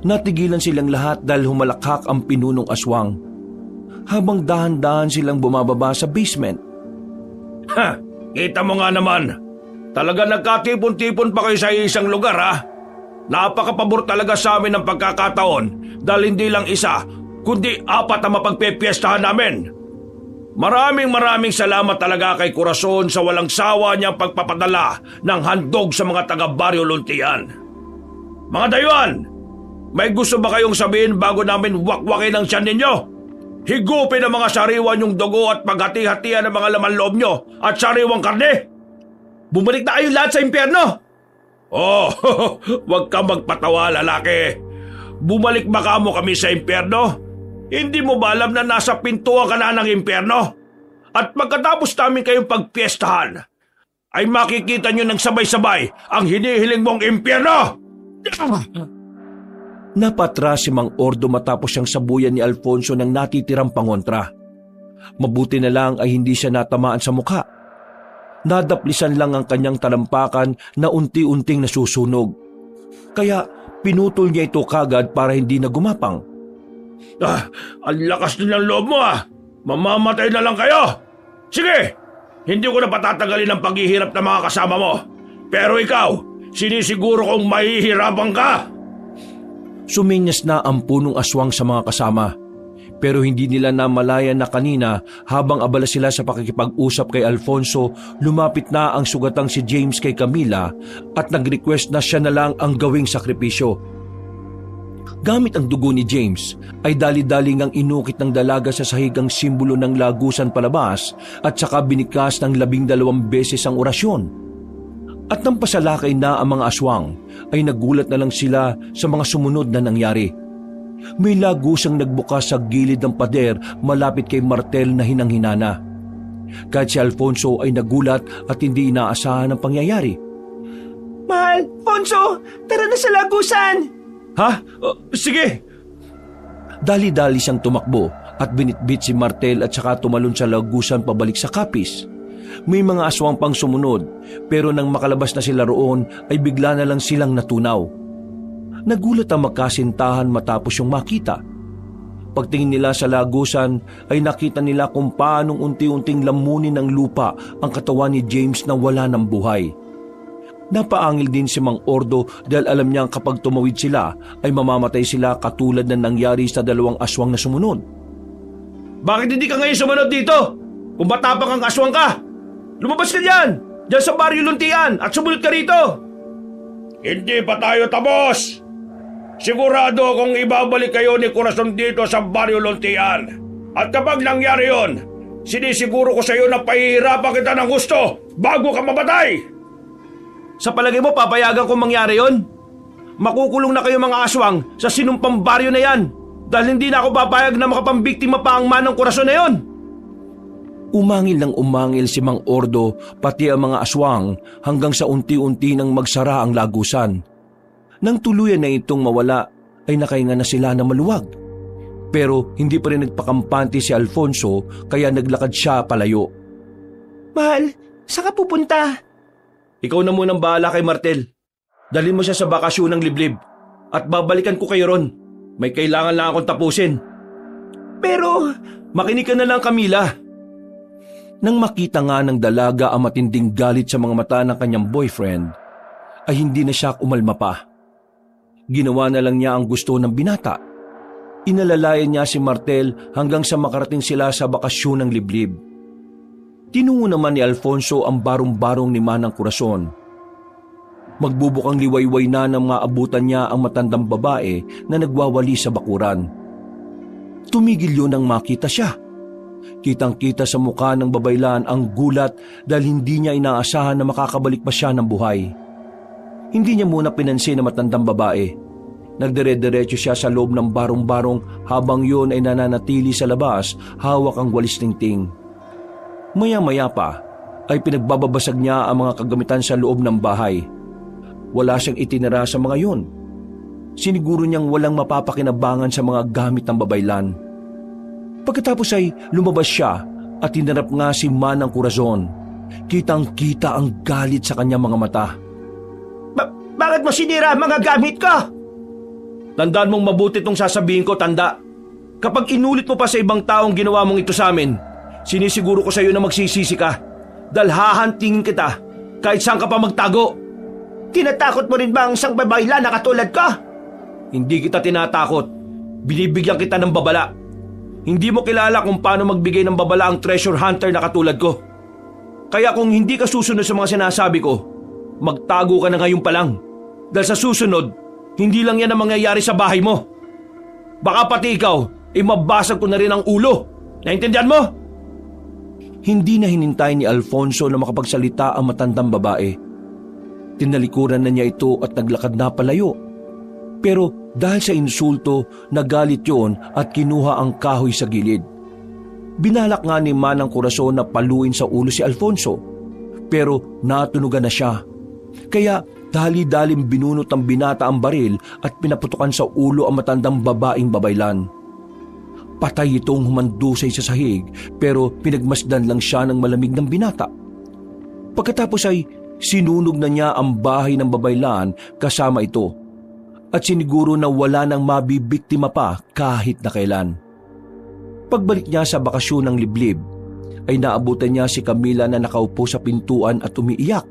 Natigilan silang lahat dahil humalakhak ang pinunong aswang. Habang dahan-dahan silang bumababa sa basement. Ha! Kita mo nga naman. Talaga nagkatipon-tipon pa kayo sa isang lugar, ha? Napakapabor talaga sa amin ng pagkakataon dahil hindi lang isa, kundi 4 ang mapagpepiestahan namin. Maraming salamat talaga kay Corazon sa walang sawa niyang pagpapadala ng handog sa mga taga-Baryo Luntian. Mga dayuhan, may gusto ba kayong sabihin bago namin wakwakin ang tiyan ninyo? Higupin ang mga sariwan yung dugo at paghati-hatian ang mga laman loob nyo at sariwang karne. Bumalik na kayo lahat sa impyerno. Oh, wag ka magpatawa, lalaki. Bumalik ba ka mo kami sa impyerno? Hindi mo ba alam na nasa pintuan ka na ng impyerno? At pagkatapos namin kayong pagpiestahan, ay makikita nyo ng sabay-sabay ang hinihiling mong impyerno! Napatras si Mang Ordo matapos siyang sabuyan ni Alfonso ng natitirang pangontra. Mabuti na lang ay hindi siya natamaan sa mukha. Nadaplisan lang ang kanyang talampakan na unti-unting nasusunog. Kaya pinutol niya ito kagad para hindi na gumapang. Ang lakas din ng loob mo, Mamamatay na lang kayo! Sige! Hindi ko na patatagalin ang paghihirap ng mga kasama mo. Pero ikaw, sinisiguro kong mahihirapan ka! Suminyas na ang punong aswang sa mga kasama. Pero hindi nila namalayan na kanina habang abala sila sa pakikipag-usap kay Alfonso, lumapit na ang sugatang si James kay Camila at nag-request na siya na lang ang gawing sakripisyo. Gamit ang dugo ni James, ay dali-dali ngang inukit ng dalaga sa sahig ang simbolo ng lagusan palabas at saka binikas ng 12 beses ang orasyon. At nang pasalakay na ang mga aswang, ay nagulat na lang sila sa mga sumunod na nangyari. May lagusang nagbukas sa gilid ng pader malapit kay Martel na hinang-hinana. Kahit si Alfonso ay nagulat at hindi inaasahan ang pangyayari. Mahal, Fonso, tara na sa lagusan! Ha? Sige! Dali-dali siyang tumakbo at binitbit si Martel at saka tumalon sa lagusan pabalik sa kapis. May mga aswang pang sumunod pero nang makalabas na sila roon ay bigla na lang silang natunaw. Nagulat ang magkasintahan matapos yung makita. Pagtingin nila sa lagusan ay nakita nila kung paanong unti-unting lamunin ng lupa ang katawan ni James na wala ng buhay. Napaangil din si Mang Ordo dahil alam niyang kapag tumawid sila ay mamamatay sila katulad ng nangyari sa 2 aswang na sumunod. Bakit hindi ka ngayon sumunod dito? Kung matapang ang aswang ka, lumabas ka dyan! Diyan sa Baryo Luntian at sumunod ka rito! Hindi pa tayo tapos! Sigurado akong ibabalik kayo ni Corazon dito sa Baryo Luntian. At kapag nangyari yon, sinisiguro ko sa iyo na pahihirapan kita ng gusto bago ka mamatay! Sa palagay mo, papayagan kong mangyari yon? Makukulong na kayo mga aswang sa sinumpang baryo na yan dahil hindi na ako papayag na makapambiktima pa ang manang Corazon na yon. Umangil ng umangil si Mang Ordo pati ang mga aswang hanggang sa unti-unti nang magsara ang lagusan. Nang tuluyan na itong mawala ay nakahinga na sila na maluwag. Pero hindi pa rin nagpakampante si Alfonso kaya naglakad siya palayo. Mahal, saan ka pupunta? Ikaw na munang bahala kay Martel. Dalhin mo siya sa bakasyon ng liblib at babalikan ko kayo ron. May kailangan lang akong tapusin. Pero, makinig ka na lang, Camila. Nang makita nga ng dalaga ang matinding galit sa mga mata ng kanyang boyfriend, ay hindi na siya umalma pa. Ginawa na lang niya ang gusto ng binata. Inalalayan niya si Martel hanggang sa makarating sila sa bakasyon ng liblib. Tinungo naman ni Alfonso ang barong-barong ni Manang Corazon. Magbubukang liwayway na ng mga abutan niya ang matandang babae na nagwawali sa bakuran. Tumigil yun nang makita siya. Kitang-kita sa mukha ng babaylan ang gulat dahil hindi niya inaasahan na makakabalik pa siya ng buhay. Hindi niya muna pinansin na matandang babae. Nagdire-diretso siya sa loob ng barong-barong habang yun ay nananatili sa labas hawak ang walis tingting. Maya-maya pa ay pinagbababasag niya ang mga kagamitan sa loob ng bahay. Wala siyang itinira sa mga yun. Siniguro niyang walang mapapakinabangan sa mga gamit ng babaylan. Pagkatapos ay lumabas siya at tinanap nga si Manang Corazon. Kitang-kita ang galit sa kanyang mga mata. Bakit mo sinira ang mga gamit ko? Tandaan mong mabuti itong sasabihin ko, tanda. Kapag inulit mo pa sa ibang taong ginawa mong ito sa amin, sinisiguro ko sa iyo na magsisisi ka dahil hahantingin kita kahit saan ka pa magtago. Tinatakot mo rin ba ang isang babayla na katulad ko? Hindi kita tinatakot. Binibigyan kita ng babala. Hindi mo kilala kung paano magbigay ng babala ang treasure hunter na katulad ko. Kaya kung hindi ka susunod sa mga sinasabi ko, magtago ka na ngayon pa lang. Dahil sa susunod, hindi lang yan ang mangyayari sa bahay mo. Baka pati ikaw, mabasag ko na rin ang ulo. Naintindihan mo? Hindi na hinintay ni Alfonso na makapagsalita ang matandang babae. Tinalikuran na niya ito at naglakad na palayo. Pero dahil sa insulto, nagalit yon at kinuha ang kahoy sa gilid. Binalak nga ni Manang Corazon na paluin sa ulo si Alfonso. Pero natunugan na siya. Kaya dali-dalim binunot ng binata ang baril at pinaputukan sa ulo ang matandang babaeng babaylan. Patay itong humandusay sa sahig pero pinagmasdan lang siya ng malamig ng binata. Pagkatapos ay sinunog na niya ang bahay ng babaylan kasama ito. At siniguro na wala nang mabibiktima pa kahit na kailan. Pagbalik niya sa bakasyon ng liblib, ay naabutan niya si Camila na nakaupo sa pintuan at umiiyak.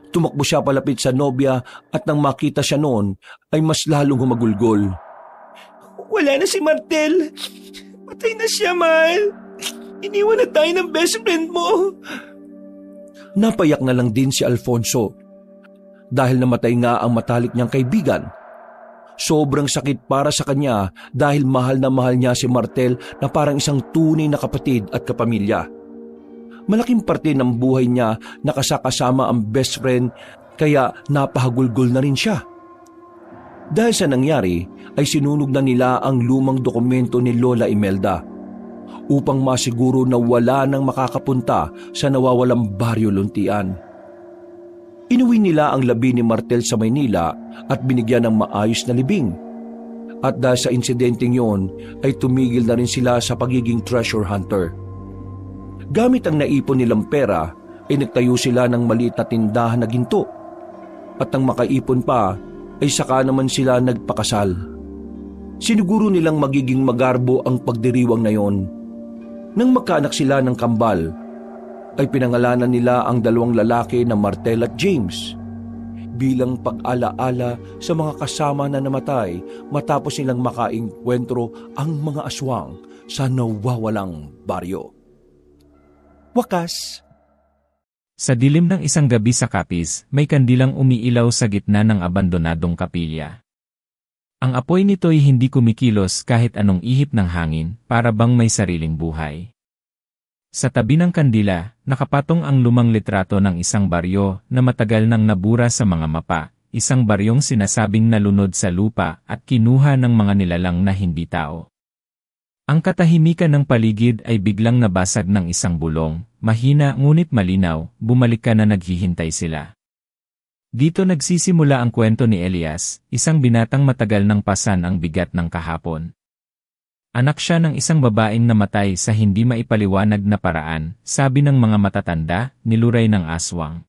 Tumakbo siya palapit sa nobya at nang makita siya noon, ay mas lalong humagulgol. Wala na si Martel. Patay na siya, mahal. Iniwan na tayo ng best friend mo. Napayak na lang din si Alfonso. Dahil namatay nga ang matalik niyang kaibigan. Sobrang sakit para sa kanya dahil mahal na mahal niya si Martel na parang isang tunay na kapatid at kapamilya. Malaking parte ng buhay niya nakasakasama ang best friend kaya napahagulgol na rin siya. Dahil sa nangyari ay sinunog na nila ang lumang dokumento ni Lola Imelda upang masiguro na wala nang makakapunta sa nawawalang Baryo Luntian. Inuwi nila ang labi ni Martel sa Maynila at binigyan ng maayos na libing. At dahil sa insidenteng yon ay tumigil na rin sila sa pagiging treasure hunter. Gamit ang naipon nilang pera ay nagtayo sila ng maliit na tindahan na ginto. At nang makaipon pa ay saka naman sila nagpakasal. Siniguro nilang magiging magarbo ang pagdiriwang na yon. Nang magkaanak sila ng kambal, ay pinangalanan nila ang dalawang lalaki na Martel at James bilang pag-alaala sa mga kasama na namatay matapos nilang makaengkwentro ang mga aswang sa nawawalang baryo. Wakas. Sa dilim ng isang gabi sa Capiz, may kandilang umiilaw sa gitna ng abandonadong kapilya. Ang apoy nito'y hindi kumikilos kahit anong ihip ng hangin, para bang may sariling buhay. Sa tabi ng kandila, nakapatong ang lumang litrato ng isang baryo na matagal nang nabura sa mga mapa, isang baryong sinasabing nalunod sa lupa at kinuha ng mga nilalang na hindi tao. Ang katahimikan ng paligid ay biglang nabasag ng isang bulong, mahina ngunit malinaw, bumalik ka na naghihintay sila. Dito nagsisimula ang kwento ni Elias, isang binatang matagal nang pasan ang bigat ng kahapon. Anak siya ng isang babaeng namatay sa hindi maipaliwanag na paraan, sabi ng mga matatanda, niluray ng aswang.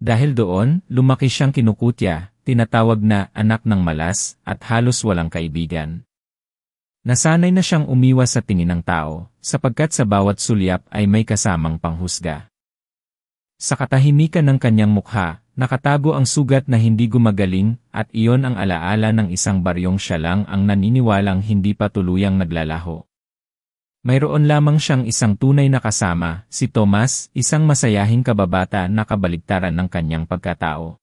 Dahil doon, lumaki siyang kinukutya, tinatawag na anak ng malas, at halos walang kaibigan. Nasanay na siyang umiwas sa tingin ng tao, sapagkat sa bawat sulyap ay may kasamang panghusga. Sa katahimikan ng kanyang mukha, nakatago ang sugat na hindi gumagaling at iyon ang alaala ng isang baryong siya lang ang naniniwalang hindi pa tuluyang naglalaho. Mayroon lamang siyang isang tunay na kasama, si Tomas, isang masayahing kababata na kabaligtaran ng kanyang pagkatao.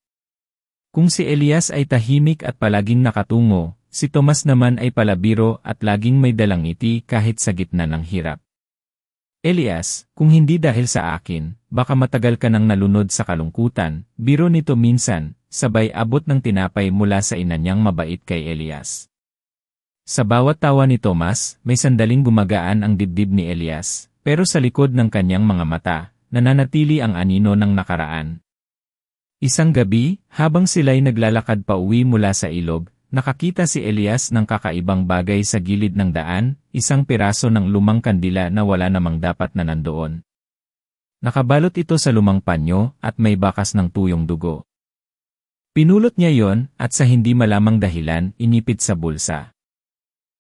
Kung si Elias ay tahimik at palaging nakatungo, si Tomas naman ay palabiro at laging may dalang ngiti kahit sa gitna ng hirap. Elias, kung hindi dahil sa akin, baka matagal ka nang nalunod sa kalungkutan, biro nito minsan, sabay abot ng tinapay mula sa ina niyang mabait kay Elias. Sa bawat tawa ni Tomas, may sandaling gumagaan ang dibdib ni Elias, pero sa likod ng kanyang mga mata, nananatili ang anino ng nakaraan. Isang gabi, habang sila'y naglalakad pa uwi mula sa ilog, nakakita si Elias ng kakaibang bagay sa gilid ng daan, isang piraso ng lumang kandila na wala namang dapat na nandoon. Nakabalot ito sa lumang panyo at may bakas ng tuyong dugo. Pinulot niya yon at sa hindi malamang dahilan, inipit sa bulsa.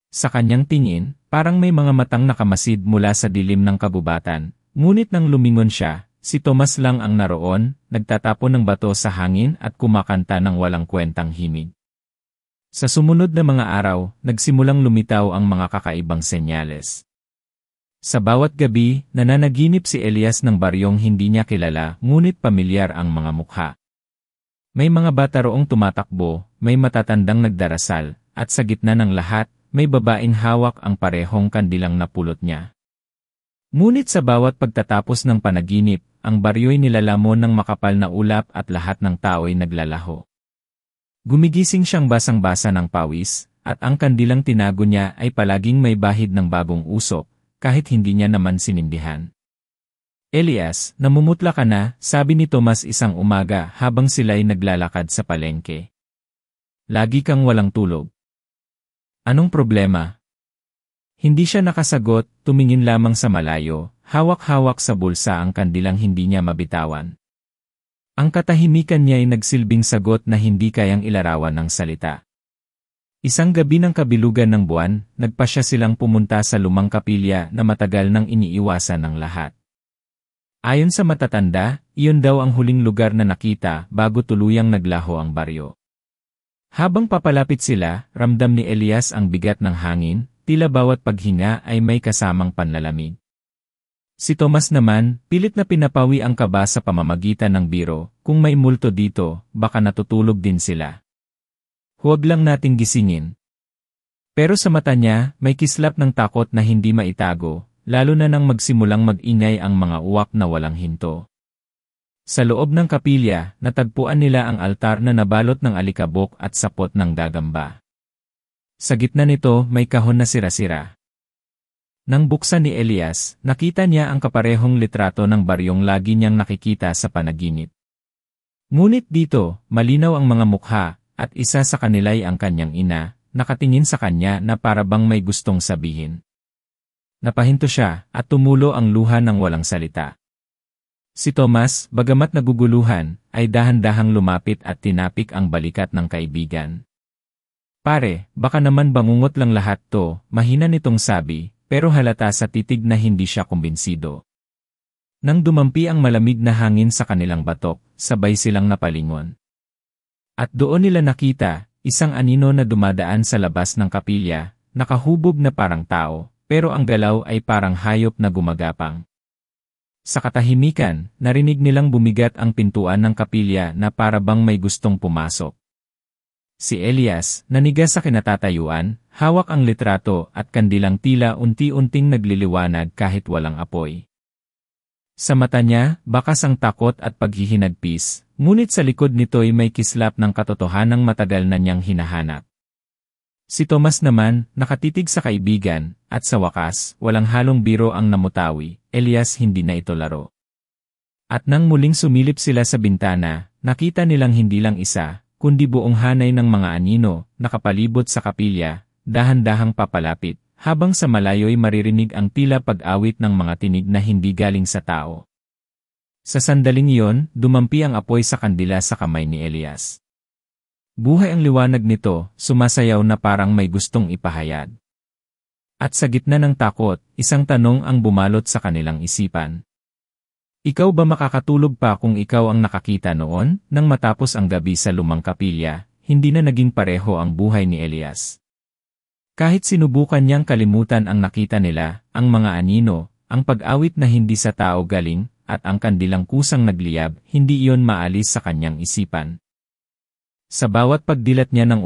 Sa kanyang tingin, parang may mga matang nakamasid mula sa dilim ng kagubatan, ngunit nang lumingon siya, si Tomas lang ang naroon, nagtatapon ng bato sa hangin at kumakanta ng walang kwentang himig. Sa sumunod na mga araw, nagsimulang lumitaw ang mga kakaibang senyales. Sa bawat gabi, nananaginip si Elias ng baryong hindi niya kilala, ngunit pamilyar ang mga mukha. May mga bata roong tumatakbo, may matatandang nagdarasal, at sa gitna ng lahat, may babaeng hawak ang parehong kandilang napulot niya. Ngunit sa bawat pagtatapos ng panaginip, ang baryo'y nilalamon ng makapal na ulap at lahat ng tao'y naglalaho. Gumigising siyang basang-basa ng pawis, at ang kandilang tinago niya ay palaging may bahid ng bagong usok, kahit hindi niya naman sinindihan. Elias, namumutla ka na, sabi ni Tomas isang umaga habang sila'y naglalakad sa palengke. Lagi kang walang tulog. Anong problema? Hindi siya nakasagot, tumingin lamang sa malayo, hawak-hawak sa bulsa ang kandilang hindi niya mabitawan. Ang katahimikan niya ay nagsilbing sagot na hindi kayang ilarawan ng salita. Isang gabi ng kabilugan ng buwan, nagpasya silang pumunta sa lumang kapilya na matagal nang iniiwasan ng lahat. Ayon sa matatanda, iyon daw ang huling lugar na nakita bago tuluyang naglaho ang baryo. Habang papalapit sila, ramdam ni Elias ang bigat ng hangin, tila bawat paghinga ay may kasamang panlalamig. Si Tomas naman, pilit na pinapawi ang kaba sa pamamagitan ng biro, kung may multo dito, baka natutulog din sila. Huwag lang nating gisingin. Pero sa mata niya, may kislap ng takot na hindi maitago, lalo na nang magsimulang mag-ingay ang mga uwak na walang hinto. Sa loob ng kapilya, natagpuan nila ang altar na nabalot ng alikabok at sapot ng gagamba. Sa gitna nito, may kahon na sira-sira. Nang buksan ni Elias, nakita niya ang kaparehong litrato ng baryong lagi niyang nakikita sa panaginip. Ngunit dito, malinaw ang mga mukha, at isa sa kanila'y ang kanyang ina, nakatingin sa kanya na parabang may gustong sabihin. Napahinto siya, at tumulo ang luha ng walang salita. Si Tomas, bagamat naguguluhan, ay dahan-dahang lumapit at tinapik ang balikat ng kaibigan. Pare, baka naman bangungot lang lahat to, mahina nitong sabi, pero halata sa titig na hindi siya kumbinsido. Nang dumampi ang malamig na hangin sa kanilang batok, sabay silang napalingon. At doon nila nakita, isang anino na dumadaan sa labas ng kapilya, nakahubog na parang tao, pero ang galaw ay parang hayop na gumagapang. Sa katahimikan, narinig nilang bumigat ang pintuan ng kapilya na para bang may gustong pumasok. Si Elias, naniga sa kinatatayuan, hawak ang litrato at kandilang tila unti-unting nagliliwanag kahit walang apoy. Sa mata niya, bakas ang takot at paghihinagpis, ngunit sa likod nito'y may kislap ng katotohanang matagal na niyang hinahanap. Si Tomas naman, nakatitig sa kaibigan, at sa wakas, walang halong biro ang namutawi, Elias hindi na ito laro. At nang muling sumilip sila sa bintana, nakita nilang hindi lang isa, kundi buong hanay ng mga anino, nakapalibot sa kapilya, dahan-dahang papalapit. Habang sa malayo'y maririnig ang tila pag-awit ng mga tinig na hindi galing sa tao. Sa sandaling iyon, dumampi ang apoy sa kandila sa kamay ni Elias. Buhay ang liwanag nito, sumasayaw na parang may gustong ipahayag. At sa gitna ng takot, isang tanong ang bumalot sa kanilang isipan. Ikaw ba makakatulog pa kung ikaw ang nakakita noon, nang matapos ang gabi sa lumang kapilya, hindi na naging pareho ang buhay ni Elias? Kahit sinubukan niyang kalimutan ang nakita nila, ang mga anino, ang pag-awit na hindi sa tao galing, at ang kandilang kusang nagliyab, hindi iyon maalis sa kanyang isipan. Sa bawat pagdilat niya ng